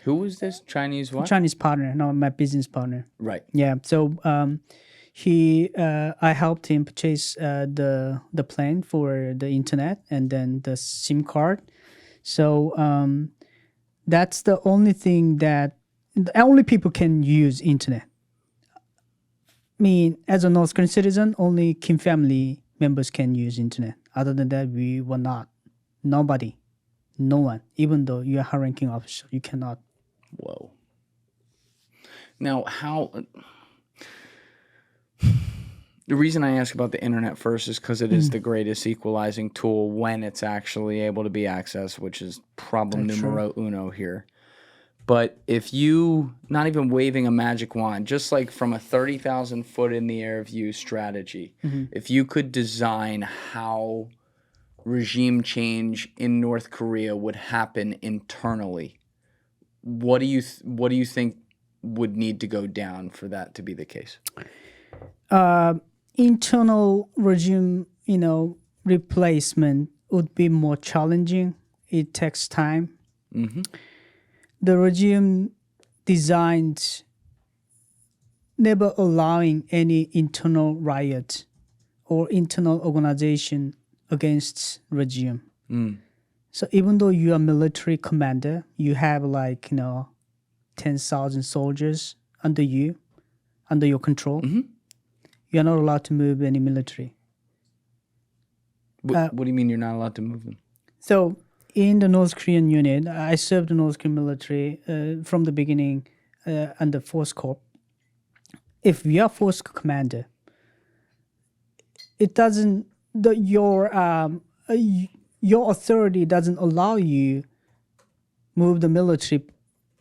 Who was this Chinese what? Chinese partner, no, my business partner. Right. Yeah. So I helped him purchase the plan for the internet and then the SIM card. So that's the only thing that only people can use internet. I mean, as a North Korean citizen, only Kim family members can use internet. Other than that, we were not. Nobody. No one. Even though you're a high-ranking officer, you cannot. Whoa. Now, the reason I ask about the internet first is because it is the greatest equalizing tool when it's actually able to be accessed, which is problem numero uno here. But if you, not even waving a magic wand, just like from a 30,000 foot in the air view strategy, if you could design how regime change in North Korea would happen internally, what do you think would need to go down for that to be the case? Internal regime, replacement would be more challenging. It takes time. The regime designed never allowing any internal riot or internal organization against regime. So even though you are military commander, you have 10,000 soldiers under your control. You're not allowed to move any military. What do you mean you're not allowed to move them? So in the North Korean unit, I served the North Korean military from the beginning under Force Corps. If you are Force commander, it doesn't. your authority doesn't allow you move the military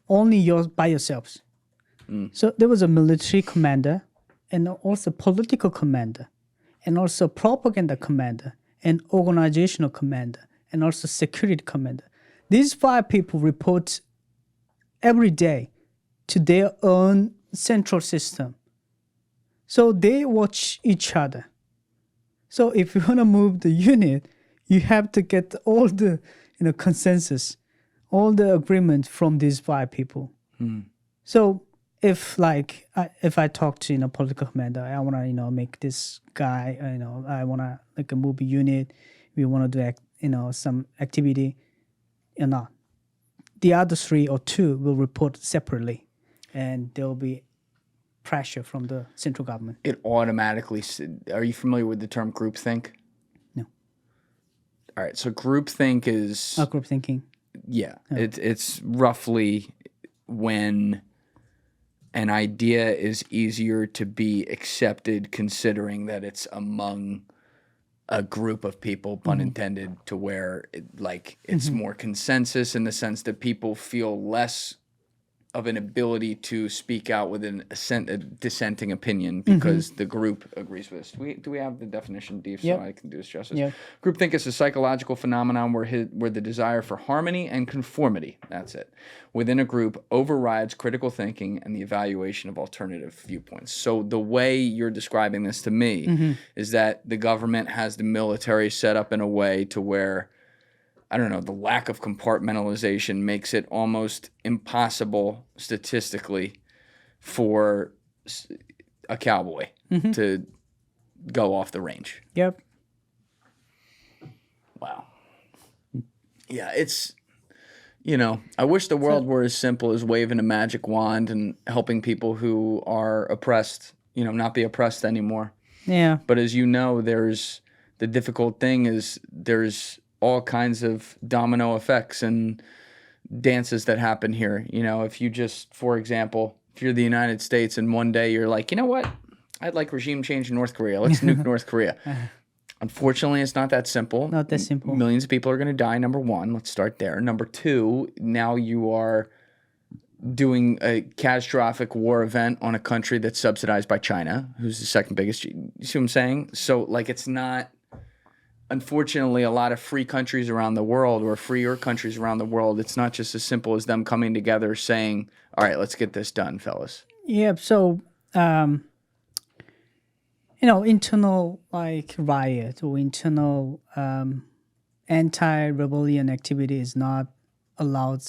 only by yourselves. So there was a military commander and also political commander and also propaganda commander and organizational commander and also security commander. These 5 people report every day to their own central system. So they watch each other. So if you want to move the unit, you have to get all the consensus, all the agreement from these 5 people. So if I talk to political commander, I want to make this guy, I want to move a unit, we want to do some activity, not. The other 3 or 2 will report separately, and there will be pressure from the central government. It automatically. Are you familiar with the term groupthink? No. All right. So groupthink is group thinking. Yeah. It's roughly when an idea is easier to be accepted, considering that it's among a group of people, pun intended, to where it's more consensus in the sense that people feel less of an ability to speak out with a dissenting opinion because the group agrees with us. Do we have the definition deep so I can do this justice? Yep. Groupthink is a psychological phenomenon where the desire for harmony and conformity, that's it, within a group overrides critical thinking and the evaluation of alternative viewpoints. So the way you're describing this to me is that the government has the military set up in a way to where, I don't know, the lack of compartmentalization makes it almost impossible statistically for a cowboy to go off the range. Yep. Wow. Yeah, it's, I wish the world were as simple as waving a magic wand and helping people who are oppressed, not be oppressed anymore. Yeah. But as you know, the difficult thing is there's all kinds of domino effects and dances that happen here. If you just, for example, if you're the United States and one day you're like, you know what? I'd like regime change in North Korea. Let's nuke North Korea. Unfortunately, it's not that simple. Not that simple. Millions of people are going to die, number one. Let's start there. Number two, now you are doing a catastrophic war event on a country that's subsidized by China, who's the second biggest. You see what I'm saying? So, it's not... Unfortunately, a lot of free countries around the world or freer countries around the world, it's not just as simple as them coming together saying, all right, let's get this done, fellas. Yeah, so, internal riot or internal anti-rebellion activity is not allowed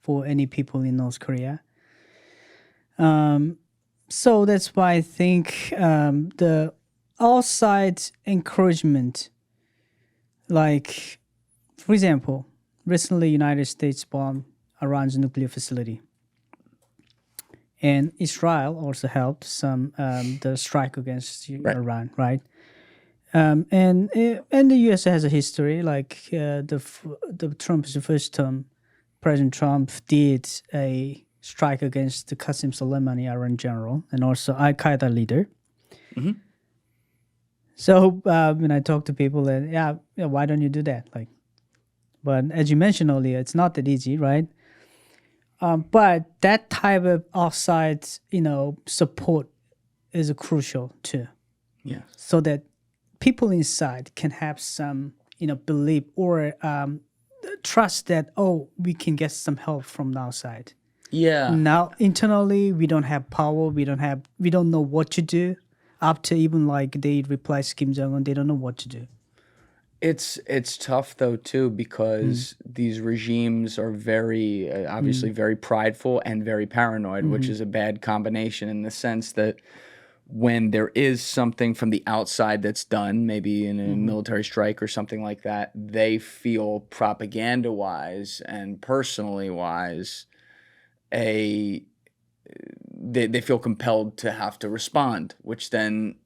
for any people in North Korea. So that's why I think the outside encouragement, for example, recently United States bombed Iran's nuclear facility. And Israel also helped the strike against Iran, right? And the U.S. has a history, the Trump's first term, President Trump did a strike against the Qasem Soleimani, Iran general, and also Al-Qaeda leader. Mm-hmm. So when I talk to people, why don't you do that? But as you mentioned earlier, it's not that easy, right? But that type of outside, support is crucial too. Yeah. So that people inside can have some, belief or trust that, we can get some help from the outside. Yeah. Now internally, we don't have power. We don't know what to do. After even they replace Kim Jong-un, they don't know what to do. It's tough though too because these regimes are very obviously very prideful and very paranoid, which is a bad combination in the sense that when there is something from the outside that's done, maybe in a military strike or something like that, they feel propaganda-wise and personally-wise they feel compelled to have to respond, which then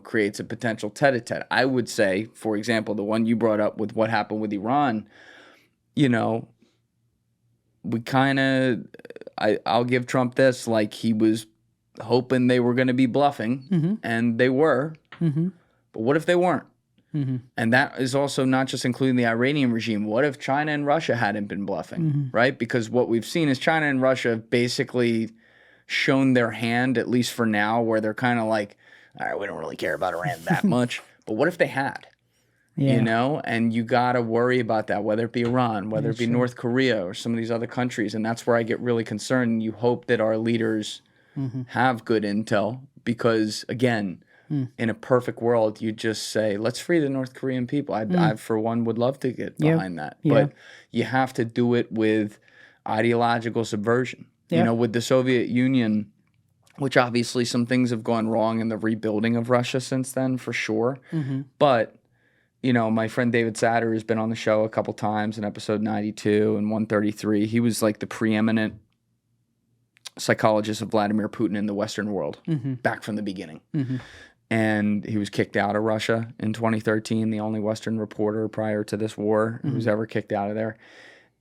creates a potential tete-a-tete. I would say, for example, the one you brought up with what happened with Iran, we kind of, I'll give Trump this, he was hoping they were going to be bluffing, and they were. Mm-hmm. But what if they weren't? And that is also not just including the Iranian regime. What if China and Russia hadn't been bluffing, right? Because what we've seen is China and Russia have basically shown their hand, at least for now, where they're kind of like, all right, we don't really care about Iran that much. But what if they had? Yeah. You know, and you got to worry about that, whether it be Iran, whether it be North Korea or some of these other countries. And that's where I get really concerned. And you hope that our leaders have good intel because, again, in a perfect world, you just say, let's free the North Korean people. I for one, would love to get behind that. But you have to do it with ideological subversion. You know, with the Soviet Union, which obviously some things have gone wrong in the rebuilding of Russia since then, for sure. But, you know, my friend David Satter has been on the show a couple times in episode 92 and 133. He was like the preeminent psychologist of Vladimir Putin in the Western world back from the beginning. And he was kicked out of Russia in 2013, the only Western reporter prior to this war who was ever kicked out of there.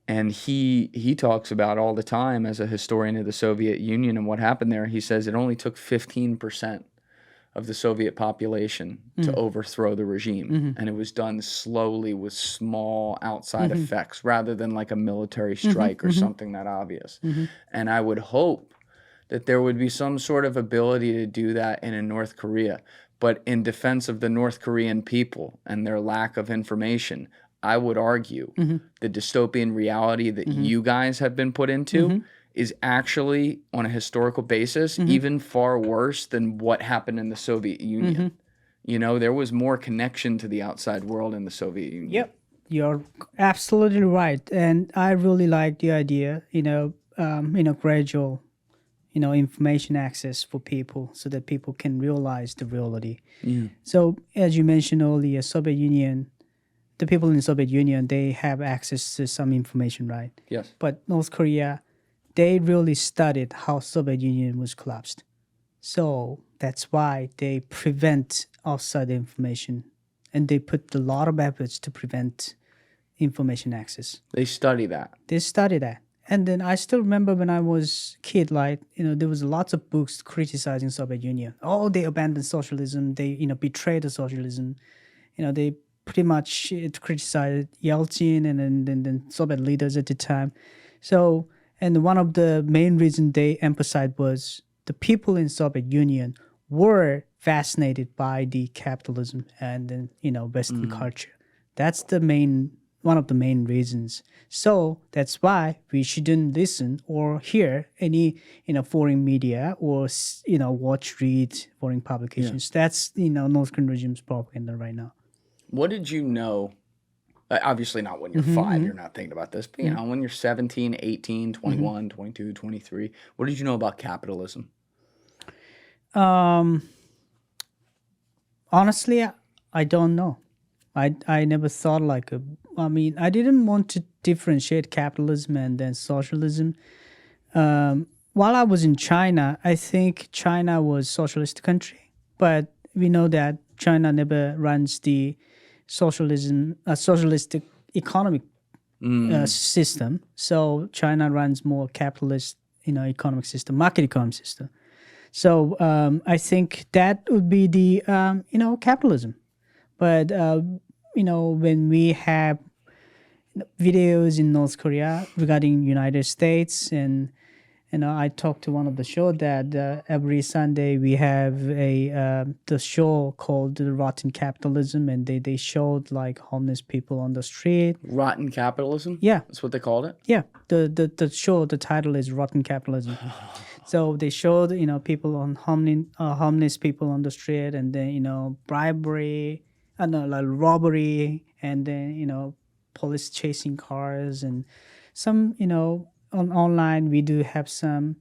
And he talks about all the time as a historian of the Soviet Union and what happened there. He says it only took 15% of the Soviet population to overthrow the regime. And it was done slowly with small outside effects rather than like a military strike or something that obvious. And I would hope that there would be some sort of ability to do that in a North Korea. But in defense of the North Korean people and their lack of information, I would argue the dystopian reality that you guys have been put into is actually, on a historical basis, even far worse than what happened in the Soviet Union. You know, there was more connection to the outside world in the Soviet Union. Yep, you're absolutely right. And I really like the idea, gradual information access for people so that people can realize the reality. So as you mentioned earlier, Soviet Union, the people in the Soviet Union, they have access to some information, right? Yes. But North Korea, they really studied how Soviet Union was collapsed. So that's why they prevent outside information and they put a lot of efforts to prevent information access. They study that. They study that. And then I still remember when I was a kid, there was lots of books criticizing Soviet Union. Oh, they abandoned socialism. They, betrayed the socialism. They pretty much criticized Yeltsin and then Soviet leaders at the time. So, and one of the main reasons they emphasized was the people in Soviet Union were fascinated by the capitalism and then, Western culture. That's one of the main reasons. So that's why we shouldn't listen or hear any, foreign media or, read foreign publications. That's, North Korean regime's propaganda right now. What did you know? Obviously not when you're 5, you're not thinking about this. But, when you're 17, 18, 21, 22, 23, what did you know about capitalism? Honestly, I don't know. I never thought I didn't want to differentiate capitalism and then socialism. While I was in China, I think China was a socialist country. But we know that China never runs the socialistic economic system. So China runs more capitalist, economic system, market economic system. So I think that would be the, capitalism. But, when we have videos in North Korea regarding United States and, I talked to one of the show that every Sunday we have the show called The Rotten Capitalism, and they showed like homeless people on the street. Rotten Capitalism? Yeah. That's what they called it? Yeah. The show, the title is Rotten Capitalism. So they showed, people on homeless people on the street and then, bribery, robbery, and then, police chasing cars and some, online we do have some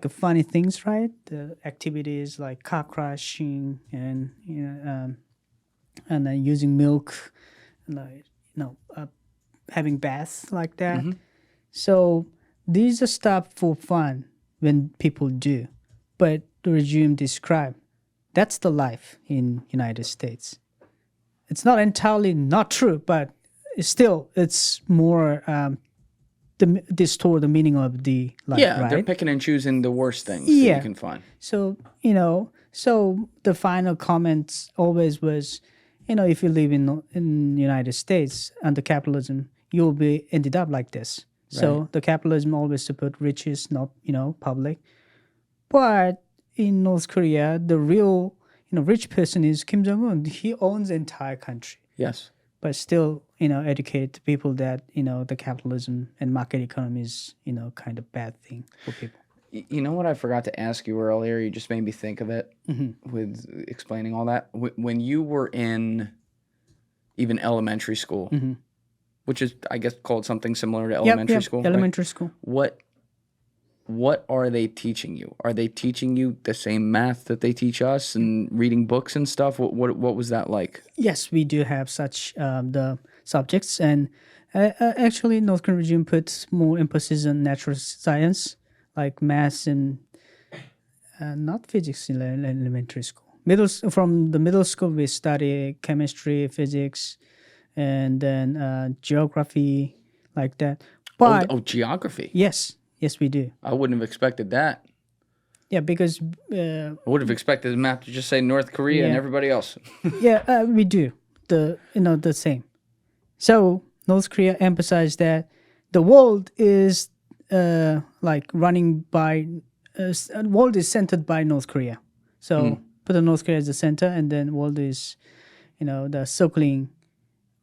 funny things, right? The activities like car crashing and and then using milk, having baths like that. So these are stuff for fun when people do, but the regime described that's the life in United States. It's not entirely not true, but it's more. Distort the meaning of the life, right? They're picking and choosing the worst things that you can find. So, so the final comments always was, if you live in United States under capitalism, you'll be ended up like this. So the capitalism always support riches, not public. But in North Korea, the real rich person is Kim Jong-un. He owns the entire country. Yes. But still, educate people that the capitalism and market economy is kind of bad thing for people. You know what I forgot to ask you earlier? You just made me think of it with explaining all that. When you were in even elementary school, which is, I guess, called something similar to elementary school. Elementary school. What are they teaching you? Are they teaching you the same math that they teach us and reading books and stuff? What was that like? Yes, we do have such the subjects, and actually, North Korean regime puts more emphasis on natural science, like maths and not physics in elementary school. From the middle school, we study chemistry, physics, and then geography, like that. But geography. Yes, we do. I wouldn't have expected that. Yeah, because I would have expected the map to just say North Korea and everybody else. We do the same. So North Korea emphasized that the world is like running by world is centered by North Korea. So put the North Korea as the center, and then world is the circling,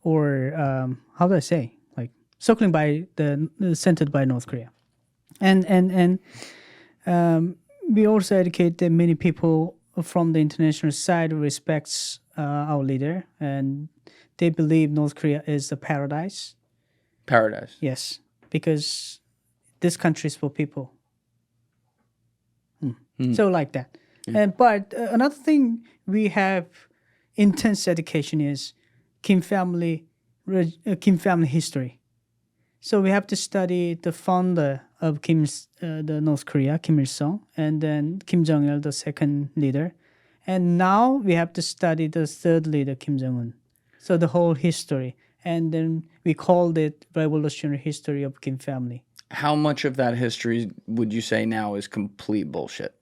or how do I say, like circling by the centered by North Korea. And we also educate that many people from the international side respects our leader, and they believe North Korea is a paradise. Paradise. Yes, because this country is for people. So like that. But another thing we have intense education is Kim family history. So we have to study the founder of the North Korea, Kim Il-sung, and then Kim Jong-il, the second leader. And now we have to study the third leader, Kim Jong-un. So the whole history. And then we called it Revolutionary History of Kim family. How much of that history would you say now is complete bullshit?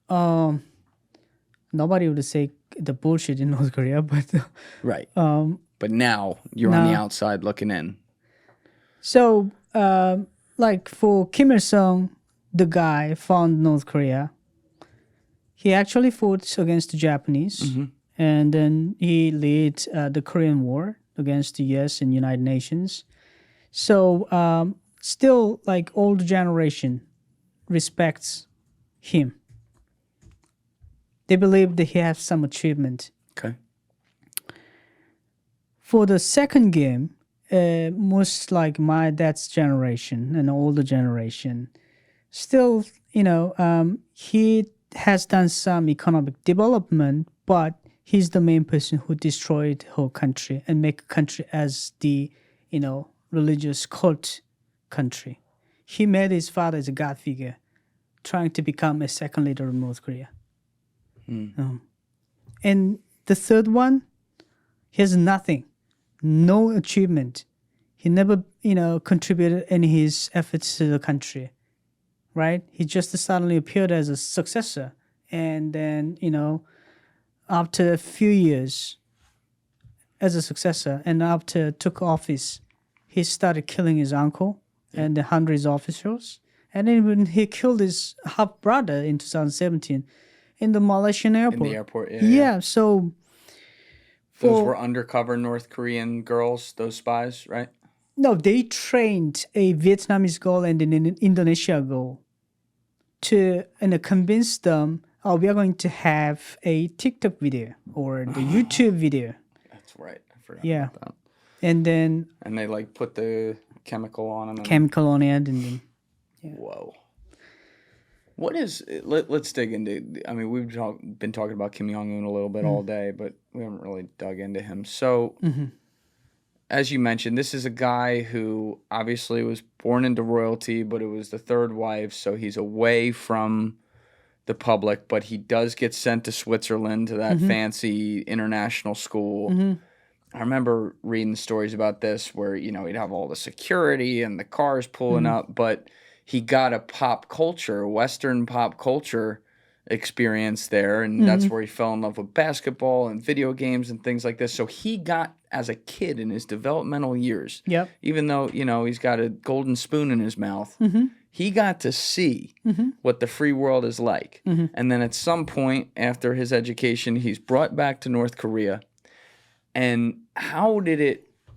Nobody would say the bullshit in North Korea, but... Right. But now you're on the outside looking in. So, like for Kim Il-sung, the guy found North Korea, he actually fought against the Japanese, and then he led the Korean War against the U.S. and United Nations. So, still, like old generation respects him. They believe that he has some achievement. Okay. For the second game, most like my dad's generation and older generation, still, he has done some economic development, but he's the main person who destroyed the whole country and make a country as the, religious cult country. He made his father as a god figure, trying to become a second leader of North Korea. And the third one, he has nothing. No achievement. He never, contributed any his efforts to the country, right? He just suddenly appeared as a successor. And then, after a few years as a successor, and after took office, he started killing his uncle and the hundreds of officials. And then when he killed his half-brother in 2017 in the Malaysian airport. In the airport, yeah. So... Those were undercover North Korean girls, those spies, right? No, they trained a Vietnamese girl and an Indonesia girl to convince them, we are going to have a TikTok video or the YouTube video. That's right. I forgot about that. And then... And they put the chemical on them. Chemical on it. And then, Whoa. What is... Let's dig into... I mean, we've been talking about Kim Jong-un a little bit all day, but we haven't really dug into him. So, as you mentioned, this is a guy who obviously was born into royalty, but it was the third wife, so he's away from the public, but he does get sent to Switzerland to that fancy international school. I remember reading stories about this where, he'd have all the security and the cars pulling up, but... he got a pop culture, Western pop culture, experience there, and that's where he fell in love with basketball and video games and things like this. So he got, as a kid in his developmental years, even though, he's got a golden spoon in his mouth, he got to see what the free world is like. And then at some point after his education, he's brought back to North Korea. And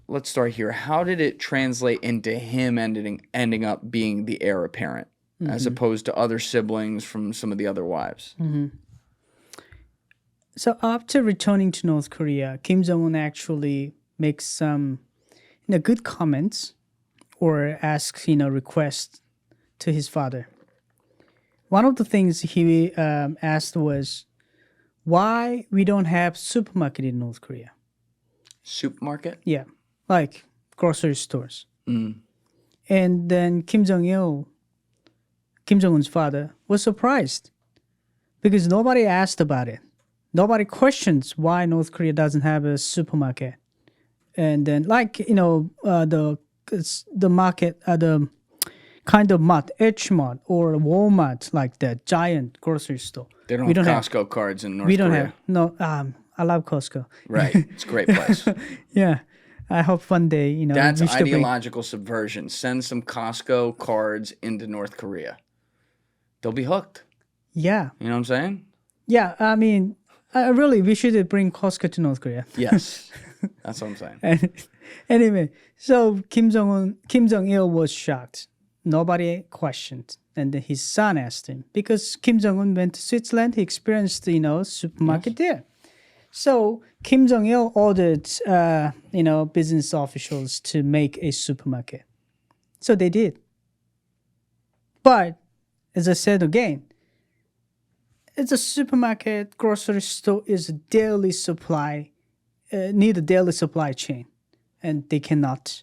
let's start here. How did it translate into him ending up being the heir apparent, as opposed to other siblings from some of the other wives? So after returning to North Korea, Kim Jong-un actually makes some good comments or asks requests to his father. One of the things he asked was why we don't have supermarket in North Korea. Supermarket? Yeah, like grocery stores. And then Kim Jong-un's father, was surprised because nobody asked about it. Nobody questions why North Korea doesn't have a supermarket. And then, the market, the kind of mart, H-Mart or Walmart, like that giant grocery store. They don't have Costco cards in North Korea. We don't have. No, I love Costco. Right, it's a great place. Yeah, I hope one day, That's ideological subversion. Send some Costco cards into North Korea. They'll be hooked. Yeah. You know what I'm saying? Yeah, I mean, really, we should bring Costco to North Korea. Yes, that's what I'm saying. Anyway, so Kim Jong-il was shocked. Nobody questioned. And then his son asked him. Because Kim Jong-un went to Switzerland, he experienced, supermarket there. So Kim Jong-il ordered, business officials to make a supermarket. So they did. But, as I said again, it's a supermarket, grocery store is a daily supply, need a daily supply chain. And they cannot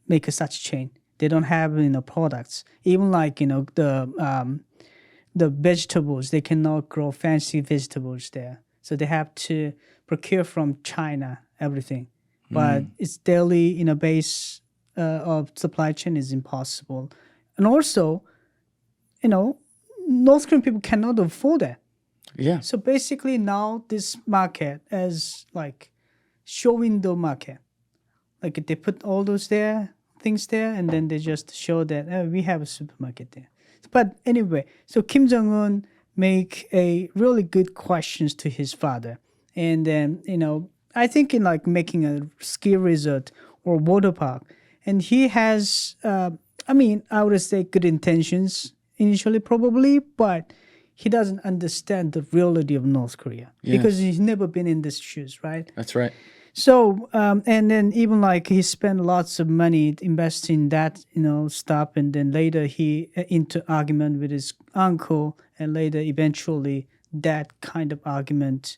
make such chain. They don't have products. Even like the vegetables, they cannot grow fancy vegetables there. So they have to procure from China everything. But it's daily base of supply chain is impossible. And also, North Korean people cannot afford that. Yeah. So basically now this market is like show window market. Like they put all those things there, and then they just show that we have a supermarket there. But anyway, so Kim Jong-un make a really good questions to his father. And then, I think in like making a ski resort or water park, and he has, I would say good intentions initially probably, but he doesn't understand the reality of North Korea because he's never been in these shoes, right? That's right. So, and then even like he spent lots of money investing that, stuff. And then later he into argument with his uncle, and later eventually that kind of argument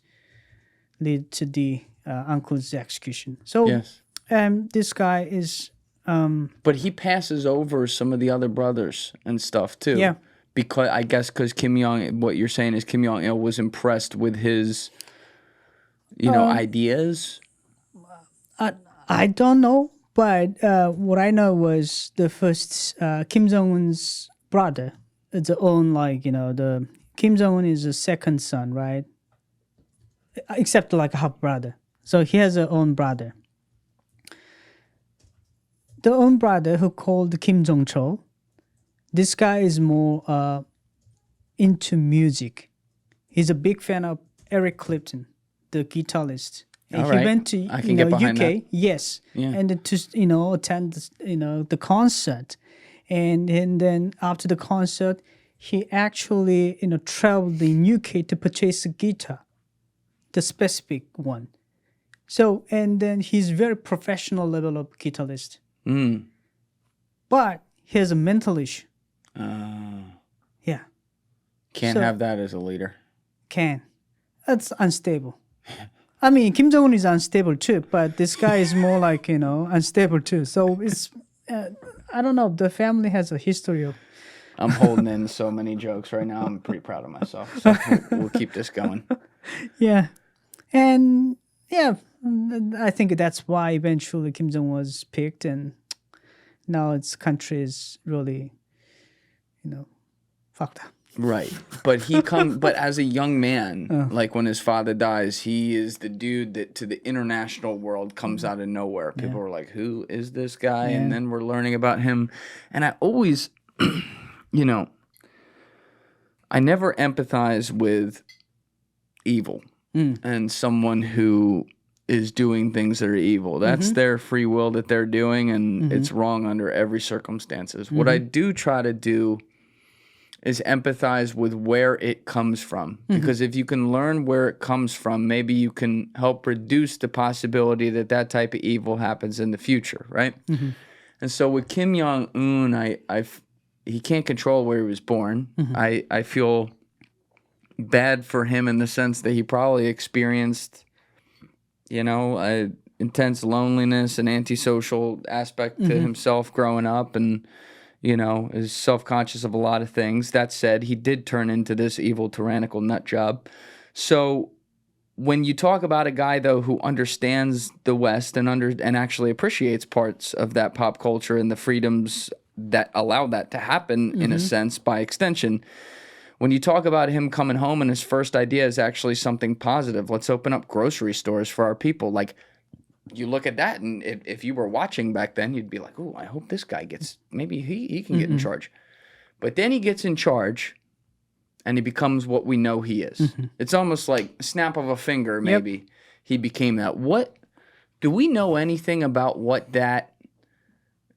lead to the uncle's execution. So, this guy is... but he passes over some of the other brothers and stuff too. Yeah. Because Kim Jong, what you're saying is Kim Jong-il was impressed with his, ideas. I don't know, but what I know was the first Kim Jong-un's brother. It's own the Kim Jong-un is a second son, right? Except like a half brother. So he has a own brother. The own brother who called Kim Jong-chol, this guy is more into music. He's a big fan of Eric Clapton, the guitarist. And he went to UK, that. Yes, yeah. And then to attend the concert, and then after the concert, he actually traveled in UK to purchase a guitar, the specific one. So and then he's very professional level of guitarist. But he has a mental issue. Yeah. Can't have that as a leader. That's unstable. I mean, Kim Jong-un is unstable too, but this guy is more like, unstable too. So it's, I don't know, the family has a history of... I'm holding in so many jokes right now. I'm pretty proud of myself. So we'll keep this going. Yeah. And yeah, I think that's why eventually Kim Jong-un was picked, and now its country is really, fucked up. Right. But but as a young man, like when his father dies, he is the dude that to the international world comes out of nowhere. People are like, who is this guy? And then we're learning about him. And I always, you know, I never empathize with evil and someone who is doing things that are evil. That's their free will that they're doing, and it's wrong under every circumstances. What I do try to do is empathize with where it comes from. Because if you can learn where it comes from, maybe you can help reduce the possibility that that type of evil happens in the future, right? And so with Kim Jong-un, he can't control where he was born. I feel bad for him in the sense that he probably experienced, intense loneliness and antisocial aspect to himself growing up, and is self-conscious of a lot of things. That said, he did turn into this evil, tyrannical nut job. So when you talk about a guy, though, who understands the West and actually appreciates parts of that pop culture and the freedoms that allow that to happen, in a sense, by extension, when you talk about him coming home and his first idea is actually something positive, let's open up grocery stores for our people. Like, you look at that, and if you were watching back then, you'd be like, oh, I hope this guy maybe he can get in charge. But then he gets in charge, and he becomes what we know he is. It's almost like a snap of a finger, maybe, he became that. Do we know anything about what that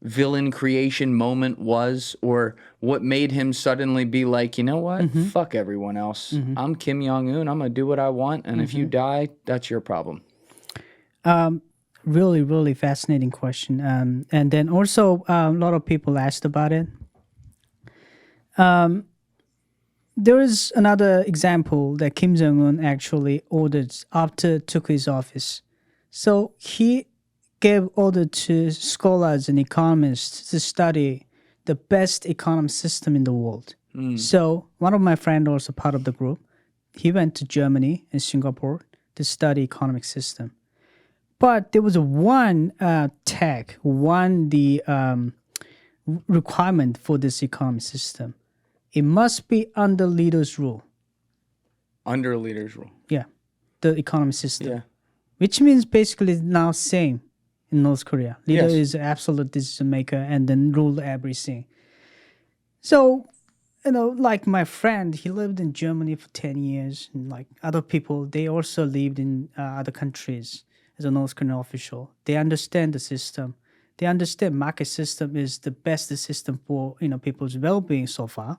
villain creation moment was, or what made him suddenly be like, you know what, fuck everyone else. I'm Kim Jong-un, I'm going to do what I want, and if you die, that's your problem. Really, really fascinating question. And then also a lot of people asked about it. There is another example that Kim Jong-un actually ordered after took his office. So he gave order to scholars and economists to study the best economic system in the world. So one of my friends, also part of the group, he went to Germany and Singapore to study economic system. But there was one requirement for this economic system. It must be under leader's rule. Under a leader's rule. Yeah, the economic system. Yeah. Which means basically it's now same in North Korea. Leader is absolute decision maker and then rule everything. So, like my friend, he lived in Germany for 10 years. And like other people, they also lived in other countries as a North Korean official. They understand the system. They understand market system is the best system for, people's well-being so far.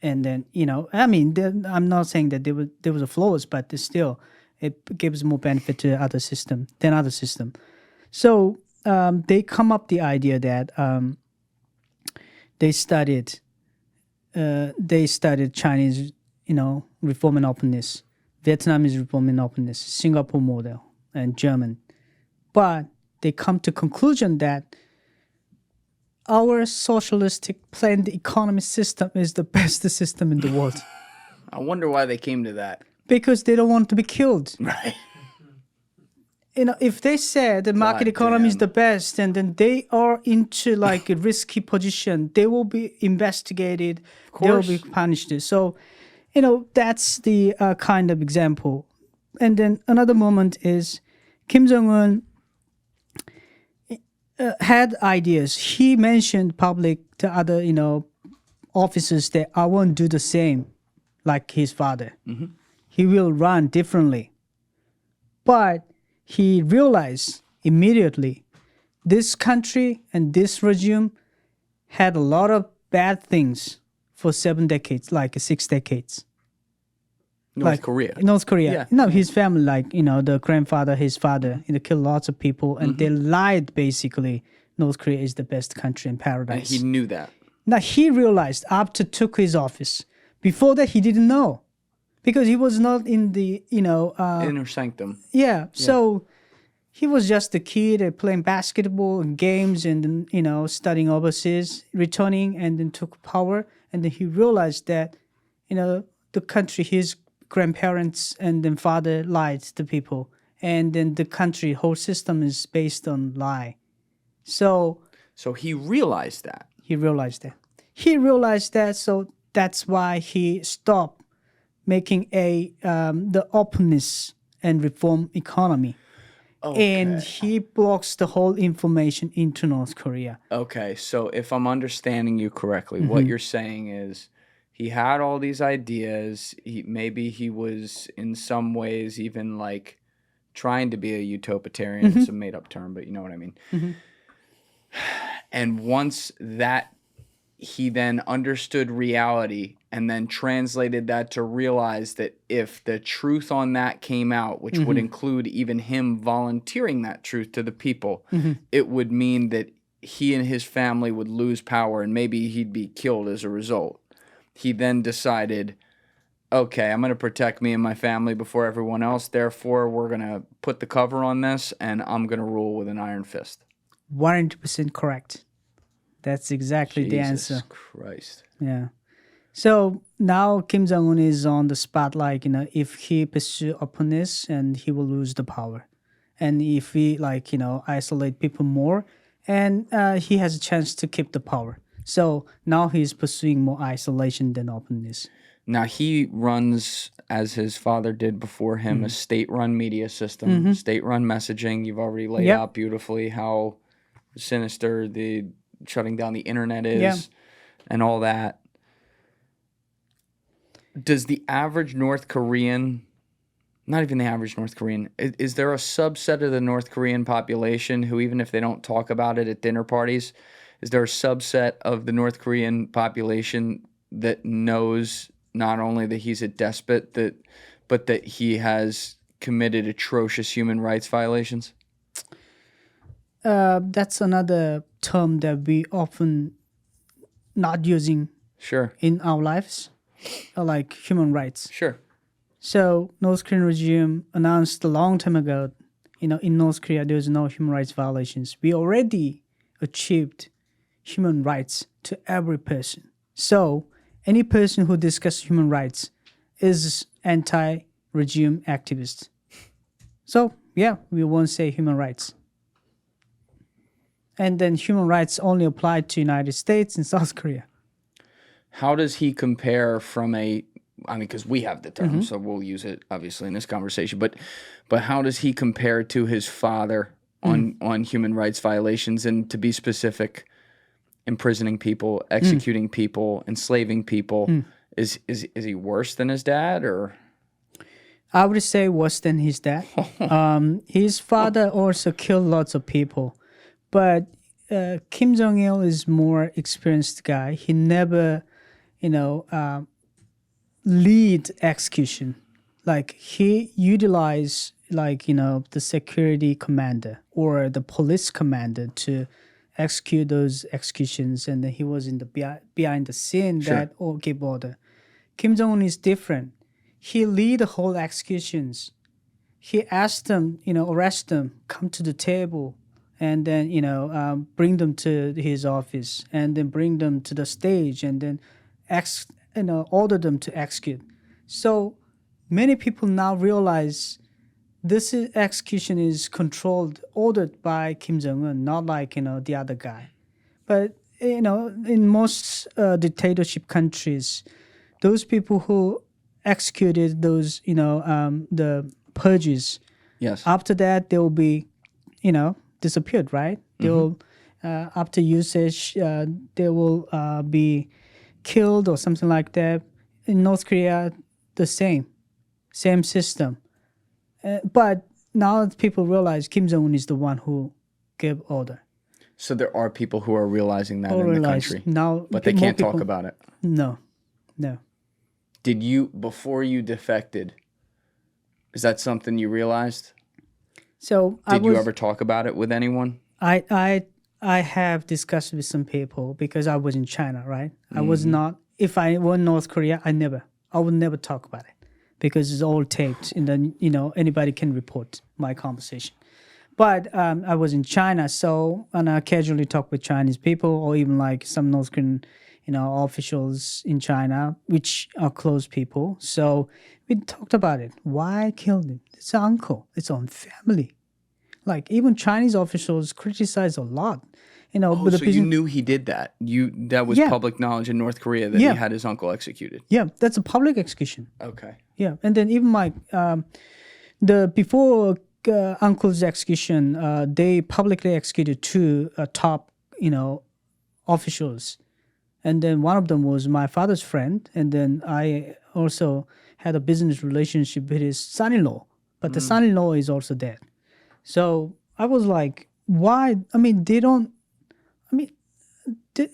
And then, I'm not saying that there was a flaws, but still, it gives more benefit to other system than other system. So they come up the idea that they studied Chinese, reform and openness, Vietnamese reform and openness, Singapore model, and German. But they come to conclusion that our socialistic planned economy system is the best system in the world. I wonder why they came to that. Because they don't want to be killed. Right. If they said the market economy is the best, and then they are into like a risky position, they will be investigated. They will be punished. So, that's the kind of example. And then another moment is Kim Jong-un had ideas. He mentioned public to other, officers that I won't do the same like his father. He will run differently. But he realized immediately this country and this regime had a lot of bad things for 7 decades, like 6 decades. North Korea. Yeah. No, his family, the grandfather, his father, killed lots of people, and they lied basically. North Korea is the best country in paradise. And he knew that. Now he realized after took his office. Before that, he didn't know, because he was not in the inner sanctum. Yeah. So he was just a kid playing basketball and games, and then studying overseas, returning, and then took power, and then he realized that the country his grandparents and then father lied to people, and then the country whole system is based on lie. So he realized that. He realized that. So That's why he stopped making the openness and reform economy. And he blocks the whole information into North Korea. Okay, so if I'm understanding you correctly, what you're saying is he had all these ideas. Maybe he was in some ways even like trying to be a utopian. It's a made up term, but you know what I mean. And once that he then understood reality and then translated that to realize that if the truth on that came out, which would include even him volunteering that truth to the people, it would mean that he and his family would lose power and maybe he'd be killed as a result. He then decided, okay, I'm going to protect me and my family before everyone else. Therefore, we're going to put the cover on this and I'm going to rule with an iron fist. 100% correct. That's exactly the answer. Jesus Christ. Yeah. So now Kim Jong-un is on the spotlight, if he pursue openness and he will lose the power. And if we isolate people more and he has a chance to keep the power. So now he's pursuing more isolation than openness. Now he runs, as his father did before him, a state-run media system, state-run messaging. You've already laid out beautifully how sinister the shutting down the internet is and all that. Does the average North Korean, not even the average North Korean, is there a subset of the North Korean population who, even if they don't talk about it at dinner parties, is there a subset of the North Korean population that knows not only that he's a despot, but that he has committed atrocious human rights violations? That's another term that we often not using in our lives, like human rights. Sure. So North Korean regime announced a long time ago, in North Korea there's no human rights violations. We already achieved human rights to every person. So any person who discusses human rights is anti-regime activist. So yeah, we won't say human rights. And then human rights only apply to United States and South Korea. How does he compare from because we have the term, so we'll use it obviously in this conversation, but how does he compare to his father on human rights violations, and to be specific, imprisoning people, executing people, enslaving people? Is he worse than his dad, or? I would say worse than his dad. His father also killed lots of people. But Kim Jong-il is more experienced guy. He never, lead execution. Like he utilized, the security commander or the police commander to execute those executions, and then he was in the behind the scene that gave order. Kim Jong-un is different. He lead the whole executions. He asked them, arrest them, come to the table. And then, bring them to his office, and then bring them to the stage, and then, order them to execute. So many people now realize this execution is ordered by Kim Jong-un, not like, the other guy. But, in most dictatorship countries, those people who executed those, the purges, after that, they will be, disappeared, right? They will, after usage, they will be killed or something like that. In North Korea, the same system. But now people realize Kim Jong-un is the one who gave order. So there are people who are realizing that in the country, now, but they can't talk about it. No. Did you, before you defected, is that something you realized? So did you ever talk about it with anyone? I have discussed with some people because I was in China, right? I was not. If I were in North Korea, I would never talk about it because it's all taped, and then anybody can report my conversation. But I was in China, and I casually talk with Chinese people, or even like some North Korean, officials in China, which are close people. So we talked about it. Why kill him? It's uncle. It's own family. Like even Chinese officials criticize a lot. But so you knew he did that. That was public knowledge in North Korea that he had his uncle executed. Yeah, that's a public execution. Okay. Yeah, and then even my before uncle's execution, they publicly executed two top officials, and then one of them was my father's friend, and then I also had a business relationship with his son-in-law, but the son-in-law is also dead. So I was like, why? I mean,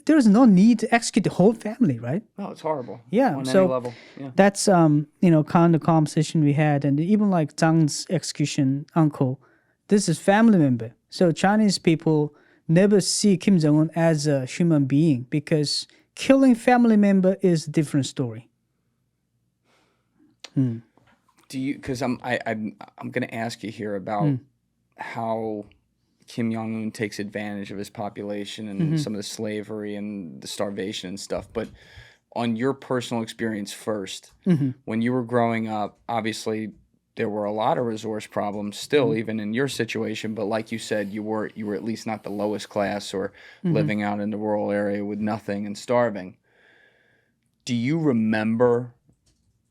there's no need to execute the whole family, right? No, it's horrible. Yeah. On so any level. Yeah. that's kind of the conversation we had, and even like Zhang's execution uncle, this is family member. So Chinese people never see Kim Jong-un as a human being because killing family member is a different story. Do you? Because I'm going to ask you here about how Kim Jong-un takes advantage of his population and some of the slavery and the starvation and stuff. But on your personal experience first, when you were growing up, obviously there were a lot of resource problems still, even in your situation. But like you said, you were at least not the lowest class or living out in the rural area with nothing and starving. Do you remember,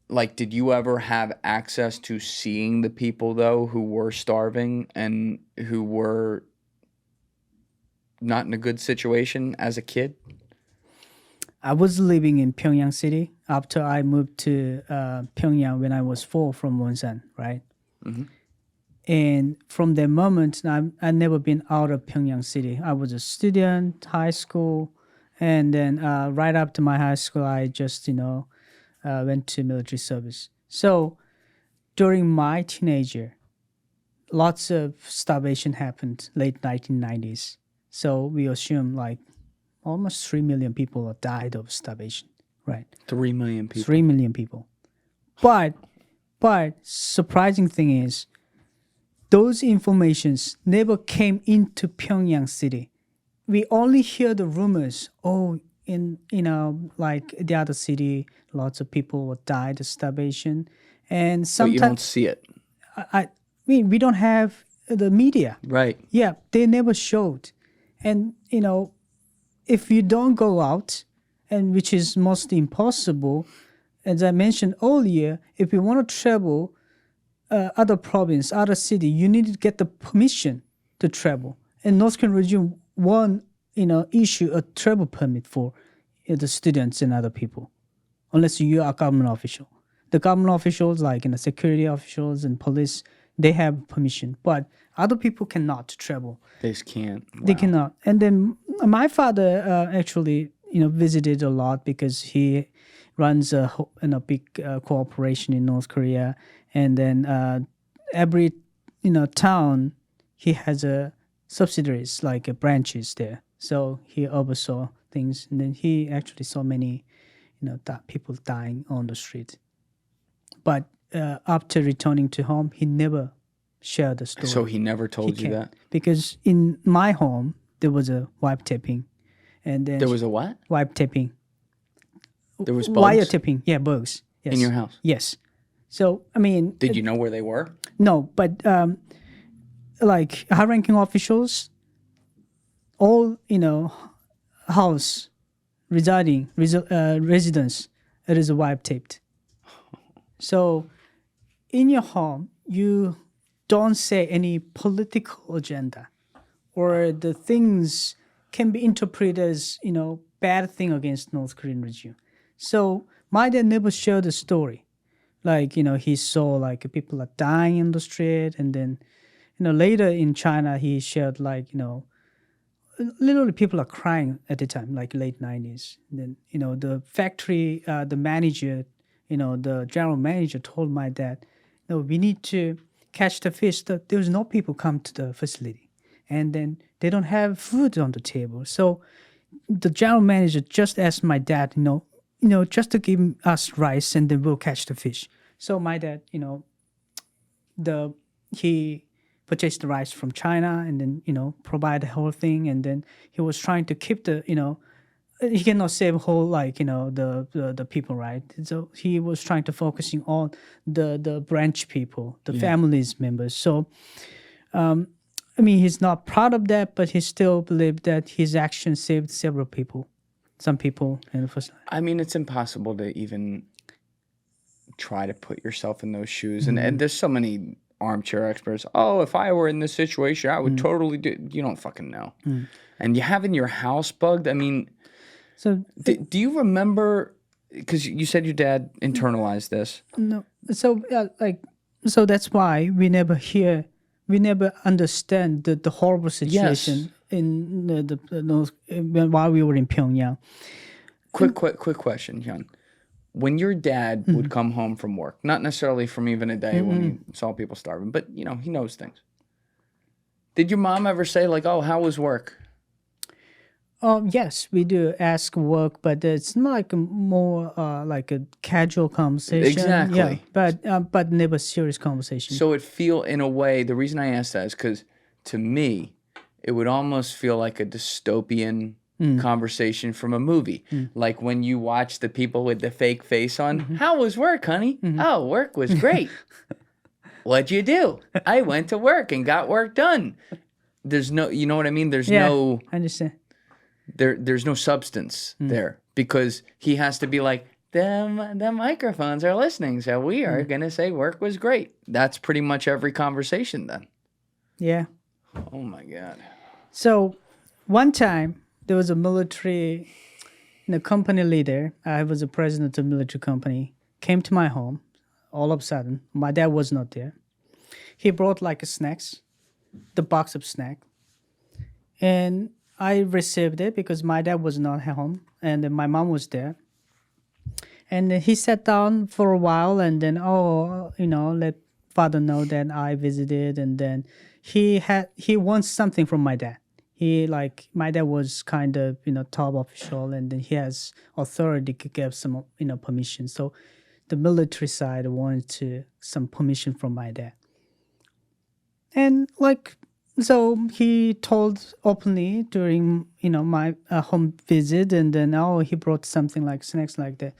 like, did you ever have access to seeing the people, though, who were starving and who were not in a good situation as a kid? I was living in Pyongyang city after I moved to Pyongyang when I was 4 from Wonsan, right? And from that moment, I've never been out of Pyongyang city. I was a student, high school, and then right after my high school, I just, went to military service. So during my teenager, lots of starvation happened, late 1990s. So we assume like almost 3 million people died of starvation, right? 3 million people. 3 million people. But surprising thing is, those informations never came into Pyongyang city. We only hear the rumors. Oh, in like the other city, lots of people died of starvation, and sometimes but you don't see it. I mean, we don't have the media. Right. Yeah, they never showed, and if you don't go out, and which is mostly impossible, as I mentioned earlier, if you want to travel other province, other city, you need to get the permission to travel. And North Korean regime won't, issue a travel permit for the students and other people, unless you are a government official. The government officials, like security officials and police, they have permission, but other people cannot travel. They just can't. Wow. They cannot. And then my father actually, visited a lot because he runs a big corporation in North Korea, and then every town he has a subsidiaries like branches there. So he oversaw things, and then he actually saw many, people dying on the street. But after returning to home, he never shared the story. So he never told you that? Because in my home, there was a wiretapping. And then there was a what? Wiretapping. There was bugs? Wiretapping, yeah, bugs. Yes. In your house? Yes. So, I mean... Did you know where they were? No, but like high-ranking officials, all, house, residence, it is wiretapped. So, in your home, you don't say any political agenda, or the things can be interpreted as, bad thing against North Korean regime. So, my dad never shared the story. Like, he saw like people are dying in the street, and then, later in China, he shared like, literally people are crying at the time, like late 90s. And then, the factory, the manager, the general manager told my dad, no, we need to catch the fish. There's no people come to the facility. And then they don't have food on the table. So the general manager just asked my dad, just to give us rice and then we'll catch the fish. So my dad, he purchased the rice from China and then, provide the whole thing. And then he was trying to keep the, he cannot save whole, like, the people, right? So he was trying to focusing on the branch people, the families members. So I mean, he's not proud of that, but he still believed that his action saved several people, some people in the first line. I mean, it's impossible to even try to put yourself in those shoes. And there's so many armchair experts. Oh, if I were in this situation, I would totally do. You don't fucking know. And you having your house bugged. I mean, So do you remember? Because you said your dad internalized this. no, so so that's why we never understand the horrible situation in while we were in Pyongyang. Quick question, Hyun. When your dad would come home from work, not necessarily from even a day when he saw people starving, but he knows things. Did your mom ever say like, "Oh, how was work?" Yes, we do ask work, but it's not like more like a casual conversation. Exactly. Yeah, but never serious conversation. So in a way, the reason I ask that is because to me, it would almost feel like a dystopian conversation from a movie. Like when you watch the people with the fake face on, how was work, honey? Oh, work was great. What'd you do? I went to work and got work done. There's no, you know what I mean? There's no... I understand. There's no substance there because he has to be like, the microphones are listening, so we are going to say work was great. That's pretty much every conversation then. Yeah. Oh, my God. So one time, there was a military company leader. I was the president of a military company, came to my home all of a sudden. My dad was not there. He brought like a snacks, the box of snack. And I received it because my dad was not at home and then my mom was there. And he sat down for a while and then, let father know that I visited. And then he wants something from my dad. My dad was kind of, top official and then he has authority to give some, permission. So the military side wanted some permission from my dad. And so he told openly during, my home visit, and then he brought something like snacks like that.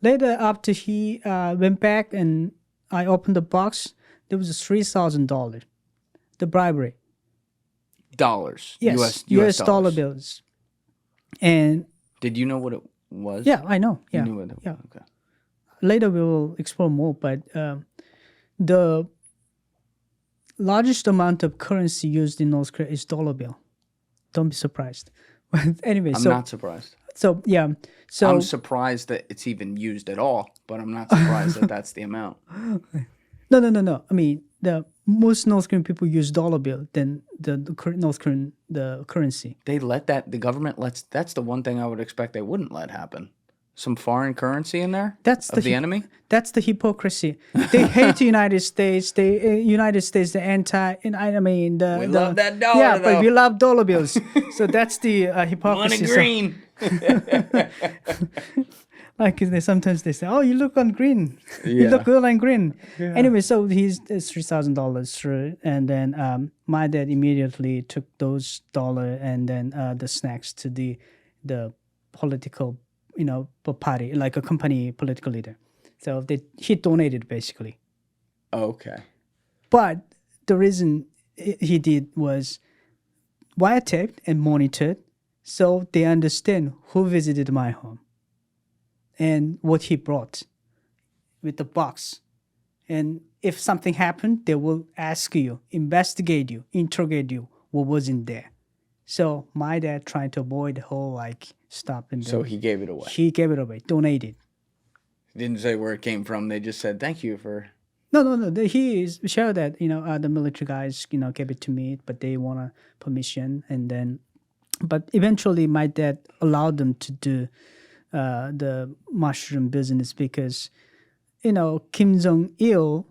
Later, after he went back and I opened the box, there was $3,000, the bribery. Dollars. Yes, US dollar bills. And did you know what it was? Yeah, I know. Yeah, you knew it. Yeah. Okay. Later we will explore more, but the largest amount of currency used in North Korea is dollar bill. Don't be surprised. But anyway, I'm not surprised. So yeah, I'm surprised that it's even used at all, but I'm not surprised that that's the amount. No. I mean, the most North Korean people use dollar bill than the North Korean currency. They let that. The government lets. That's the one thing I would expect they wouldn't let happen. Some foreign currency in there. That's the enemy. That's the hypocrisy. They hate the United States. United States, the anti. We love that dollar. Yeah, but we love dollar bills. So that's the hypocrisy. Money green. Sometimes they say, "Oh, you look on green. You look good on green." Yeah. Anyway, so he's $3,000 through, and then my dad immediately took those dollar and then the snacks to the political, party, like a company political leader. So he donated basically. Okay. But the reason he did was wiretapped and monitored, so they understand who visited my home and what he brought with the box. And if something happened, they will ask you, investigate you, interrogate you, what was in there. So my dad trying to avoid the whole stuff. So he gave it away. He gave it away, donated. He didn't say where it came from. They just said, thank you for... No. He showed that, the military guys, gave it to me, but they want a permission. And then, but eventually my dad allowed them to do the mushroom business because, Kim Jong-il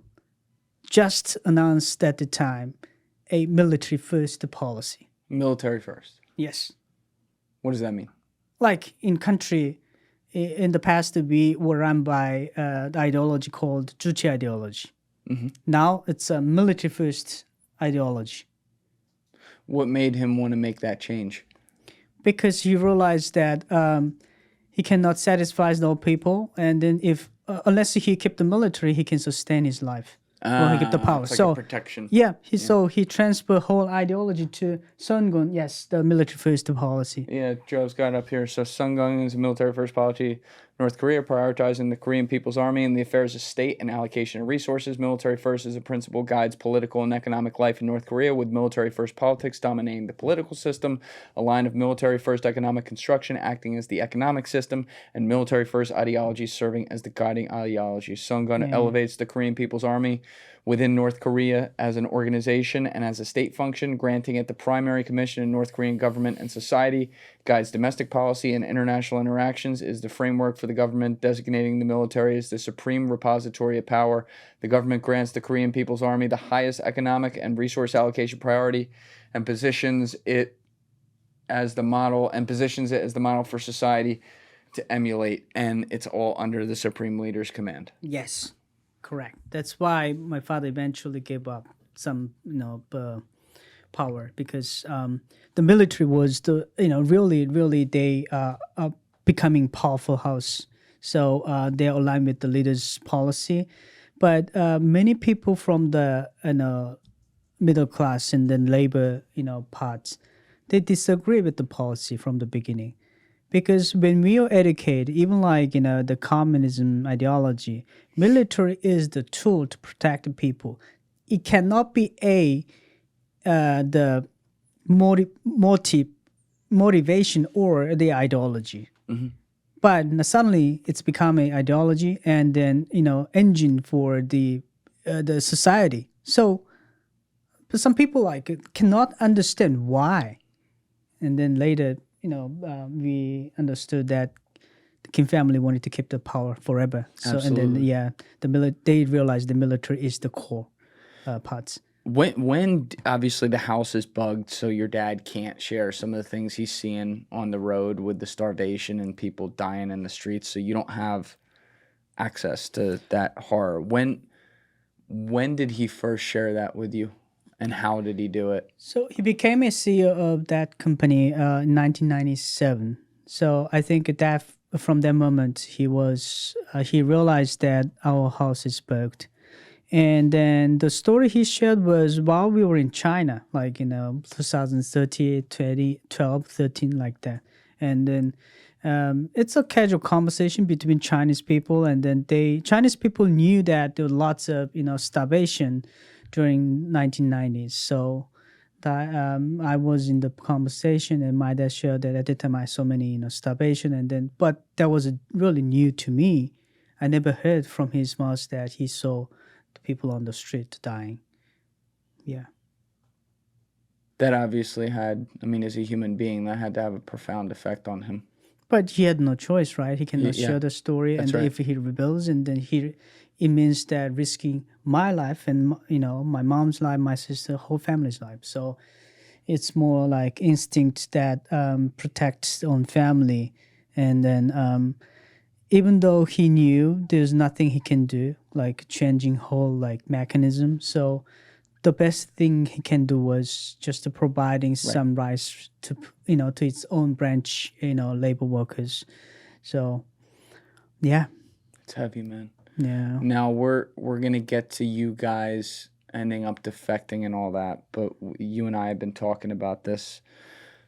just announced at the time a military first policy. Military first? Yes. What does that mean? Like in country, in the past, we were run by the ideology called Juche ideology. Mm-hmm. Now it's a military first ideology. What made him want to make that change? Because he realized that he cannot satisfy all people, and then unless he kept the military, he can sustain his life. when he get the power. It's like So a protection. yeah, so he transferred whole ideology to Songun. Yes, the military first policy. Yeah, Joe's got it up here. So Songun is a military first policy. North Korea prioritizing the Korean People's Army and the affairs of state and allocation of resources. Military first is a principle guides political and economic life in North Korea, with military first politics dominating the political system, a line of military first economic construction acting as the economic system, and military first ideology serving as the guiding ideology. Songun elevates the Korean People's Army within North Korea as an organization and as a state function, granting it the primary commission in North Korean government and society, guides domestic policy and international interactions, is the framework for the government, designating the military as the supreme repository of power. The government grants the Korean People's Army the highest economic and resource allocation priority and positions it as the model for society to emulate, and it's all under the supreme leader's command. Yes, correct. That's why my father eventually gave up some, power, because the military was really they are becoming powerful house. So they're aligned with the leader's policy, but many people from the middle class and then labor parts, they disagree with the policy from the beginning. Because when we are educated, even like, the communism ideology, military is the tool to protect the people. It cannot be the motivation or the ideology. Mm-hmm. But suddenly it's become an ideology and then, engine for the society. So but some people cannot understand why. And then later, we understood that the Kim family wanted to keep the power forever. So Absolutely. And then they realized the military is the core parts. When obviously the house is bugged, so your dad can't share some of the things he's seeing on the road with the starvation and people dying in the streets, so you don't have access to that horror. When did he first share that with you? And how did he do it? So he became a CEO of that company in 1997. So I think that from that moment he realized that our house is bugged. And then the story he shared was while we were in China, 2013, 2012, 13, like that. And then it's a casual conversation between Chinese people, and then Chinese people knew that there was lots of starvation during 1990s. So that I was in the conversation, and my dad shared that at the time I saw many starvation, but that was really new to me. I never heard from his mouth that he saw the people on the street dying. Yeah. That obviously had, as a human being, that had to have a profound effect on him. But he had no choice, right? He cannot share the story, and right. If he rebels, and then it means that risking my life and my mom's life, my sister, whole family's life. So it's more like instinct that protects own family, and then even though he knew there's nothing he can do, like changing whole mechanism. So the best thing he can do was just providing some rights to to its own branch, labor workers. So yeah, it's heavy, man. Yeah. Now we're gonna get to you guys ending up defecting and all that, but you and I have been talking about this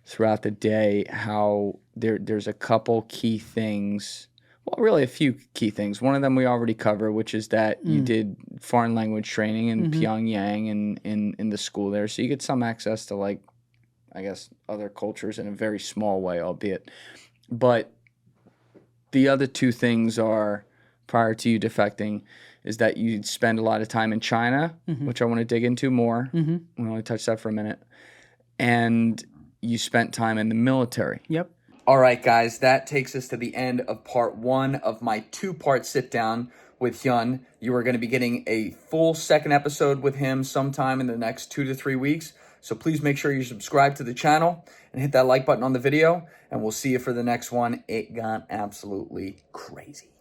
throughout the day. How there's a couple key things. Well, really a few key things. One of them we already covered, which is that you did foreign language training in Pyongyang and in the school there, so you get some access to I guess other cultures in a very small way, albeit. But the other two things are, prior to you defecting, is that you spend a lot of time in China, which I want to dig into more. We only touched that for a minute. And you spent time in the military. Yep. All right, guys, that takes us to the end of part 1 of my 2-part sit-down with HYUN. You are going to be getting a full second episode with him sometime in the next 2 to 3 weeks. So please make sure you subscribe to the channel and hit that like button on the video, and we'll see you for the next one. It got absolutely crazy.